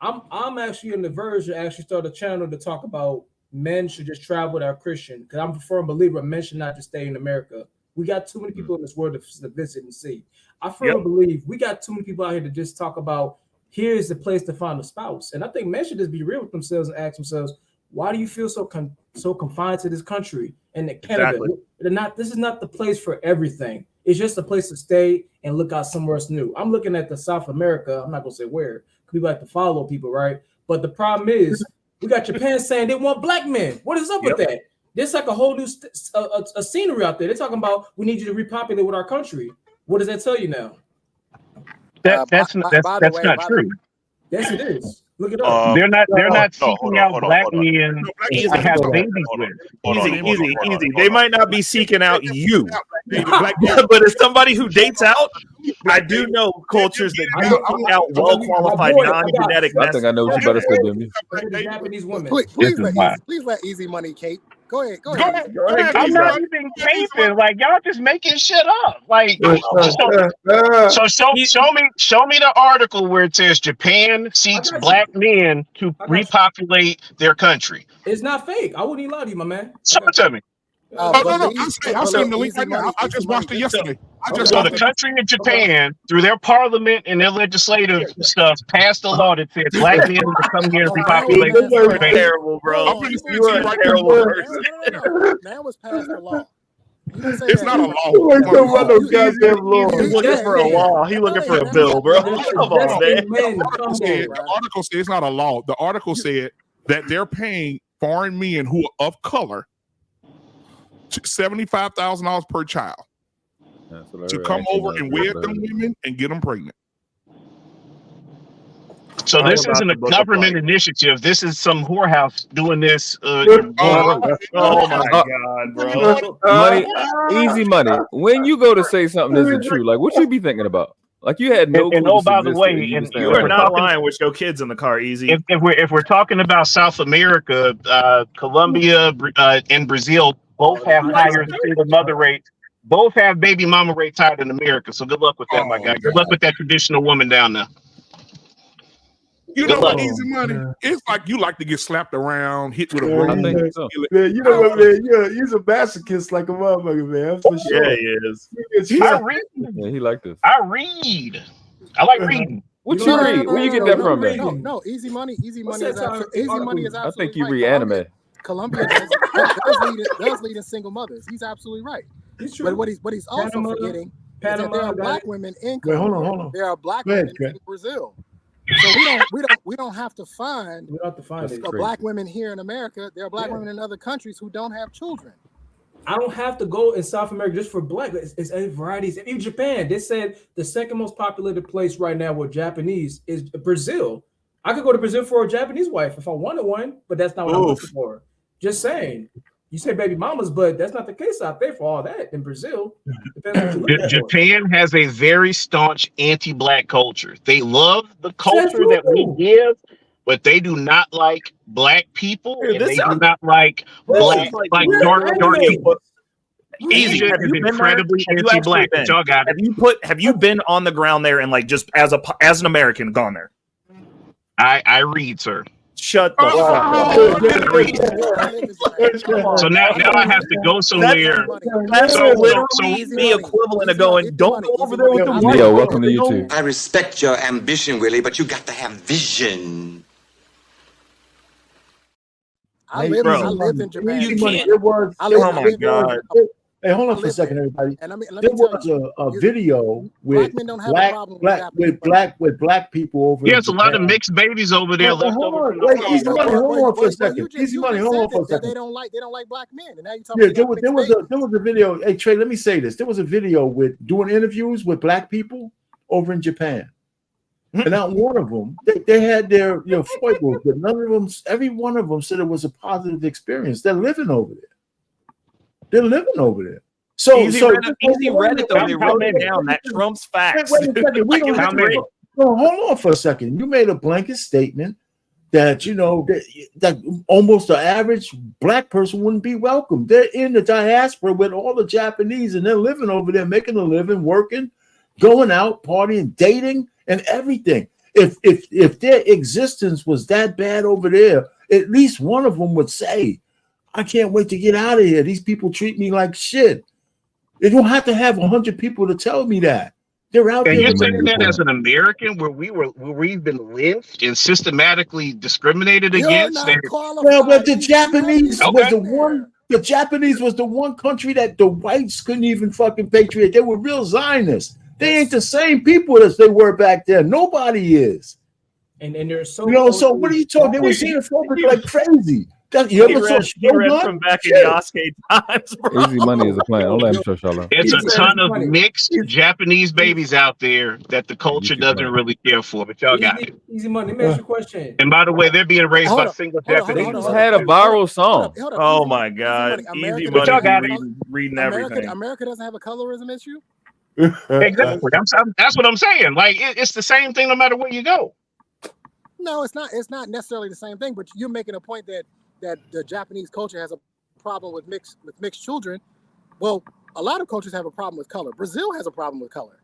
I'm actually on the verge of actually start a channel to talk about men should just travel that are Christian, because I'm a firm believer men should not just stay in America. We got too many people in this world to visit and see. I firmly believe we got too many people out here to just talk about here's the place to find a spouse. And I think men should just be real with themselves and ask themselves, why do you feel so confined to this country and Canada? Exactly. This is not the place for everything. It's just a place to stay and look out somewhere else new. I'm looking at the South America. I'm not gonna say where, because we like to follow people, right? But the problem is We got Japan saying they want black men. What is up with that? There's like a whole new a scenery out there. They're talking about we need you to repopulate with our country. What does that tell you now? That's not true. Yes, it is. Look it up. They're not seeking out black men to have babies with. Easy. They might not be seeking out you, but as somebody who dates out, I do know cultures that do seek out well-qualified, non-genetic. I think I know what you better say than me. Japanese women. Please let Easy Money, Kate. Go ahead. I'm not even caping. Like y'all just making shit up. Like so show me the article where it says Japan seeks black men to repopulate their country. It's not fake. I wouldn't even lie to you, my man. Show it to me. I'll send the link right now. I just watched it yesterday. So the country of Japan, through their parliament and their legislative stuff, passed a law that said black men will come here and repopulate. You're terrible, bro. You are a terrible person. Now it's passed the law. It's not a law. He's looking for a law. He's looking for a bill, bro. Come on, man. The article said it's not a law. The article said that they're paying foreign men who are of color $75,000 per child to come over and wed them women and get them pregnant. So this isn't a government initiative. This is some whorehouse doing this. Oh my God, bro! Easy money. When you go to say something isn't true, like what you be thinking about? Like you had no. And by the way, you are not lying with your kids in the car. Easy. If we're talking about South America, Colombia and Brazil both have higher single mother rates. Both have baby mama rates higher than America. So good luck with that, my guy. Good luck with that traditional woman down there. You know what, Easy Money? It's like you like to get slapped around, hit with a broom. So. Man, you know what, man? You're a masochist like a motherfucker, man. For sure. Yeah, he is. I read. Yeah, he like this. I read. I like reading. What you read? Where you get that from, man? No, Easy Money. Easy Money is absolutely. I think you read anime. Colombia does lead in single mothers. He's absolutely right. But what he's also forgetting is that there are black women in Colombia. Hold on. There are black women in Brazil. So we don't have to find black women here in America. There are black women in other countries who don't have children. I don't have to go in South America just for black. It's a variety. Even Japan, they said the second most populated place right now with Japanese is Brazil. I could go to Brazil for a Japanese wife if I wanted one, but that's not what I'm looking for. Just saying. You say baby mamas, but that's not the case out there for all that in Brazil. Japan has a very staunch anti-black culture. They love the culture that we give, but they do not like black people, and they do not like dark people. Asia is incredibly anti-black. Y'all got it. Have you been on the ground there and like just as an American gone there? I read, sir. Shut the fuck up. So now I have to go somewhere. That's literally the equivalent of going, don't go over there with the white. Yo, welcome to YouTube. I respect your ambition, Willie, but you got to have vision. I lived in Japan. You can't. Oh my God. Hey, hold on for a second, everybody. There was a video with black people over. There's a lot of mixed babies over there left over. Easy Money, hold on for a second. Easy Money, hold on for a second. They don't like black men, and now you talking. Yeah, there was a video. Hey Trey, let me say this. There was a video with doing interviews with black people over in Japan, and not one of them they had their foibles, but none of them. Every one of them said it was a positive experience. They're living over there. So Easy read it though. They wrote it down. That trumps facts. Wait a second. We don't have to. No, hold on for a second. You made a blanket statement that that almost the average black person wouldn't be welcome. They're in the diaspora with all the Japanese, and they're living over there, making a living, working, going out, partying, dating, and everything. If their existence was that bad over there, at least one of them would say, I can't wait to get out of here. These people treat me like shit. They don't have to have 100 people to tell me that. They're out there. And you're saying that as an American, where we've been lynched and systematically discriminated against. Well, but the Japanese was the one. The Japanese was the one country that the whites couldn't even fucking patriot. They were real Zionists. They ain't the same people as they were back then. Nobody is. and they're so. So what are you talking? They were xenophobic like crazy. You ever saw he read from back in the Oscar times, bro. Easy money is a plan. Don't let him show y'all. It's a ton of mixed Japanese babies out there that the culture doesn't really care for, but y'all got it. Easy money. Let me ask you a question. And by the way, they're being raised by single Japanese. They just had a viral song. Oh my God. Easy But y'all got money it. reading everything. America doesn't have a colorism issue. Exactly. That's what I'm saying. Like it's the same thing no matter where you go. No, it's not. It's not necessarily the same thing. But you're making a point that the Japanese culture has a problem with mixed children. Well, a lot of cultures have a problem with color. Brazil has a problem with color.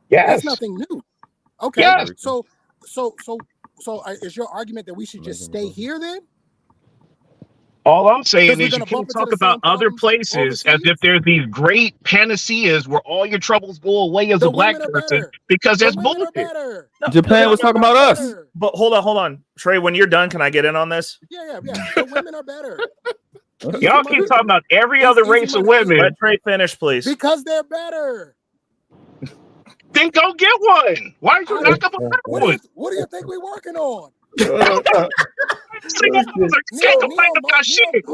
Yes. That's nothing new. Okay. Yes. So is your argument that we should just stay here then? All I'm saying Because we're is you gonna bump can't into talk the about same other problems places as if there's these great panaceas where all your troubles go away as a black person because that's bullshit. Japan was talking about us. But hold on. Trey, when you're done, can I get in on this? Yeah. The women are better. Y'all keep talking about every other race of women. Let Trey finish, please. Because they're better. Then go get one. Why don't you knock up a better one? What do you think we're working on? Single mothers can't complain about shit.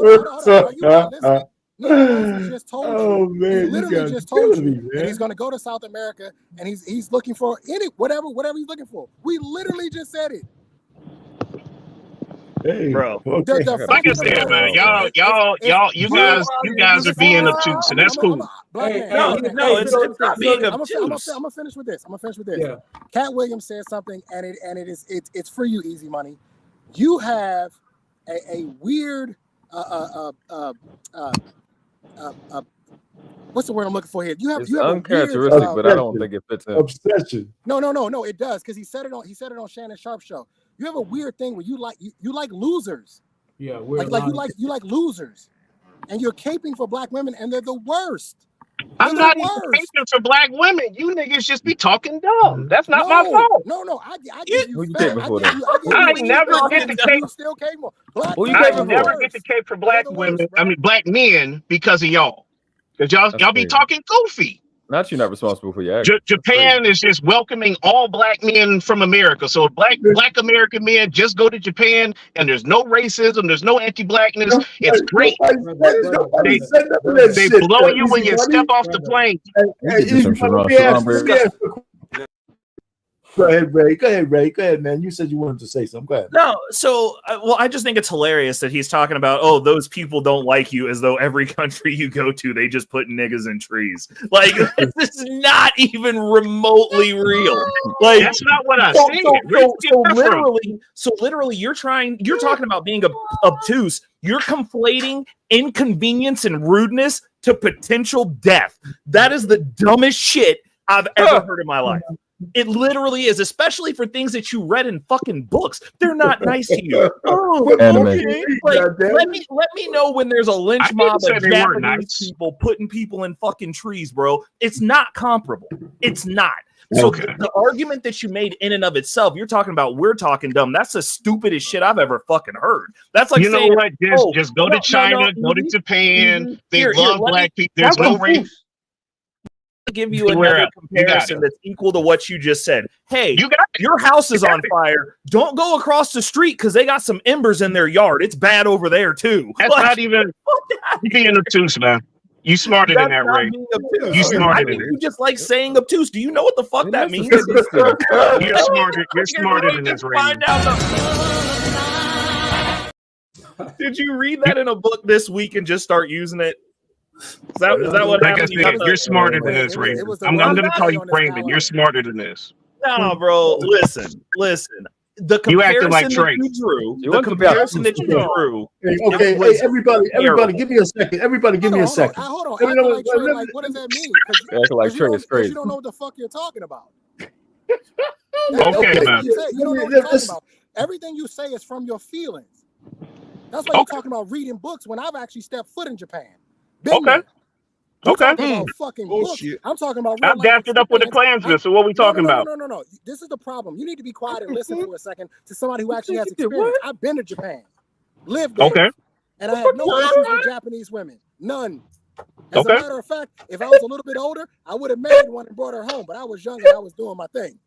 Neil just told you. Oh man, he literally just told you that he's going to go to South America and he's looking for whatever he's looking for. We literally just said it. Hey, bro. Okay. Like I said, man, you guys are being obtuse, and that's cool. It's not being obtuse. I'm gonna finish with this. Yeah. Cat Williams said something, and it's for you, Easy Money. You have a weird what's the word I'm looking for here? You have uncharacteristic, but I don't think it fits him. Obsession. No, it does because he said it on Shannon Sharp's show. You have a weird thing where you like losers. Yeah, you like losers, and you're caping for black women, and they're the worst. I'm not even caping for black women. You niggas just be talking dumb. That's not my fault. No, I give you. I never get to cape. Still capable. I never get to cape for black women. I mean, black men because of y'all. Because y'all be talking goofy. Not you're not responsible for your actions. Japan is just welcoming all black men from America. So black American men just go to Japan, and there's no racism, there's no anti-blackness. It's great. They blow you when you step off the plane. Go ahead, Ray. Go ahead, man. You said you wanted to say something. Go ahead. No, so I just think it's hilarious that he's talking about, those people don't like you, as though every country you go to, they just put niggas in trees. Like this is not even remotely real. Like that's not what I said. So literally, you're talking about being obtuse. You're conflating inconvenience and rudeness to potential death. That is the dumbest shit I've ever heard in my life. It literally is, especially for things that you read in fucking books. They're not nice to you. Okay. Like, let me know when there's a lynch mob of Japanese people putting people in fucking trees, bro. It's not comparable. It's not. So the argument that you made in and of itself, you're talking about we're talking dumb. That's the stupidest shit I've ever fucking heard. That's like saying, know what? Just go to China, go to Japan. They love black people. There's no race. Give you another comparison that's equal to what you just said. Hey, your house is on fire. Don't go across the street because they got some embers in their yard. It's bad over there too. That's not even being obtuse, man. You smarter than that, Ray. You smarter than you just like saying obtuse. Do you know what the fuck that means? You're smarter. You're smarter than this, Ray. Did you read that in a book this week and just start using it? Is that what happened? You're smarter than this, Raymond. I'm going to call you Raymond. You're smarter than this. No, bro. Listen. The comparison like that you drew. The comparison that you drew. Okay, hey, everybody, give me a second. Everybody, give me a second. Hold on. What does that mean? Because you don't know what the fuck you're talking about. Okay, man. You don't know what you're talking about. Everything you say is from your feelings. That's why you're talking about reading books when I've actually stepped foot in Japan. Okay. Fucking bullshit. I'm talking about. I'm dapped it up with a Klansman. So what are we talking about? No. This is the problem. You need to be quiet and listen for a second to somebody who actually has experience. I've been to Japan, lived there, and I have no issues with Japanese women. None. As a matter of fact, if I was a little bit older, I would have married one and brought her home. But I was young and I was doing my thing.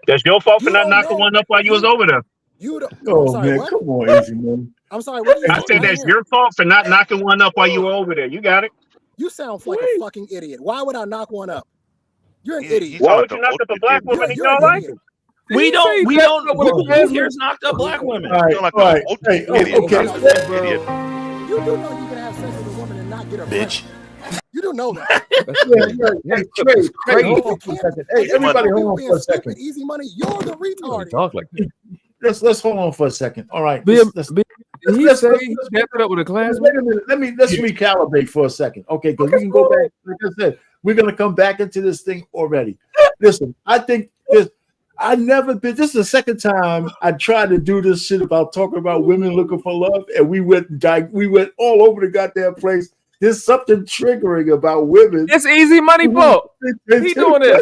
That's your fault for You not don't knocking know. one up while you was over there. You don't. I'm Oh sorry. man, What? come on, easy man. I'm sorry. What? I said that's your fault for not knocking one up while you were over there. You got it. You sound like a fucking idiot. Why would I knock one up? You're an idiot. Why would you knock up a black woman and you don't like it? We don't. Who here's knocked up black women? All right, all right. Hey, okay. You do know you can have sex with a woman and not get her bitch. You do know that. Hey, Trey, hold on for a second. Hey, everybody, hold on for a second. Easy money. You're the retard. Talk like that. Let's hold on for a second. All right. Did he say he stepped it up with a class? Wait a minute. Let's recalibrate for a second. Okay, because we can go back. Like I said, we're gonna come back into this thing already. Listen, I think this. I never been. This is the second time I tried to do this shit about talking about women looking for love, and we went all over the goddamn place. There's something triggering about women. It's easy money, fault. He doing this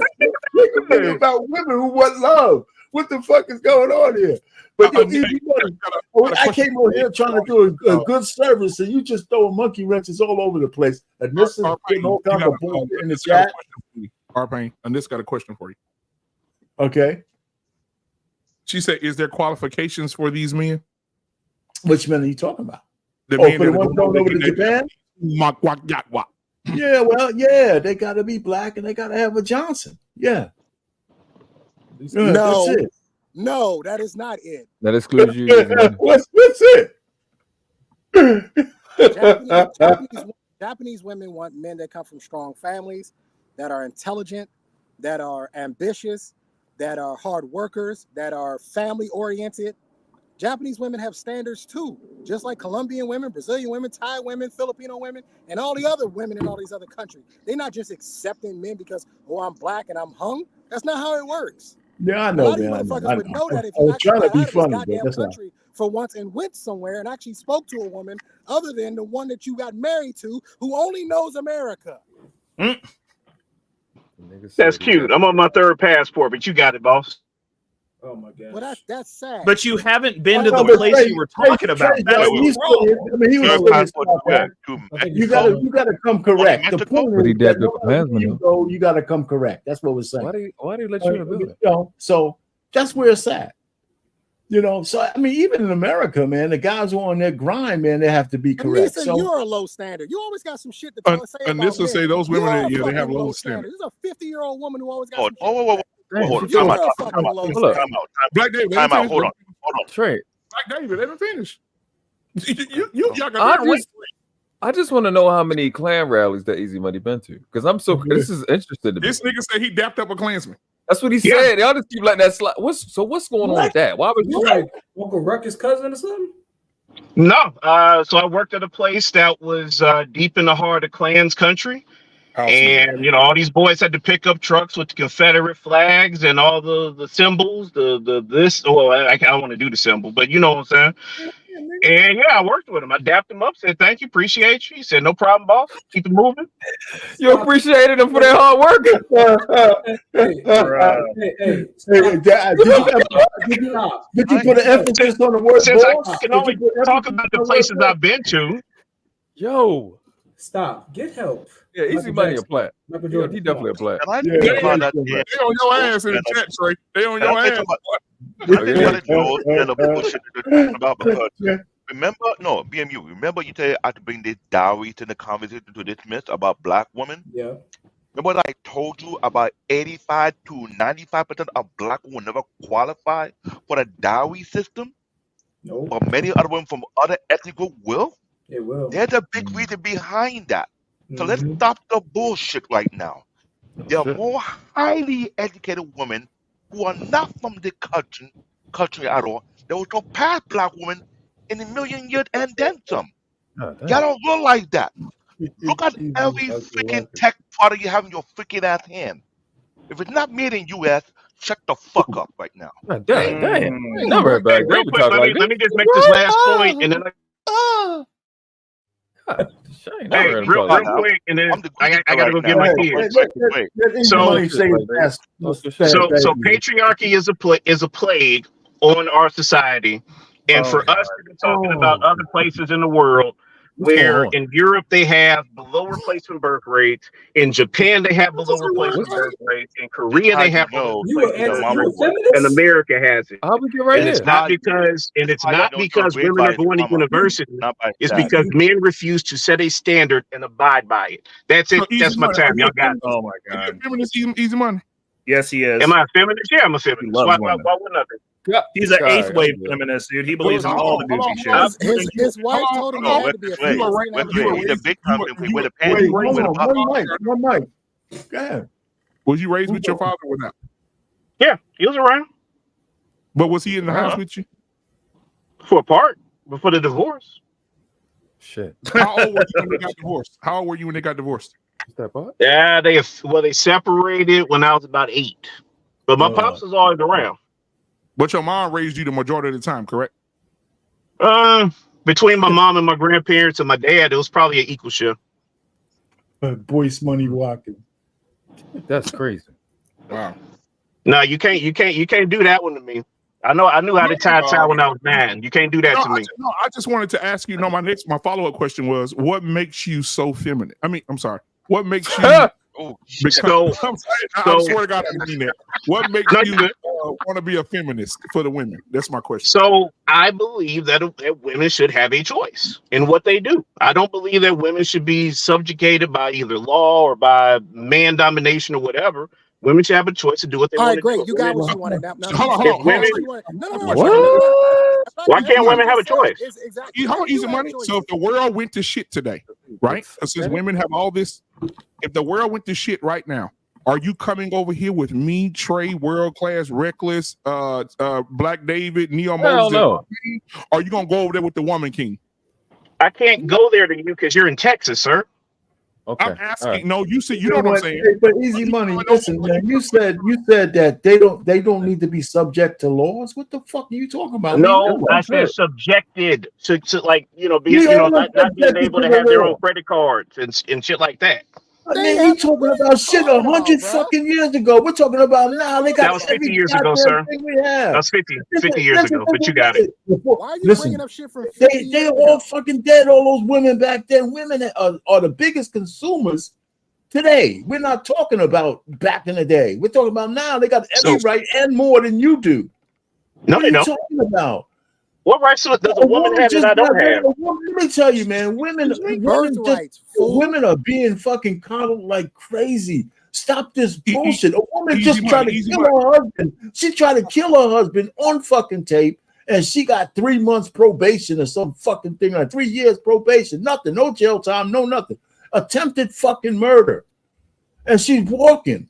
about women who want love. What the fuck is going on here? But easy money. I came over here trying to do a good service, and you just throwing monkey wrenches all over the place. And this is getting all kinds of bullshit in the chat. Arpain, and this got a question for you. Okay. She said, "Is there qualifications for these men?" Which men are you talking about? The men men for the that ones going over to Japan? Yeah, well, yeah, they got to be black and they got to have a Johnson. Yeah. No, that's it. no, that is not it. That excludes you. What's it? Japanese women want men that come from strong families, that are intelligent, that are ambitious, that are hard workers, that are family oriented. Japanese women have standards too, just like Colombian women, Brazilian women, Thai women, Filipino women, and all the other women in all these other countries. They're not just accepting men because, oh, I'm black and I'm hung. That's not how it works. Yeah, I know, A lot man. of you motherfuckers would know that if I you was actually trying to got be out of this funny, but goddamn that's not. country for once and went somewhere and actually spoke to a woman other than the one that you got married to, who only knows America. That's cute. I'm on my third passport, but you got it, boss. Oh my god. Well, that's sad. But you haven't been to No, the but place Trey- you were talking about. Trey, That's he's wrong. I mean, he was you gotta come correct. The point But he is dabbed that up the no matter Klansman, where you go, you gotta come correct. That's what we're saying. Why do you let you in the building? You know, so that's where it's at. You know, so I mean, even in America, man, the guys who are on their grind, man, they have to be correct. Anissa, So you're a low standard. You always got some shit to say And about this will men. say those women, You're a yeah, they have fucking low standard. This is a 50-year-old woman who always got some shit. Hold on. You're Time a out. fucking low Hold up. standard. Black David, Time out. Hold on. Trey, Black David, let him finish. Y'all got I just want to know how many Klan rallies that Easy Money been to, because I'm so this is interesting to me. This nigga said he dapped up a Klansman. That's what he said. Y'all just keep letting that slide. What's going on with that? Why would You you? like Uncle Ruckus' cousin or something? No. So I worked at a place that was deep in the heart of Klan's country. And you know, all these boys had to pick up trucks with the Confederate flags and all the symbols, the this. Well, I don't want to do the symbol, but you know what I'm saying. And yeah, I worked with him. I dapped him up, said thank you, appreciate you. He said no problem, boss. Keep it moving. You appreciated them for their hard work. Did you put an emphasis on the word Since boss? I can only talk about the places I've been to. Yo, stop. Get help. Yeah, Easy Money a plat. Yeah, he definitely a plat. They on your ass in the chat, Trey. They on your ass. Remember you said I had to bring this dowry to the conversation to this mess about black women? Yeah. Remember what I told you about 85 to 95% of black women never qualify for the dowry system? No. But many other women from other ethnic groups will? It will. There's a big reason behind that. So let's stop the bullshit right now. There are more highly educated women who are not from the country at all. There was no past black women in a million years and then some. Y'all don't realize that. Look at every freaking tech product you have in your freaking ass hand. If it's not made in U.S., shut the fuck up right now. Damn. Never back. Real quick, let me just make this last point, and then hey, real quick, and then I gotta go get my kids. So patriarchy is a plague on our society, and for us to be talking about other places in the world, where in Europe they have below replacement birth rates, in Japan they have below replacement birth rates, in Korea they have below replacement birth rates, and America has it. How we get right And it's here? not because women are going to university. It's because men refuse to set a standard and abide by it. That's it. That's my time. Y'all got it. Oh my God. Feminist, easy money. Yes, he is. Am I a feminist? Yeah, I'm a feminist. Why wouldn't I be? He's an eighth wave feminist, dude. He believes in all the goofy shit. His wife told him he had to be a feminist. He's a big company with a penny. One mic. Go ahead. Was you raised with your father or not? Yeah, he was around. But was he in the house with you? For a part, before the divorce. Shit. How old were you when they got divorced? How old were you when they got divorced? That part? Yeah, they separated when I was about 8. But my pops was always around. But your mom raised you the majority of the time, correct? Between my mom and my grandparents and my dad, it was probably an equal share. Boyce Money walking. That's crazy. Wow. No, you can't do that one to me. I knew how to tie when I was 9. You can't do that to me. I just wanted to ask you. No, my follow-up question was, what makes you so feminine? I'm sorry. What makes you? I swear to God, I mean that. What makes you want to be a feminist for the women? That's my question. So I believe that women should have a choice in what they do. I don't believe that women should be subjugated by either law or by man domination or whatever. Women should have a choice to do what they want to do. All right, great. You got what you wanted. Hold on. Why can't women have a choice? Easy money. So if the world went to shit today, right? Since women have all this, if the world went to shit right now, are you coming over here with me, Trey, World Class, Reckless, Black David, Neo Moses? No. Or are you gonna go over there with the Woman King? I can't go there to you because you're in Texas, sir. Okay. I'm asking. Right. No, you said you know what I'm saying. But easy money. Listen, man. You said that they don't need to be subject to laws. What the fuck are you talking about? No, I said subjected to like not being able to have their own credit cards and shit like that. Man, you talking about shit 100 fucking years ago. We're talking about now. They got that was 50 years ago, sir. That was 50 years ago, but you got it. Why are you bringing up shit from 50 They're all fucking dead. All those women back then. Women are the biggest consumers today. We're not talking about back in the day. We're talking about now. They got every right and more than you do. No, they don't. What are you talking about? What rights does a woman have that I don't have? Let me tell you, man. Women are being fucking coddled like crazy. Stop this bullshit. A woman just tried to kill her husband. She tried to kill her husband on fucking tape, and she got 3 months probation or some fucking thing, like 3 years probation. Nothing, no jail time, no nothing. Attempted fucking murder, and she's walking.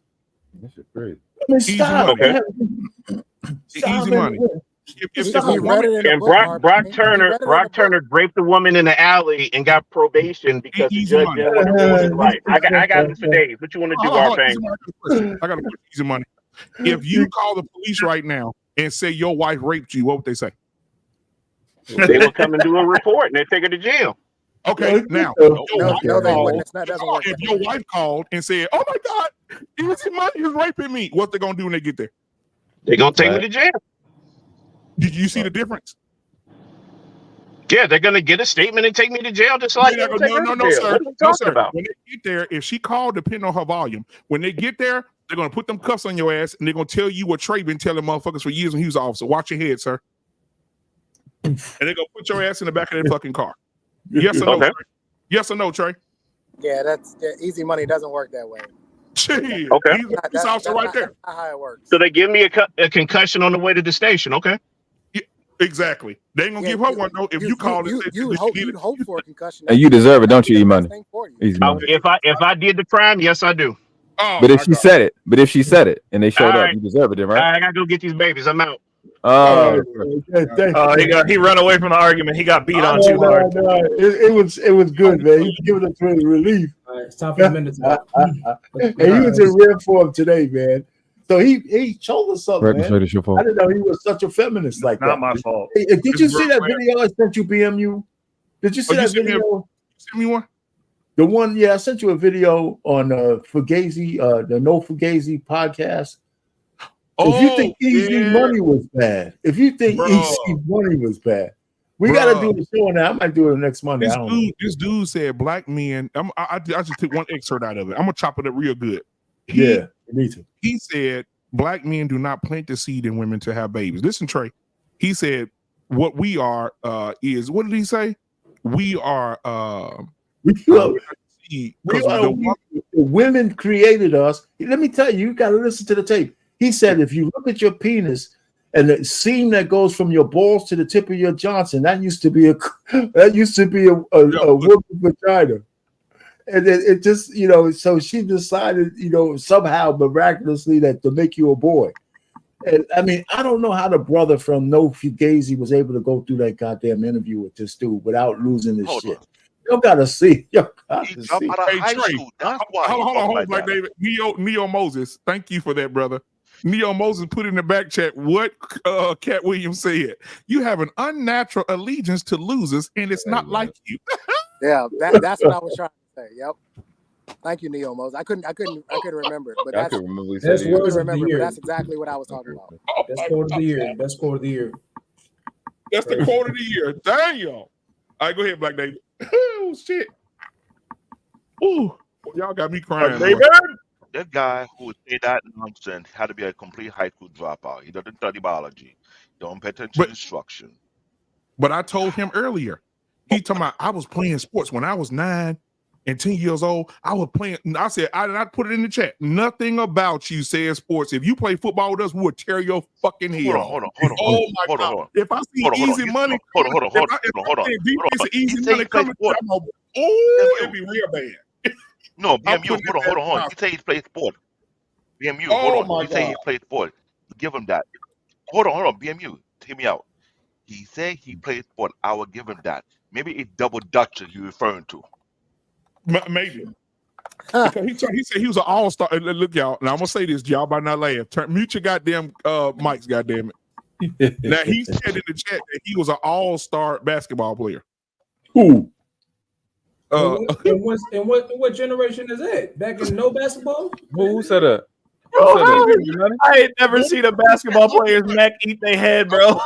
This is crazy. I mean, stop. Okay. Easy money. And Brock Turner raped a woman in the alley and got probation because the judge didn't want to ruin his life. I got this for days. What you want to do, R-Pain? I got a question. Easy money. If you call the police right now and say your wife raped you, what would they say? They will come and do a report and they take her to jail. Okay, now if your wife called and said, "Oh my God, Easy Money is raping me," what they gonna do when they get there? They're gonna take me to jail. Did you see the difference? Yeah, they're gonna get a statement and take me to jail, just like no, sir. When they get there, if she called, depending on her volume, when they get there, they're gonna put them cuffs on your ass and they're gonna tell you what Trey been telling motherfuckers for years when he was an officer. Watch your head, sir. And they're gonna put your ass in the back of their fucking car. Yes or no, Trey? Yes or no, Trey? Yeah, that's Easy Money doesn't work that way. Gee, okay. That's right there. Not how it works. So they give me a concussion on the way to the station. Okay. Yeah, exactly. They ain't gonna give her one though. If you called it, you'd hope for a concussion. And you deserve it, don't you, E-Money? Easy Money. If I did the crime, yes, I do. Oh, but if she said it, and they showed up, you deserve it, then, right? I gotta go get these babies. I'm out. He ran away from the argument. He got beat on too hard. It was good, man. He's giving us relief. All right, it's time for the minutes. And he was in rare form today, man. So he told us something, man. I didn't know he was such a feminist like that. Not my fault. Hey, did you see that video I sent you, BMU? Did you see that video? Send me one. The one, yeah, I sent you a video on Fugazi, the No Fugazi podcast. If you think Easy Money was bad, if you think Easy Money was bad, We got to do the show now. I might do it next Monday. This dude said black men. I just took one excerpt out of it. I'm gonna chop it up real good. Me too. He said black men do not plant the seed in women to have babies. Listen, Trey. He said what we are is, what did he say? We are the women created us. Let me tell you, you got to listen to the tape. He said, if you look at your penis and the seam that goes from your balls to the tip of your Johnson, that used to be a woman's vagina. And it just, so she decided, somehow miraculously that to make you a boy. And I mean, I don't know how the brother from No Fugazi was able to go through that goddamn interview with this dude without losing his shit. You gotta see. He jumped out of high school. That's why. Hold on, Black David. Neo Moses. Thank you for that, brother. Neo Moses put in the back chat what Cat Williams said. You have an unnatural allegiance to losers, and it's not like you. Yeah, that's what I was trying to say. Yep. Thank you, Neo Moses. I couldn't remember it, but that's exactly what I was talking about. Best quote of the year. Best quote of the year. That's the quote of the year. Damn. All right, go ahead, Black David. Oh shit. Ooh, y'all got me crying. That guy who said that nonsense had to be a complete high school dropout. He doesn't study biology. Don't pay attention to instruction. But I told him earlier. He talking about I was playing sports when I was 9 and 10 years old. I was playing. I said, I put it in the chat. Nothing about you says sports. If you play football with us, we will tear your fucking head off. Hold on. Oh my God. If I see easy money, hold on. Easy money coming, it'd be real bad. No, BMU, hold on. He say he plays sport. BMU, hold on. He say he plays sport. Give him that. Hold on. BMU, hear me out. He said he plays sport. I will give him that. Maybe it's double Dutch you're referring to. Maybe. He said he was an all-star. Look, y'all. Now I'm gonna say this, y'all better not laugh. Mute your goddamn mics, goddamn it. Now he said in the chat that he was an all-star basketball player. Who? And what generation is that? Back in no basketball? Who said that? I ain't never seen a basketball player's neck eat their head, bro.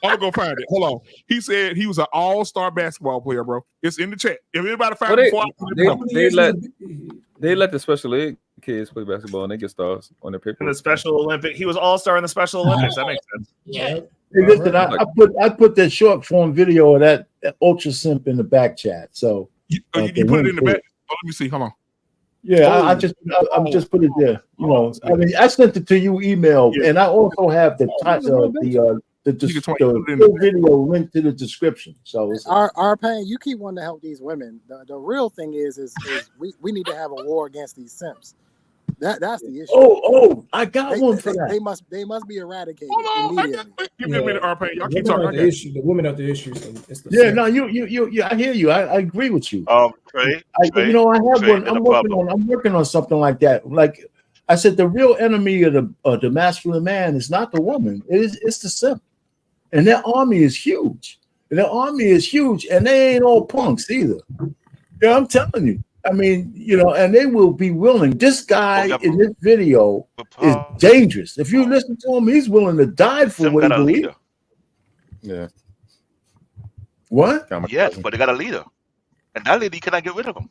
I'm gonna go find it. Hold on. He said he was an all-star basketball player, bro. It's in the chat. If anybody find it, they let the special ed kids play basketball and they get stars on their paper. In the Special Olympic, he was all-star in the Special Olympics. That makes sense. Yeah. Hey, listen, I put that short form video of that ultra simp in the back chat. So you put it in the back. Oh, let me see. Hold on. Yeah, I just put it there. I mean, I sent it to you email, and I also have the video link to the description. So it's our pain. You keep wanting to help these women. The real thing is we need to have a war against these simps. That's the issue. Oh, I got one for that. They must be eradicated immediately. Give me a minute, RP. Y'all keep talking. The women are the issue. No, you. I hear you. I agree with you. Trey, I have one. I'm working on something like that. Like I said, the real enemy of the masculine man is not the woman. It's the simp, and their army is huge. And they ain't all punks either. Yeah, I'm telling you. I mean, and they will be willing. This guy in this video is dangerous. If you listen to him, he's willing to die for what he believes. Yeah. What? Yes, but they got a leader. And that lady cannot get rid of him.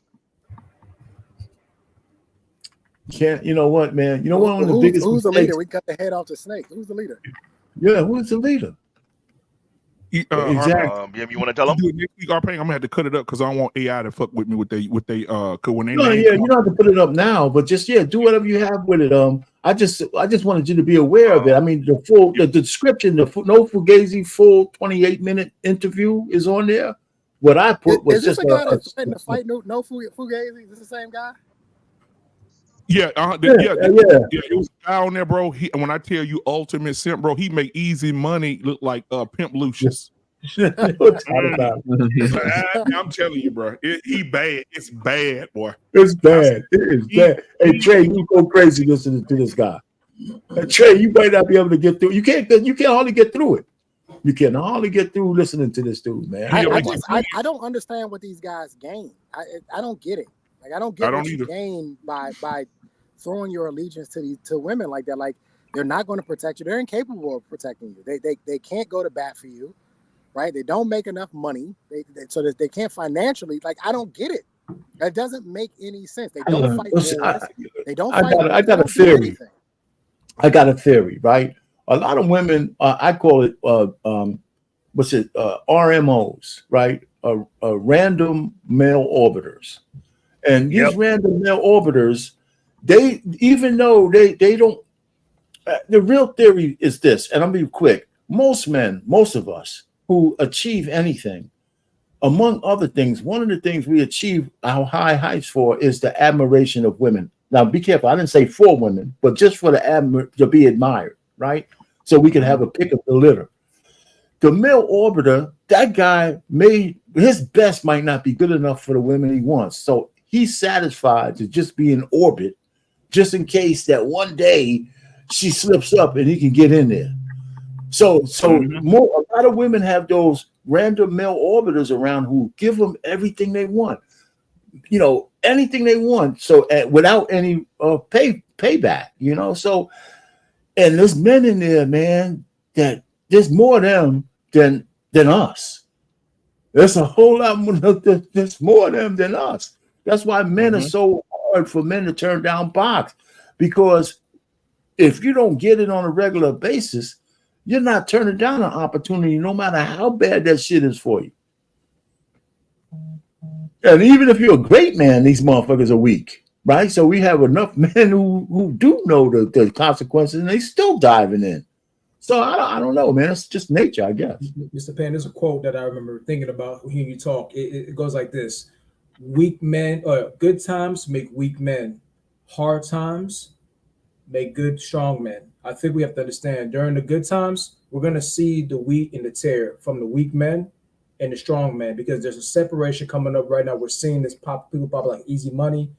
Can't, you know what, man? You know one of the biggest who's the mistakes? leader? We cut the head off the snake. Who's the leader? Yeah, who's the leader? Exactly. You want to tell them? I'm gonna have to cut it up because I don't want AI to fuck with me with they when they. No, yeah, you don't have to put it up now, but just do whatever you have with it. I just wanted you to be aware of it. I mean, the description, No Fugazi full 28-minute interview is on there. What I put was is just this a guy that's threatened to fight No Fugazi? Is this the same guy? Yeah, it was a guy on there, bro. When I tell you ultimate simp, bro, he make easy money look like Pimp Lucius. I'm telling you, bro. He bad. It's bad, boy. It's bad. It is bad. Hey Trey, you go crazy listening to this guy. Trey, you might not be able to get through. You can't hardly get through it. You can hardly get through listening to this dude, man. I don't understand what these guys gain. I don't get it. Like I don't get what you gain by throwing your allegiance to women like that. Like they're not going to protect you. They're incapable of protecting you. They can't go to bat for you, right? They don't make enough money, so that they can't financially. Like, I don't get it. That doesn't make any sense. They don't fight wars. They don't fight. I got a theory. I got a theory, right? A lot of women, I call it, RMOs, right? Random male orbiters. And these random male orbiters, they, even though they don't, the real theory is this, and I'm gonna be quick. Most men, most of us who achieve anything, among other things, one of the things we achieve our high heights for is the admiration of women. Now, be careful. I didn't say for women, but just for to be admired, right? So we can have a pick of the litter. The male orbiter, that guy his best might not be good enough for the women he wants. So he's satisfied to just be in orbit, just in case that one day she slips up and he can get in there. So a lot of women have those random male orbiters around who give them everything they want, anything they want. So without any payback, So, and there's men in there, man, that there's more of them than us. There's a whole lot more. There's more of them than us. That's why men are so hard for men to turn down box, because if you don't get it on a regular basis, you're not turning down an opportunity, no matter how bad that shit is for you. And even if you're a great man, these motherfuckers are weak, right? So we have enough men who do know the consequences, and they still diving in. So I don't know, man. It's just nature, I guess. Mr. Pan, there's a quote that I remember thinking about hearing you talk. It goes like this: "Weak men, good times make weak men. Hard times make good, strong men." I think we have to understand during the good times, we're going to see the wheat and the tare from the weak men and the strong men, because there's a separation coming up right now. We're seeing this people pop like Easy Money.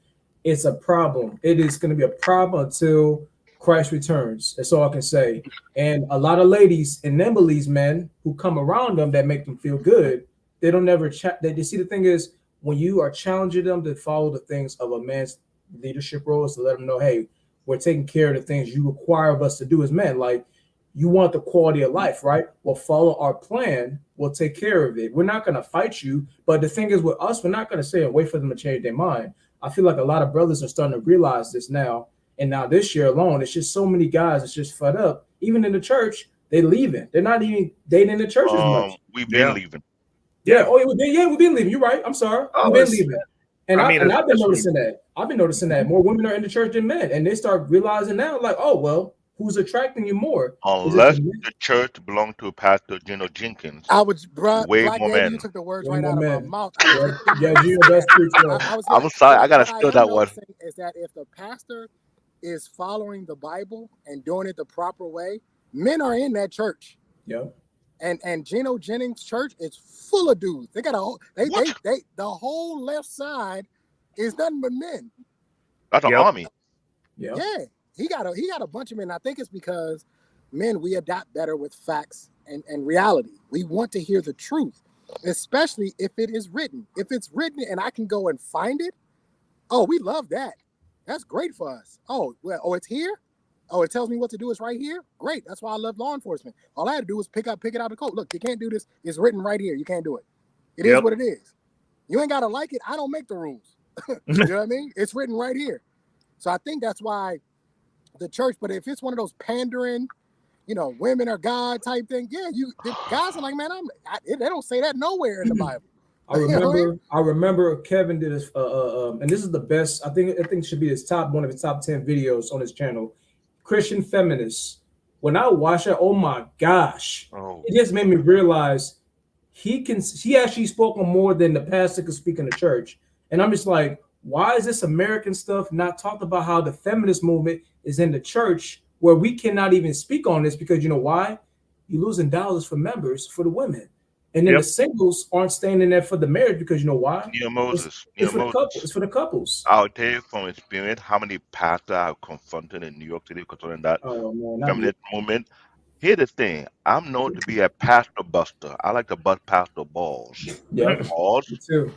It's a problem. It is going to be a problem until Christ returns. That's all I can say. And a lot of ladies and these men who come around them that make them feel good, they don't never they see. The thing is, when you are challenging them to follow the things of a man's leadership roles, to let them know, hey, we're taking care of the things you require of us to do as men. Like, you want the quality of life, right? Well, follow our plan. We'll take care of it. We're not going to fight you. But the thing is, with us, we're not going to say and wait for them to change their mind. I feel like a lot of brothers are starting to realize this now. And now this year alone, it's just so many guys that's just fed up. Even in the church, they're leaving. They're not even dating in the church as much. We've been leaving. Yeah. Oh, we've been leaving. You're right. I'm sorry. We've been leaving. And I've been noticing that. I've been noticing that more women are in the church than men, and they start realizing now, like, oh well, who's attracting you more? Unless the church belonged to Pastor Gino Jenkins, way more men. You took the words right out of my mouth. I'm sorry, I gotta steal that one. Is that if the pastor is following the Bible and doing it the proper way, men are in that church. Yeah. And Gino Jennings' church is full of dudes. They got the whole left side is nothing but men. That's an army. Yeah. He got a bunch of men. I think it's because men, we adapt better with facts and reality. We want to hear the truth, especially if it is written. If it's written and I can go and find it, oh, we love that. That's great for us. Oh, well, it's here. Oh, it tells me what to do. It's right here. Great. That's why I love law enforcement. All I had to do was pick it out of the code. Look, you can't do this. It's written right here. You can't do it. It is what it is. You ain't got to like it. I don't make the rules. You know what I mean? It's written right here. So I think that's why the church, but if it's one of those pandering, women are God type thing, the guys are like, man, they don't say that nowhere in the Bible. I remember Kevin did this, and this is the best. I think it should be one of his top 10 videos on his channel. Christian feminists. When I watched it, oh my gosh, it just made me realize he actually spoke on more than the pastor could speak in the church. And I'm just like, why is this American stuff not talked about? How the feminist movement is in the church, where we cannot even speak on this, because you know why? You're losing dollars for members for the women. And then the singles aren't staying in there for the marriage, because you know why? It's for the couples. I'll tell you from experience how many pastors I've confronted in New York City concerning that feminist movement. Here's the thing. I'm known to be a pastor buster. I like to bust pastor balls. Yeah. Balls. Me too.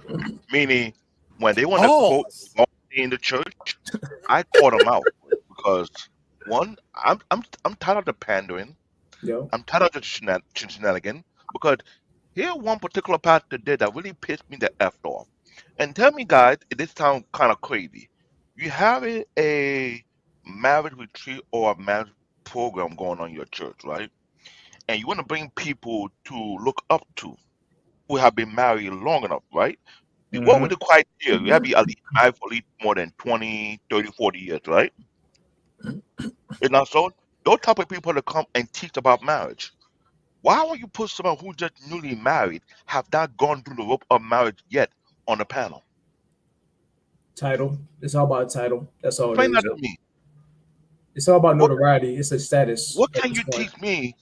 Meaning, when they want to quote in the church, I call them out, because one, I'm tired of the pandering. Yeah. I'm tired of the shenanigan, because Here, one particular part today that really pissed me the F off. And tell me, guys, this sounds kind of crazy. You have a marriage retreat or a marriage program going on in your church, right? And you want to bring people to look up to who have been married long enough, right? What would the criteria? You have to be at least married for at least more than 20, 30, 40 years, right? And now, so those type of people to come and teach about marriage. Why would you put someone who just newly married, have not gone through the rope of marriage yet, on the panel? Title. It's all about title. That's all. Explain that to me. It's all about notoriety. It's a status. What can you teach me,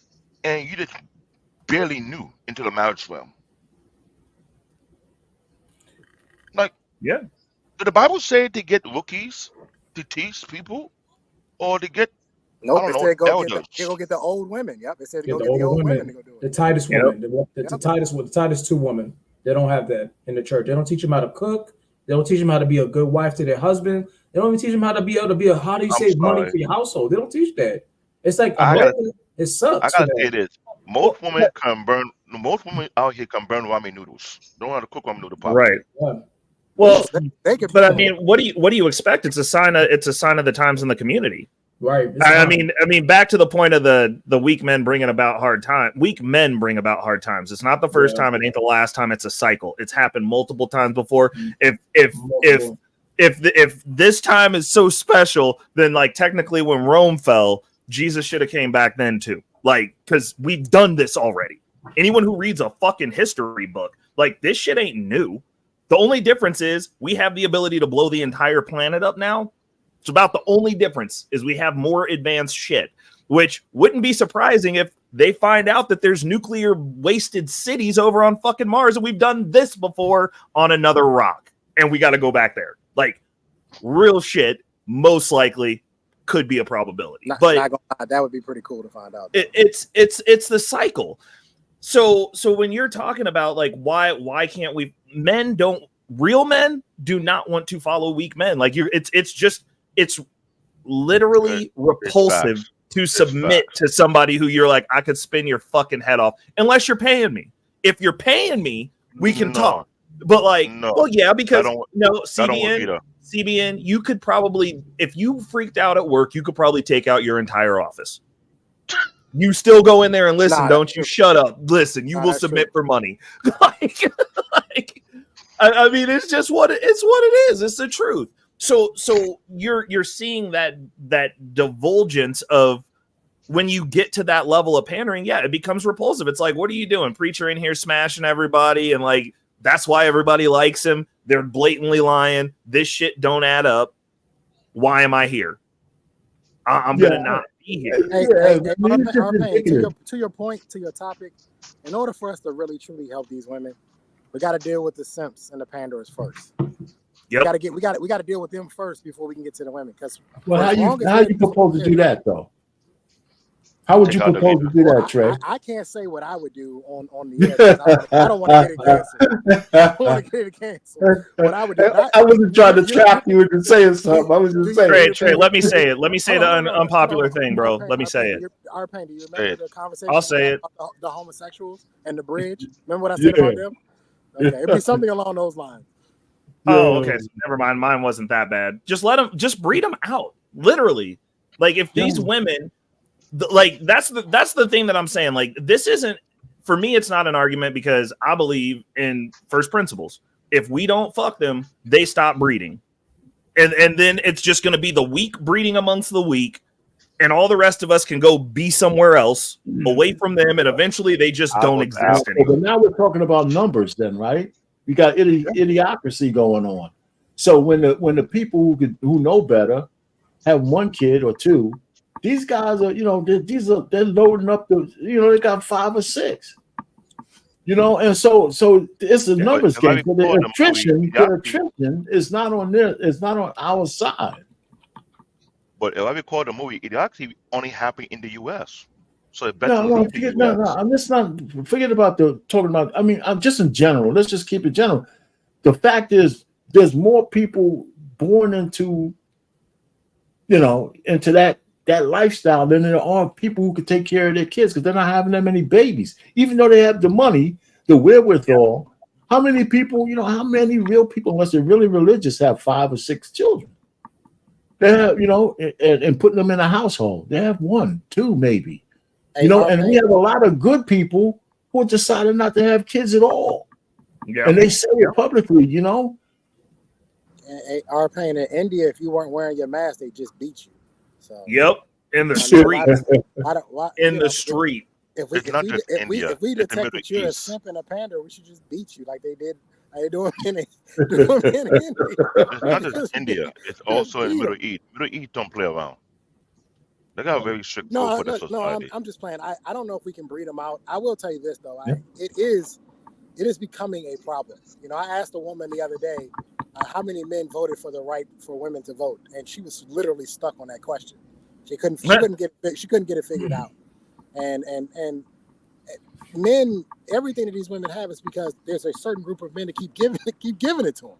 and you just barely new into the marriage realm? Like, yeah. Did the Bible say to get rookies to teach people, or to get Nope, I it don't said know go get the old women. Yep, it said Yeah, go the get the older old women to women, go do it. the Titus Yep. woman, the Titus 2 woman. They don't have that in the church. They don't teach them how to cook. They don't teach them how to be a good wife to their husband. They don't even teach them how to be able to be a how do you save money for your household. They don't teach that. It's like America. It sucks. I for gotta that. say this: most women can burn. Most women out here can burn ramen noodles. Don't know how to cook ramen noodle properly. Right. Well, they could, but I mean, what do you expect? It's a sign of the times in the community. Right. I mean, back to the point of the weak men bringing about hard time. Weak men bring about hard times. It's not the first time. It ain't the last time. It's a cycle. It's happened multiple times before. If this time is so special, then like technically when Rome fell, Jesus should have came back then too. Like, because we've done this already. Anyone who reads a fucking history book, like this shit ain't new. The only difference is we have the ability to blow the entire planet up now. It's about the only difference is we have more advanced shit, which wouldn't be surprising if they find out that there's nuclear wasted cities over on fucking Mars. And we've done this before on another rock and we got to go back there. Like real shit, most likely could be a probability, not but gonna lie, that would be pretty cool to find out. it's the cycle. So when you're talking about like, why can't we, real men do not want to follow weak men. Like it's literally repulsive to submit to somebody who you're like, I could spin your fucking head off unless you're paying me. If you're paying me, we can talk. But like, well, yeah, because CBN, you could probably, if you freaked out at work, you could probably take out your entire office. You still go in there and listen, don't you? Shut up. Listen, you will submit for money. I mean, it's just what it is. It's the truth. So you're seeing that divulgence of when you get to that level of pandering, yeah, it becomes repulsive. It's like, what are you doing? Preacher in here smashing everybody, and like that's why everybody likes him. They're blatantly lying. This shit don't add up. Why am I here? I'm gonna not be here. To your point, to your topic, in order for us to really truly help these women, we got to deal with the simps and the panders first. Yep. We got to deal with them first before we can get to the women. Because how you propose to do that though? How would you propose to do that, Trey? I can't say what I would do on the edge. I don't want to get it canceled. I don't want to get it canceled. What I would do. I wasn't trying to trap you into saying something. I was just saying. Trey, let me say it. Let me say the unpopular thing, bro. Let me say it. Arpain, do you remember the conversation? I'll say it. About the homosexuals and the bridge. Remember what I said about them? Okay, it'd be something along those lines. Oh, okay. So never mind. Mine wasn't that bad. Just breed them out. Literally. Like if these women, like that's the thing that I'm saying. Like this isn't, for me, it's not an argument because I believe in first principles. If we don't fuck them, they stop breeding. And then it's just going to be the weak breeding amongst the weak. And all the rest of us can go be somewhere else away from them. And eventually they just don't exist anymore. But now we're talking about numbers then, right? You got idiocracy going on. So when the people who know better have one kid or two, these guys are, they're loading up they got 5 or 6. And so it's a numbers game. So the attrition is not on our side. But if I recall the movie, it actually only happened in the U.S. So it I'm just not forget about talking about. I mean, I'm just in general. Let's just keep it general. The fact is, there's more people born into that lifestyle than there are people who could take care of their kids because they're not having that many babies. Even though they have the money the wherewithal. How many people, how many real people, unless they're really religious, have 5 or 6 children? They have, and putting them in a household. They have 1, 2, maybe. And we have a lot of good people who decided not to have kids at all. Yeah. And they say it publicly, R-Pain, in India, if you weren't wearing your mask, they just beat you. So Yep. In the street. In the if, street. If we It's not just India. if we It's the detect Middle that you're a East. simp and a panda, we should just beat you like they did. Like they doing in India. It's not just India. It's also in the Middle East. Middle East don't play around. They got a very strict code for the society. I'm just playing. I don't know if we can breed them out. I will tell you this though. It is becoming a problem. I asked a woman the other day how many men voted for the right for women to vote, and she was literally stuck on that question. She couldn't get it figured out. And men, everything that these women have is because there's a certain group of men that keep giving it to them.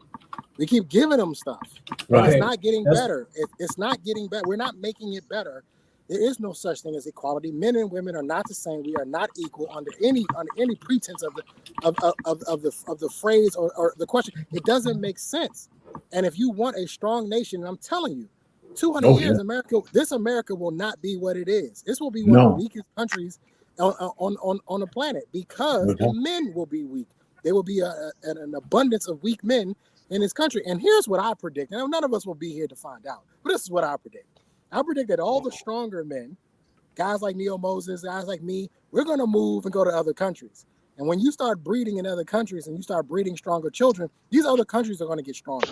We keep giving them stuff. Right. It's not getting better. It's not getting better. We're not making it better. There is no such thing as equality. Men and women are not the same. We are not equal under any pretense of the phrase or the question. It doesn't make sense. And if you want a strong nation, and I'm telling you, 200 years, America will not be what it is. This will be one of the weakest countries on the planet because the men will be weak. There will be an abundance of weak men in this country. And here's what I predict. And none of us will be here to find out, but this is what I predict. I predict that all the stronger men, guys like Neil Moses, guys like me, we're going to move and go to other countries. And when you start breeding in other countries and you start breeding stronger children, these other countries are going to get stronger.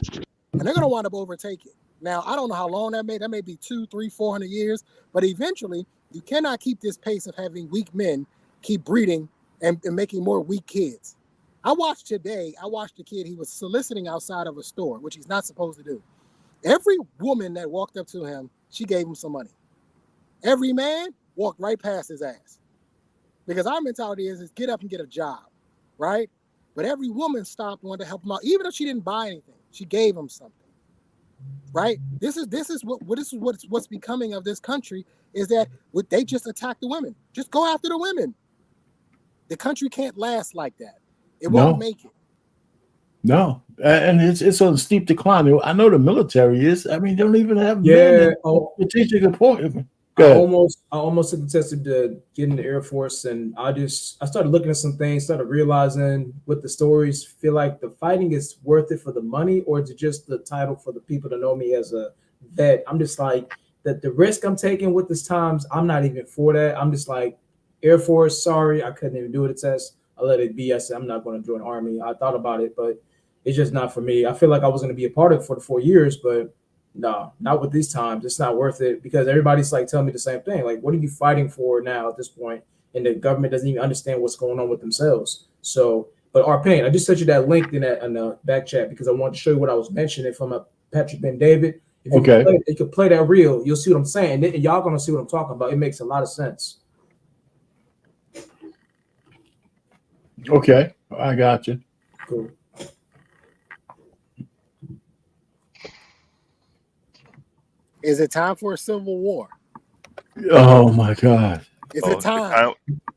And they're going to wind up overtaking. Now, I don't know how long that may be 200, 300, 400 years, but eventually you cannot keep this pace of having weak men keep breeding and making more weak kids. I watched a kid, he was soliciting outside of a store, which he's not supposed to do. Every woman that walked up to him, she gave him some money. Every man walked right past his ass. Because our mentality is get up and get a job, right? But every woman stopped and wanted to help him out, even if she didn't buy anything. She gave him something, right? This is what's becoming of this country is that they just attack the women. Just go after the women. The country can't last like that. It won't make it. No, and it's on a steep decline. I know the military is. I mean, they don't even have men in strategic appointment. I almost took the test to get in the Air Force, and I started looking at some things, started realizing what the stories feel like. The fighting is worth it for the money, or is it just the title for the people to know me as a vet? I'm just like that. The risk I'm taking with this times, I'm not even for that. I'm just like Air Force. Sorry, I couldn't even do the test. I let it be. I said I'm not going to join the Army. I thought about it, but it's just not for me. I feel like I was going to be a part of it for the 4 years, but no, not with these times. It's not worth it because everybody's like telling me the same thing. Like, what are you fighting for now at this point? And the government doesn't even understand what's going on with themselves. So, but R-Pain, I just sent you that link in the back chat because I wanted to show you what I was mentioning from Patrick Ben-David. If you could play that reel, you'll see what I'm saying. And y'all gonna see what I'm talking about. It makes a lot of sense. Okay, I got you. Cool. Is it time for a civil war? Oh my God! Is it time?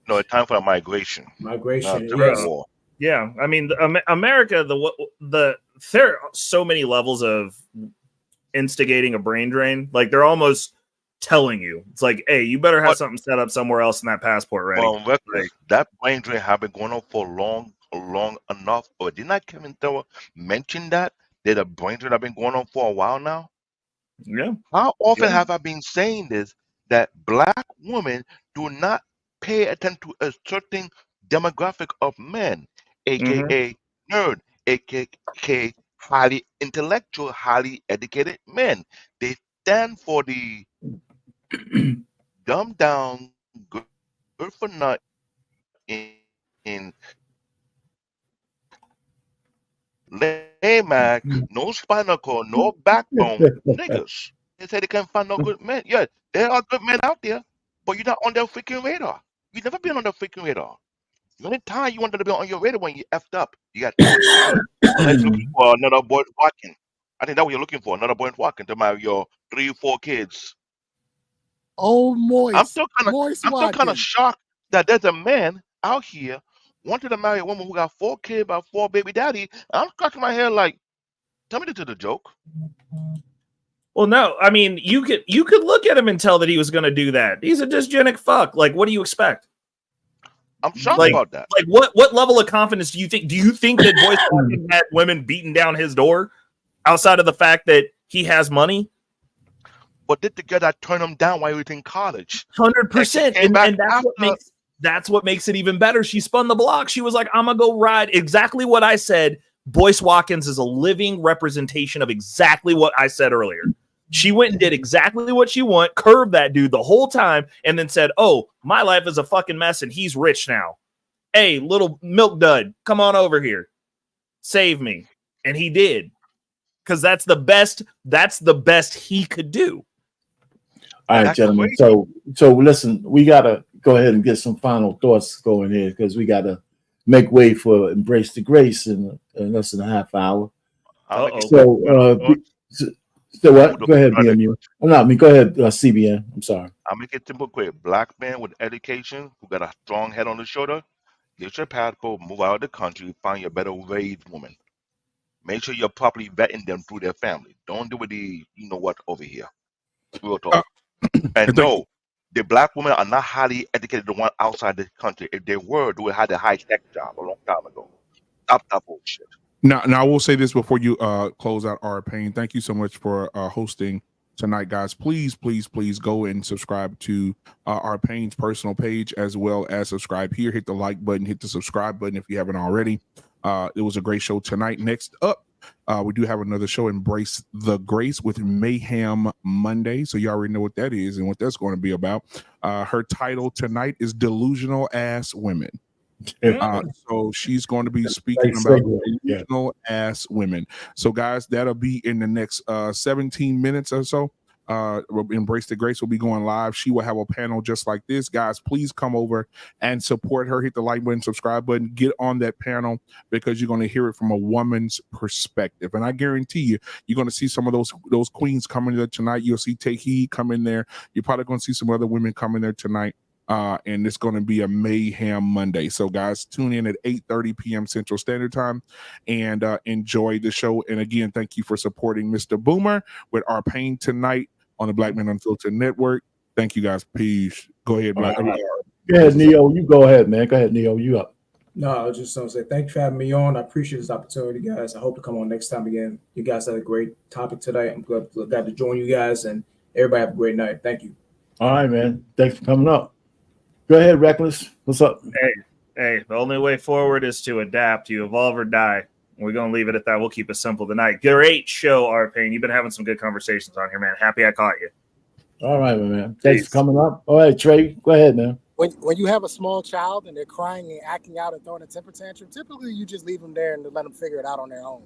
It's time for a migration. Migration. Civil war. Yeah, I mean, America. There are so many levels of instigating a brain drain. Like they're almost telling you, it's like, hey, you better have something set up somewhere else in that passport ready. Well, that brain drain have been going on for long enough. Or didn't I Kevin Thor mention that a brain drain have been going on for a while now? Yeah. How often have I been saying this? That black women do not pay attention to a certain demographic of men, aka nerd, aka highly intellectual, highly educated men. They stand for the dumbed down, good for nothing, in laymack, no spinal cord, no backbone niggas. They say they can't find no good men. Yeah, there are good men out there, but you're not on their freaking radar. You've never been on their freaking radar. The only time you wanted to be on your radar when you effed up. You got looking for another boy walking. I think that's what you're looking for, another boy walking to marry your 3 or 4 kids. Oh, moist. I'm still kind of shocked that there's a man out here wanted to marry a woman who got 4 kids by 4 baby daddy. I'm scratching my head like, tell me this is a joke. Well, no, I mean, you could look at him and tell that he was going to do that. He's a dysgenic fuck. Like, what do you expect? I'm shocked Like, about that. like what level of confidence do you think? Do you think that Boyce Watkins had women beating down his door outside of the fact that he has money? But did the girl that turned him down while he was in college? 100%. came back And after. that's what makes it even better. She spun the block. She was like, I'm gonna go ride. Exactly what I said. Boyce Watkins is a living representation of exactly what I said earlier. She went and did exactly what she wanted, curved that dude the whole time, and then said, oh, my life is a fucking mess and he's rich now. Hey, little milk dud, come on over here. Save me. And he did. Because that's the best he could do. All right, That's gentlemen. crazy. So listen, we gotta go ahead and get some final thoughts going here because we gotta make way for Embrace the Grace in less than a half hour. So what? Go ahead, BMU. Oh, no, I mean, go ahead, CBN. I'm sorry. I'll make it simple quick. Black man with education who got a strong head on his shoulder, get your passport, move out of the country, find your better raised woman. Make sure you're properly vetting them through their family. Don't do with the you know what over here. Real talk. And no, the black women are not highly educated, the one outside the country. If they were, they would have had a high-tech job a long time ago. Stop that bullshit. Now I will say this before you close out our pain. Thank you so much for hosting tonight, guys. Please go and subscribe to our Pain's personal page as well as subscribe here. Hit the like button, hit the subscribe button if you haven't already. It was a great show tonight. Next up, we do have another show, Embrace the Grace with Mayhem Monday. So you already know what that is and what that's going to be about. Her title tonight is Delusional Ass Women. So she's going to be speaking about delusional ass women. So guys, that'll be in the next 17 minutes or so. Embrace the Grace will be going live. She will have a panel just like this. Guys, please come over and support her. Hit the like button, subscribe button, get on that panel because you're going to hear it from a woman's perspective. And I guarantee you're going to see some of those queens coming there tonight. You'll see Tahee come in there. You're probably going to see some other women coming there tonight. And it's going to be a Mayhem Monday. So, guys, tune in at 8:30 p.m. Central Standard Time and enjoy the show. And again, thank you for supporting Mr. Boomer with our pain tonight on the Black Men Unfiltered Network. Thank you, guys. Peace. Go ahead, Black. Go ahead, Neo. You go ahead, man. Go ahead, Neo. You up. No, I was just going to say thank you for having me on. I appreciate this opportunity, guys. I hope to come on next time again. You guys had a great topic tonight. I'm glad to join you guys, and everybody have a great night. Thank you. All right, man. Thanks for coming up. Go ahead, Reckless. What's up? Hey, the only way forward is to adapt. You evolve or die. We're going to leave it at that. We'll keep it simple tonight. Great show, R-Pain. You've been having some good conversations on here, man. Happy I caught you. All right, man. Thanks for coming up. All right, Trey, go ahead, man. When you have a small child and they're crying and acting out and throwing a temper tantrum, typically you just leave them there and let them figure it out on their own.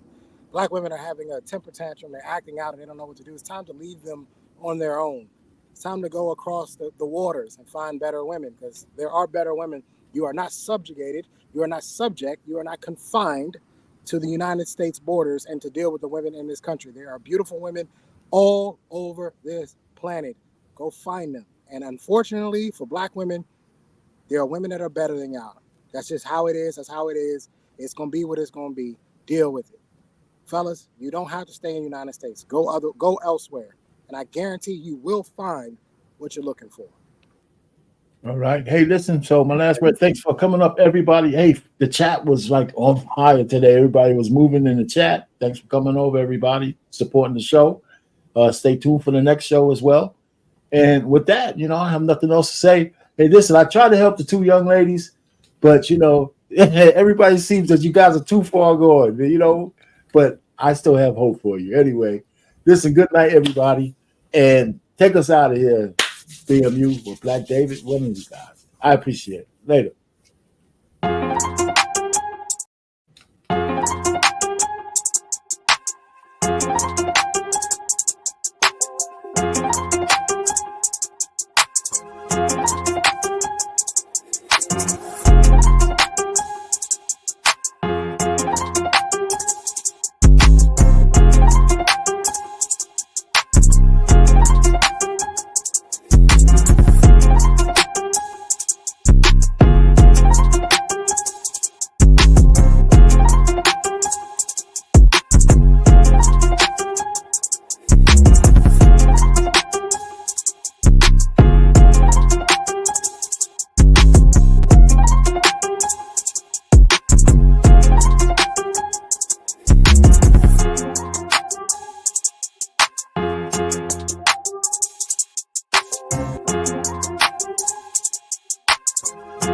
Black women are having a temper tantrum. They're acting out and they don't know what to do. It's time to leave them on their own. It's time to go across the waters and find better women because there are better women. You are not subjugated. You are not subject. You are not confined to the United States borders and to deal with the women in this country. There are beautiful women all over this planet. Go find them. And unfortunately for Black women, there are women that are better than y'all. That's just how it is. That's how it is. It's going to be what it's going to be. Deal with it. Fellas, you don't have to stay in the United States. Go elsewhere. And I guarantee you will find what you're looking for. All right. Hey, listen. So my last word. Thanks for coming up, everybody. Hey, the chat was like on fire today. Everybody was moving in the chat. Thanks for coming over, everybody, supporting the show. Stay tuned for the next show as well. And with that, I have nothing else to say. Hey, listen, I try to help the two young ladies, but everybody seems that you guys are too far gone. But I still have hope for you. Anyway, listen. Good night, everybody, and take us out of here. BMU or Black David, one of you guys. I appreciate it. Later.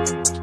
Peace.